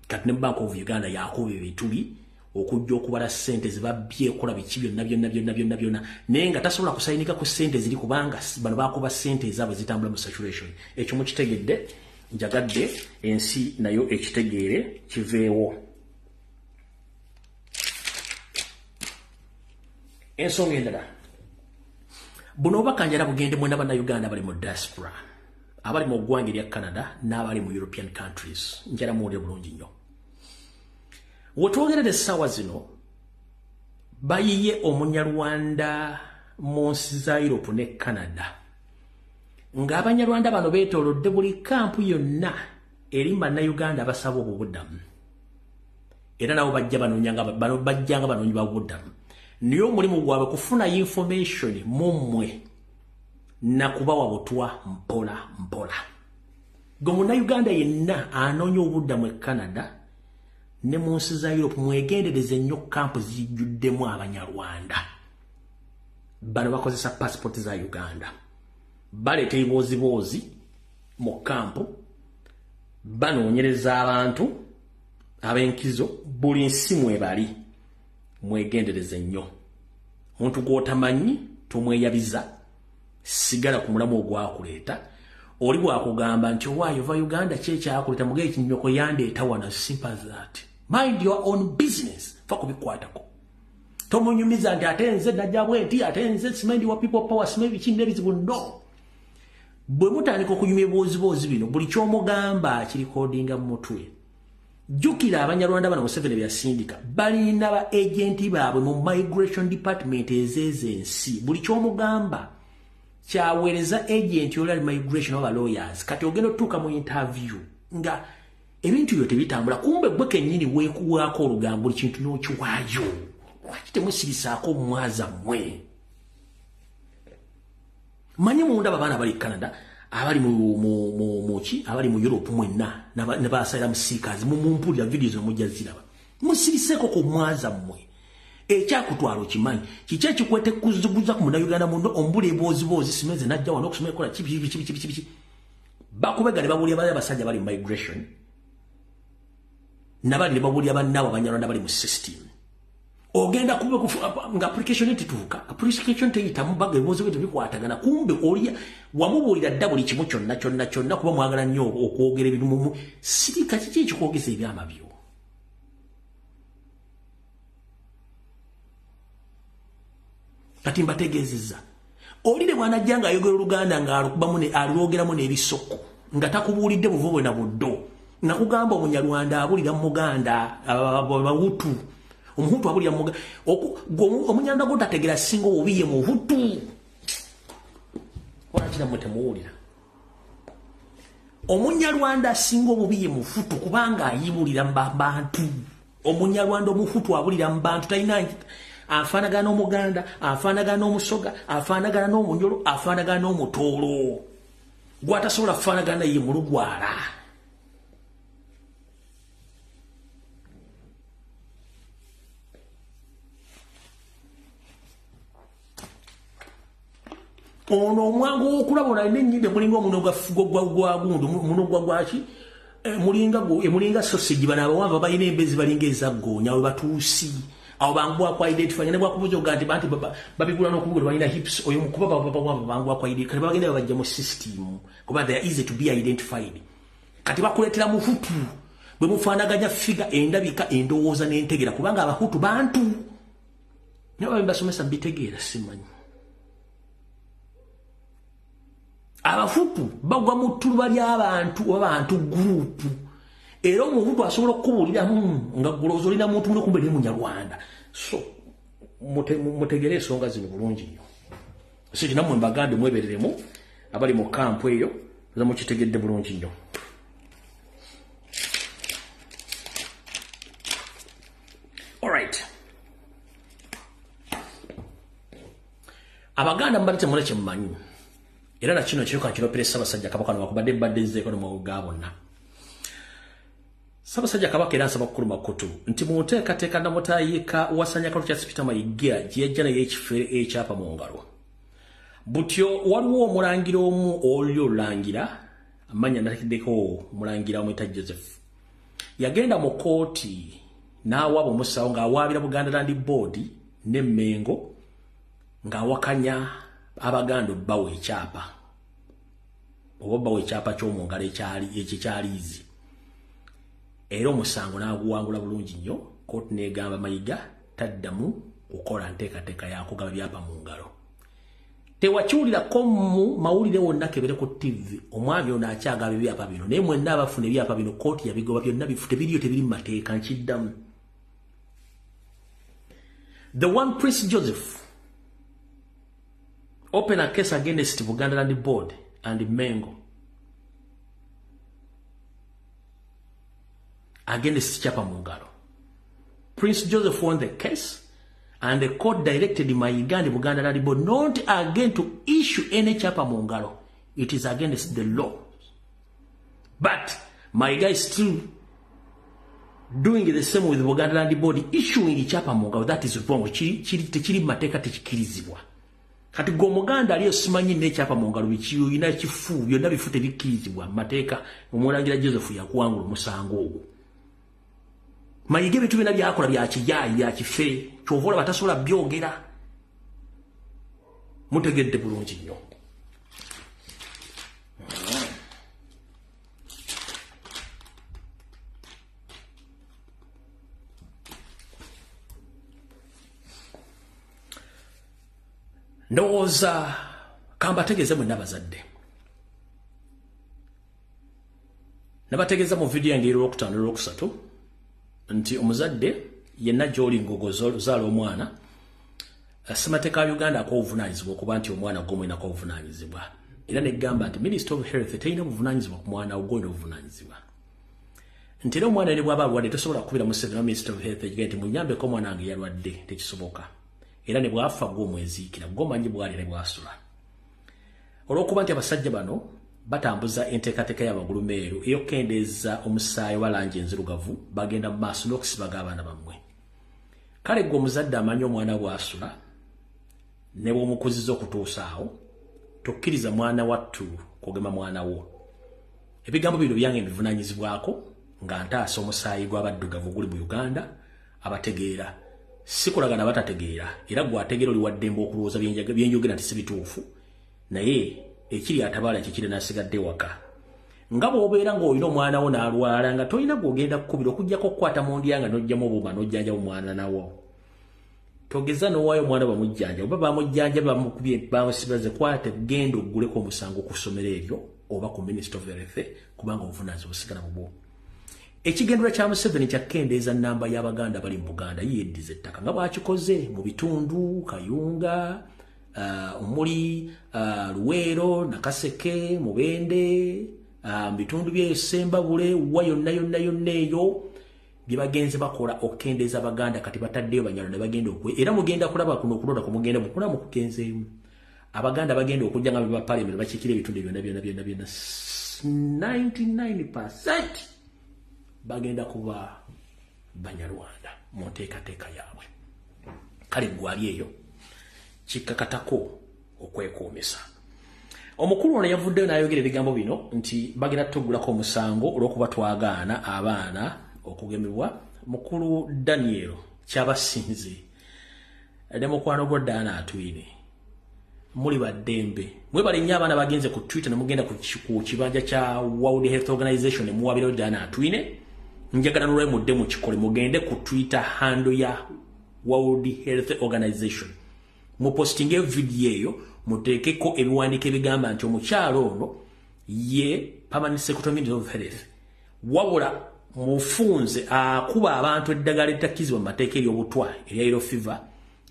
Kati ne Bank of Uganda yakuba ebituli okujja okubala ssente zibabbye ekola biki byonna naye nga tasobola kusayinika ku ssente ziri kubanga bano bakuba ssente ezaabwe zitambula mu saturation. Ekyo mukitegedde njagadde ensi nayo ekitegeere kiveewo. Ensonga endala buno obubaka njala bugende mwena bannayuganda abali mu diaspora abali mu ggwanga erya Canada n'abali mu European countries njala muwulire bulungi nnyo. Wetwogerera essaawa zino bayiye Omunyarwanda mu nsi za Europe ne Canada ng'Abanyarwanda bano beetoolodde buli kampu yonna eri bannayuganda basaba obubuddamu era nabo bajja bajjanga banoonyi babuddamu naye omulimu gwabwe kufuna information mummwe nakubawa butwa mpola mpola gwe munnayuganda yenna anoonya obuddamu e Canada ne mu nsi za Europe mwegendereze nnyo kampu zijjuddemu Abanyarwanda bano bakozesa passport za Uganda baleeta ebiboozibozi mu kampu banoonyereza abantu ab'enkizo buli nsi mwebali mwegendereze nnyo muntu gw'otamanyi tomweyabiza sigala ku mulamu ogwakuleeta oli bwakugamba nti owaayo va Uganda kyekyakuleeta mugee kinyoko yandeeta wano simple as that mind your own business fa kubikwatako tomunyumiza nti ate nze najja bwenti ate nze simendi wa people power simendi kinne bizibu no bwe mutandika okunyumya ebiboozibozi bino buli ky'omugamba kirikodinga mu mutwe jjukira Abanyarwanda bano Museveni byasindika balina ba agenti baabwe mu migration department ezezensi buli ky'omugamba kyaweereza agent oli ali migration oba lawyers kati ogenda otuuka mu interview nga ebintu byo tebitambula kumbe gwe kennyini weekuwaako olugambo buli kintu n'okiwaayo lwaki temusirisaako mwaza mmwe manyi munda babaana bali Canada abali muki abali mu Europe mwenna ne baasayira mu seekers mumpulira videos mujja ziraba musiriseko ko mwaza mmwe ekyakutwala okimanyi kiki ekikwete kuzuguza ku munnayuganda muno ombula eboozibozi simeze najja wano okusoma ekola kibi bakubega ne babulya bali abasajja bali mu migration nabali ne babulya bannaabo Abanyarwanda bali mu system ogenda kube nga application etituuka application teyitamu baga eboozi bwe tebikwatagana kumbe oli wamubuulira dda buli kimu kyonna kuba mwagala nnyo okwogera ebintu mumu sirika kiki ekikwogeza ebyama byo kati mbategeezezza oli ne bwanajja ng'ayogera Oluganda ng'alukubamu alwogeramu n'ebisoko nga takubuulidde buvo bwe na buddo nakugamba Omunyarwanda abulira Muganda Abahutu omuhutu abulira Muganda Omunyarwanda gw'otategera singa obubiye mu Hutu olakira mmwe temuwulira Omunyarwanda asinga obubiye mu Hutu kubanga ayibulira bantu Omunyarwanda omuhutu abulira mu bantu talina afaanagana n'Omuganda afaanagana n'Omusoga afaanagana n'Omunyolo afaanagana n'Omutoolo gw'atasobola kufaanagana ye mu Lugwala ono omwangu w'okulabona n'ennyinde mulinga omuno gwa gundu muno gwaki mulinga sausage bano abawanvu balina embezi balinga ezaggoonya we batuusi awo bangu akwa-identify ne bwakubuza oga nti banti babigula n'okubugula balina hips oyo mukuba bawanvu bangu akwa-identify kati bagenda babajja mu system kuba they are easy to be identified kati bakuleetera mu Hutu bwe mufaanaganya figa endabika endowooza n'entegeera kubanga Abahutu bantu naye babasomesa mbitegeera simanyi Abahutu bagwa mu ttuluba ly'abantu oba bantu gurupu era omuhutu asobola okukubuuliramu nga gulowooza olina muntu muli kumbe ne Munyarwanda so mutegere ensonga zino bulungi nnyo so nammwe mbagambe mwebereremu abali mu kampu eyo za mukitegedde bulungi nnyo alright Abaganda mbali temule kyemmanyi era na kino kiruka kiropere Ssaabasajja Kabaka bakubadde badde nzeeko n'omwago ga bonna Ssaabasajja Kabaka era nsaba Kukulu Makutu nti mu nteekateeka namutayiika wasanya kalulu kya Sipita Mayiga gye yajja naye ekifere ekyapa mu ngalo butyo waliwo omulangira omu oli olulangira amanya natakiddeko omulangira omuyita Joseph yagenda mu kooti n'awaaba omusawo ng'awaabira Buganda Land Board ne Mengo ng'awakanya Abaganda bawe ekyapa oba bawe ekyapa ky'omungalo ekikyaliizi era omusango n'aguwangula bulungi nnyo kooti n'egamba Mayiga taddamu kukola nteekateeka yakugaba byapa mu ngalo tewakiwulirako mu mawulire wonna kebere ku TV omwami ono akyagaba ebyapa bino naye mwenna abafuna ebyapa bino kooti yabigoba byonna tebiriyo tebiri mu mateeka nkiddamu the one Prince Joseph open a case against Buganda Land Board and Mengo against Chapa Mungalo. Prince Joseph won the case, and the court directed Mayiga and Buganda Land Board not again to issue any Chapa Mungalo. It is against the law. But Mayiga is still doing the same with Buganda Land Board, issuing Chapa Mungalo. That is wrong. Chiri mateka techikirizibwa. Kati go Muganda aliyo simanyi ne Chapa Mungalo bichiyo ina chifu byonna bifute bikirizibwa mateka omulangira Joseph yakuwangula musango ogwo. Mayiga ebintu byonna byakola bya kijayi bya kife kyovola batasobola byogera. Mutegedde bulungi nnyo. Ndowooza kambategeeze mwenna abazadde. Nabategeeza mu video yange ey'olwokutaano n'olwokusatu nti omuzadde yenna gy'oli ng'ozaala omwana ssemateeka ya Uganda akola obuvunaanyizibwa okuba nti omwana gw'omwena akola obuvunaanyizibwa. Era neggamba nti Minister of Health terina obuvunaanyizibwa ku mwana ogw'olina obuvunaanyizibwa. Nti era omwana ne bw'aba alwadde tosobola kukubira mu Museveni Minister of Health ekiga nti munyambeko omwana wange yalwadde, tekisoboka. Era ne bwafa gw'omweziikira gw'omanyi bw'ali ne bw'asula. Olw'okuba nti abasajja bano batambuza enteekateeka y'abagulumeeru ey'okukendeeza omusaayi wa langi enzirugavu bagenda mu maaso n'okusibaga abaana bammwe. Kale gwe omuzadde amanyi omwana bw'asula ne bw'omukuziza okutuusa awo tokkiriza mwana wattu kugema mwana wo. Ebigambo bino byange mbivunaanyizibwako nga ntaasa omusaayi gw'abaddugavu guli mu Uganda abategeera. Sikulagana batategeera era gwategeera oli waddembe okulowooza byenjogera nti si bituufu naye ekiri atabaala kikire n'asigadde waka. Nga bw'obeera ng'olina omwana wo n'alwala nga tolina gw'ogenda kukubira okugyako okukwata mu ndya nga n'oggyamu obuuma n'ojjanja omwana nawo. Togeza n'owaayo omwana bamujjanja oba bamujjanja bamukubye bamusibaze kwate genda ogguleko omusango ku ssomero eryo oba ku Minister of Health kubanga obuvunaanyizibwa busigala bubwo. Ekigendera kya Museveni kyakendeeza nnamba y'Abaganda bali mu Buganda yeddiza ettaka nga bw'akikoze mu bitundu Kayunga, omuli Luweero, Nakaseke, Mubende, mu bitundu by'Essembabule wa yonna eyo bye bagenze bakola okukendeeza Abaganda kati bataddeyo banyalo ne bagenda okwe era mugenda kulaba kuno okulonda ku mugenda mukula mu kugenzeemu. Abaganda bagenda okujja nga bwe ba parliament bakiikira ebitundu byonna 99% bagenda kuba Banyarwanda mu nteekateeka yaabwe. Kale gwali eyo kikkakatako okwekuumisa. Omukulu ono yavuddeyo n'ayogera ebigambo bino nti bagenda tuggulako omusango olw'okuba twagaana abaana okugemebwa. Mukulu Daniel Kyabasinzi ne mukwano gwa Diana Atwine muli baddembe mwebale nnyo abaana bagenze ku Twitter ne mugenda ku kibanja kya World Health Organization ne muwabira Diana Atwine. Njagala nolwe mudde mu kikole mugende ku Twitter handle ya World Health Organization mu posting video eyo muteekeko ebiwandiiko ebigamba nti omukyalo ono ye Permanent Secretary of Health wabula mufunze akuba abantu eddagala ettakkizibwa mu mateeka ery'obutwa erya yellow fever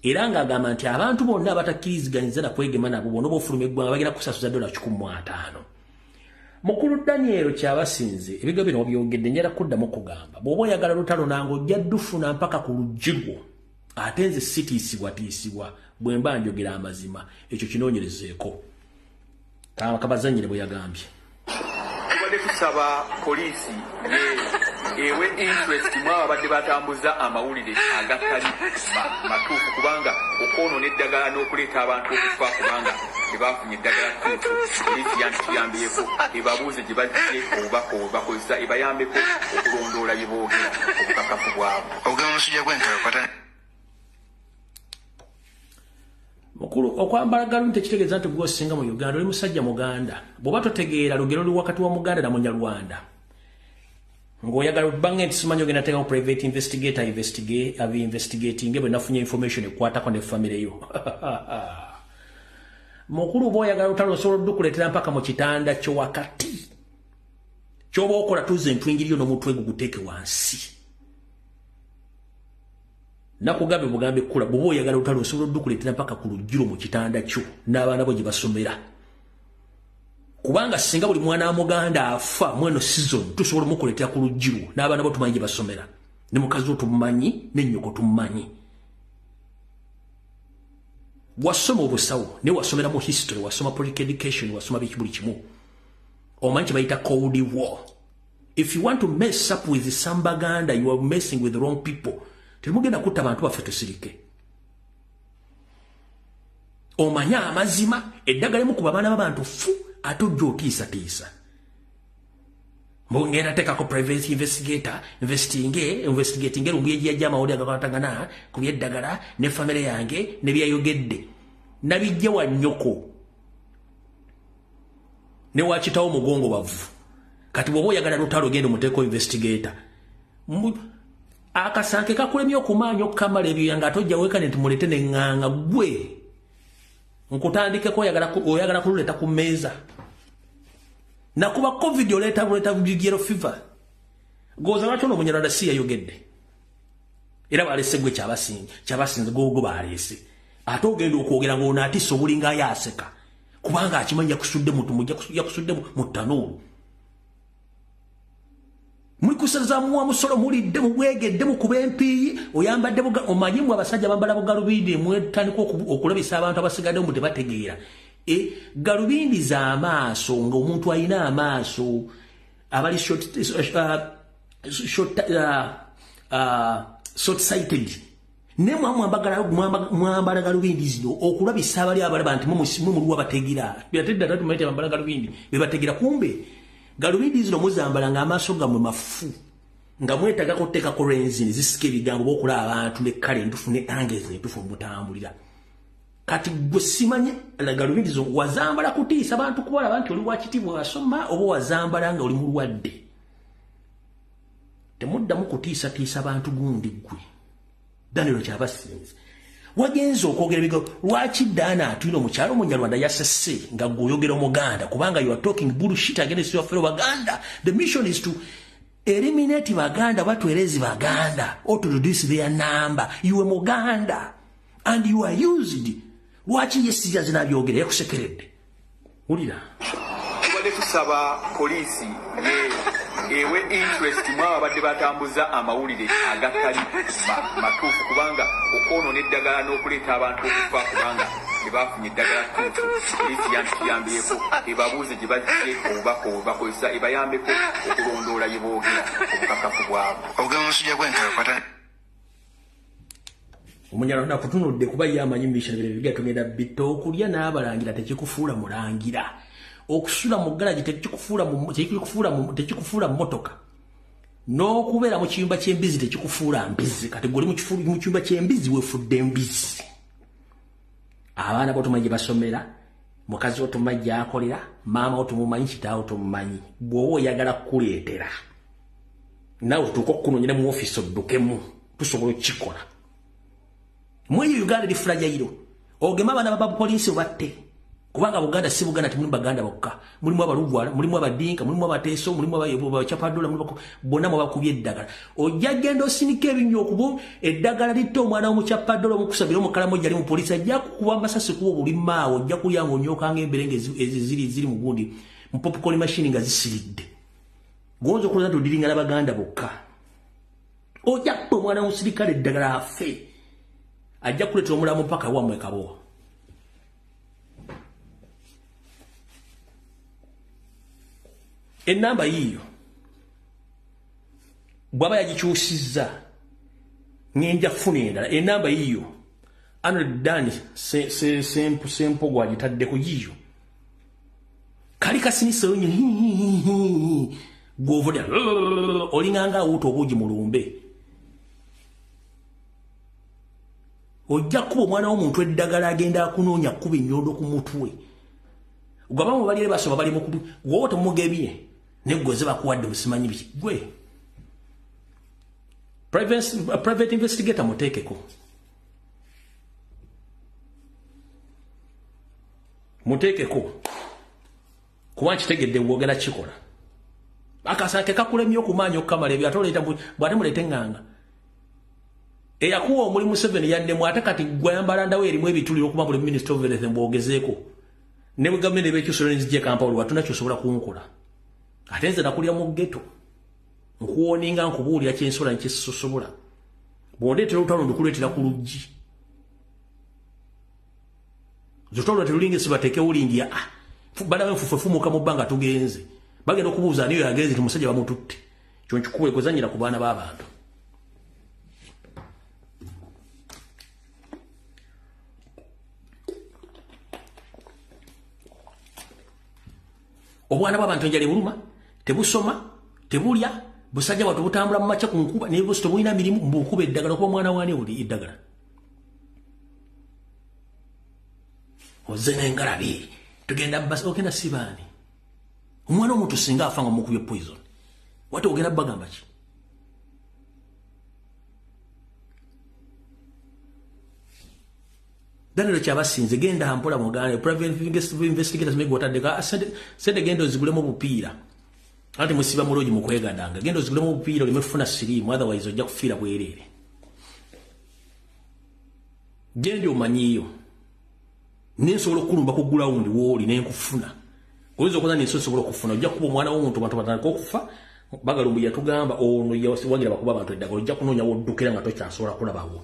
era ng'agamba nti abantu bonna abatakkiriziganyizza na kwegema nabo bonna b'ofuluma eggwanga bagenda kusasuza $150. Mukulu Daniel Kyabasinze ebigambo bino byogedde njala kuddamu kugamba bw'oba oyagala lutalo nange ojja ddufuna mpaka ku luggi ate nze sitiisibwatiisibwa bwe mba njogera amazima ekyo kinoonyerezeeko kabazanyire bwe yagambye. Tubadde tusaba poliisi ewe interest mu abadde batambuza amawulire agatali matuufu kubanga okwonoona eddagala n'okuleeta abantu okufa kubanga tebafunye eddagala tuufu poliisi yantuyambyeko ebabuuze gye bajje obubaka bakozesa ebayambeko okulondoola bye boogera obukakafu bwabwe. Ogenda omusujja gw'enkalakata Mukulu okwambala galuuni tekitegeeza nti gwe osinga mu Uganda oli musajja Muganda. Bw'oba totegeera lugero luli wakati wa Muganda na Munyarwanda ng'oyagala obange nti simanyi ogenda teekawo private investigator investigating bwe nafunye information ekwatako ne famire yo. Mukulu oba oyagala lutalo osobola oddukuleetera mpaka mu kitanda kyo wakati ky'oba okola tuze ntwingiriyo n'omutwe guguteeke wansi. Nakugambe mugambe kula bw'oba oyagala lutalo osobola oddukuleetera mpaka ku lujjiro mu kitanda kyo n'abaana bo gye basomera. kubanga singa buli mwana wa Muganda afa mweno season tusobola mukuletea ku lujjiru n'abaana bo tumanyi basomera ne mukazi otumanyi ne nnyoko tumanyi wasoma obusawo ne wasomera mu history wasoma public education wasoma buli kimu omanyi bayita cold war. If you want to mess up with some Baganda, you are messing with the wrong people. Temugenda kutta bantu baffe tusirike. Omanya amazima eddagala mu kuba baana b'abantu fu atujja otiisa. Mbongera tekako private investigator investigating lungi ejja amawulire agakwatagana ku byeddagala ne family yange ne byayogedde nabijja wa nnyoko ne wakitawo mugongo bavu kati bwoba oyagala lutalo genda muteeko investigator akasanke kakulemye okumaanyi okukamala ebyo yanga atojja wekane nti mulete neŋŋanga gwe nkutandikeko oyagala kululeta ku mmeeza nakuba covid oleta yellow fever goza lwaki ono omunyarwanda si yayogedde era balese gwe kyabasinze gogo balese ate ogenda okwogera ng'onaatisa obulinga ayaseka kubanga akimanyi yakusudde yakusudde mu ttanuulu mulikusaza muwa musolo mulidde mubwegedde mukuba empiiyi oyambadde omanyimu abasajja bambala bugalubindi mwetandika okulabisa abantu abasigadde mu tebategeera galubindi za amaaso ng'omuntu alina amaaso abali short sighted ne mwambala galubindi zino okulabisa abali abalaba nti mumuliwa bategira byatedda tatumaite bambala galubindi bebategira kumbe galubindi zino muzambala nga amaaso gammwe mafu nga mwetagako kuteekako lensini zisika ebigambo bokulaba abantu ne kale entufu ne angezi entufu mutambulira kati gwe simanye galubindi zo wazambala kutiisa abantu kubalaba nti oli wakitiibwa wasoma oba wazambala nga oli mulwadde temuddamu kutiisatiisa bantu gundi gwe Danilo kyabasinze wagenza okwogera ebigambo lwaki Dana atwine omukyalo Munyarwanda yasese nga gwoyogera Omuganda kubanga you are talking bullshit against your fellow Baganda. The mission is to eliminate Baganda batwerezi Baganda or to reduce their number. You are Muganda and you are used. Lwaki yesija zinabyogera yakusekeredde ulira tubadde tusaba poliisi ewe interest mwaba badde batambuza amawulire agatali matuufu kubanga okwonoona eddagala n'okuleeta abantu okufa kubanga tebafunye eddagala tuufu poliisi yandikiyambyeko ebabuuze gye bazze obubaka obubakozesa ebayambeko okulondoola bye boogera obukakafu bwabwe ogema omusujja gw'enkalakata Omunyarwanda kutunudde kuba yamanyi mbishabire bigatongera bito okulya n'abalangira tekikufuula mulangira okusula mu galaji tekikufuula motoka n'okubeera mu kiyumba ky'embizi tekikufuula mbizi kati guli mu kiyumba ky'embizi wefudde embizi abaana bo tumanyi basomera mukazi wo tumanyi akolera maama wo tumumanyi kitaawo tumumanyi bw'oba oyagala kukuleetera naawe tutuuka okukunoonyera mu ofiisi oddukemu tusobola okukikola mweyo Uganda li fragile ogema abana baba poliisi batte kubanga Buganda si Buganda timulimu Baganda bokka mulimu abalugwala mulimu abadinka mulimu abateeso mulimu abachapadola mulimu bonna bakubye eddagala ojja genda osinika ebinyo okubo eddagala litto omwana w'omuchapadola omukusabira omukalamu jali mu poliisi ajja kukuba amasasi kubo buli maawo ojja kulyango onyokanga emberenge ziri mu gundi mu popcorn machine nga zisiridde gonzo kuloza tudiringa n'Abaganda bokka ojja kuba omwana w'omusirikale eddagala afe ajja kuleetera omulamu mpaka wamwe kabo enamba yiyo bwaba yagikyusizza ngenja kufuna endala enamba yiyo Dani sempo gwagitaddeko yiyo kali kasinisa yonyi gwovodya olinganga awuta obuugi mulumbe ojja kuba omwana w'omuntu eddagala agenda akunoonya kuba ennyondo ku mutwe gwabamu balire basoma bali mu gwoba tomugebye neggoze bakuwadde busimanyi biki gwe private investigator muteekeko kuba nkitegedde bwogera kikola akasanke kakulemye okumaanyi okukamala ebyo ate oleeta bw'ate muleete eŋŋanga eyakuwa omulimu 7 yaddemu ate kati gwayambala ndawo erimu ebituliro okuba buli minister of everything bwogezeeko ne government bekyusula nzije Kampala watuna kyosobola kunkola atenze nakulya mu ghetto nkuwoninga nkubuulira kyensola nkisosobola bondetera utalo ndukuletera ku luggi zotolo terulinge sibateke ulingi badawe mfufumuka mu banga tugenze bagenda okubuuza niyo yagenze tumusajja bamututte kyo nkikuwe kuzanyira ku baana b'abantu obwana bw'abantu njali buluma tebusoma tebulya busajja watu butambula mu macha ku nkuba ne busto bulina mirimu mbukuba eddagala kuba mwana wane uli eddagala ozene ngalabi tugenda basi ogenda sibani omwana omuntu singa afanga mukubye poison watu ogenda bagamba ki Danilo kyabasinze genda ampola mugane private investigators megotadeka sede gendo zigulemo bupiira ate musiba muloji mukwegadanga gendo zigulemo bupiira limefuna sirimu otherwise ojja kufira bwerere gende omanyiyo ninsobola okulumba ku ground woli nenkufuna oyinza okoza ninsobola okufuna ojja kuba omwana w'omuntu bantu batandika okufa bagalumbu yatugamba ono wagira bakuba abantu eddagala ojja kunoonya woddukira nga tokyasobola kulabawo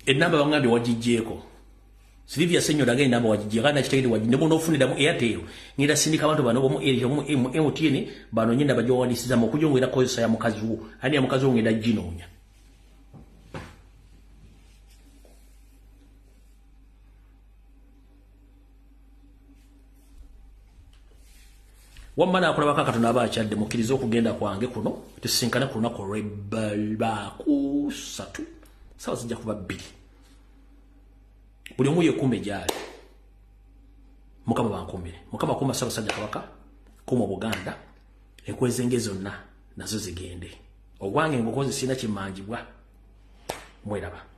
enamba bangambye wagijjeeko Silvia Senyo daga enamba wagijjeeko kana kitegede wagijje nebo nofunira mu Airtel ngira sindika abantu bano bomu eri mu MTN bano nyenda bajjo wandisiza mu kujongera kozesa ya mukazi wo ani ya mukazi wo ngenda jinoonya wamana akola bakaka tunaba akyadde mukirizo okugenda kwange kuno tusinkana ku lunaku olw'ebbaku 3 sawa zijja kuba 2 buli omu yeekuume gyali mukama bankuumire mukama kuuma Ssaabasajja Kabaka kuuma Buganda enkwezenge zonna nazo zigende ogwange ngokozi sina kimanjibwa mweraba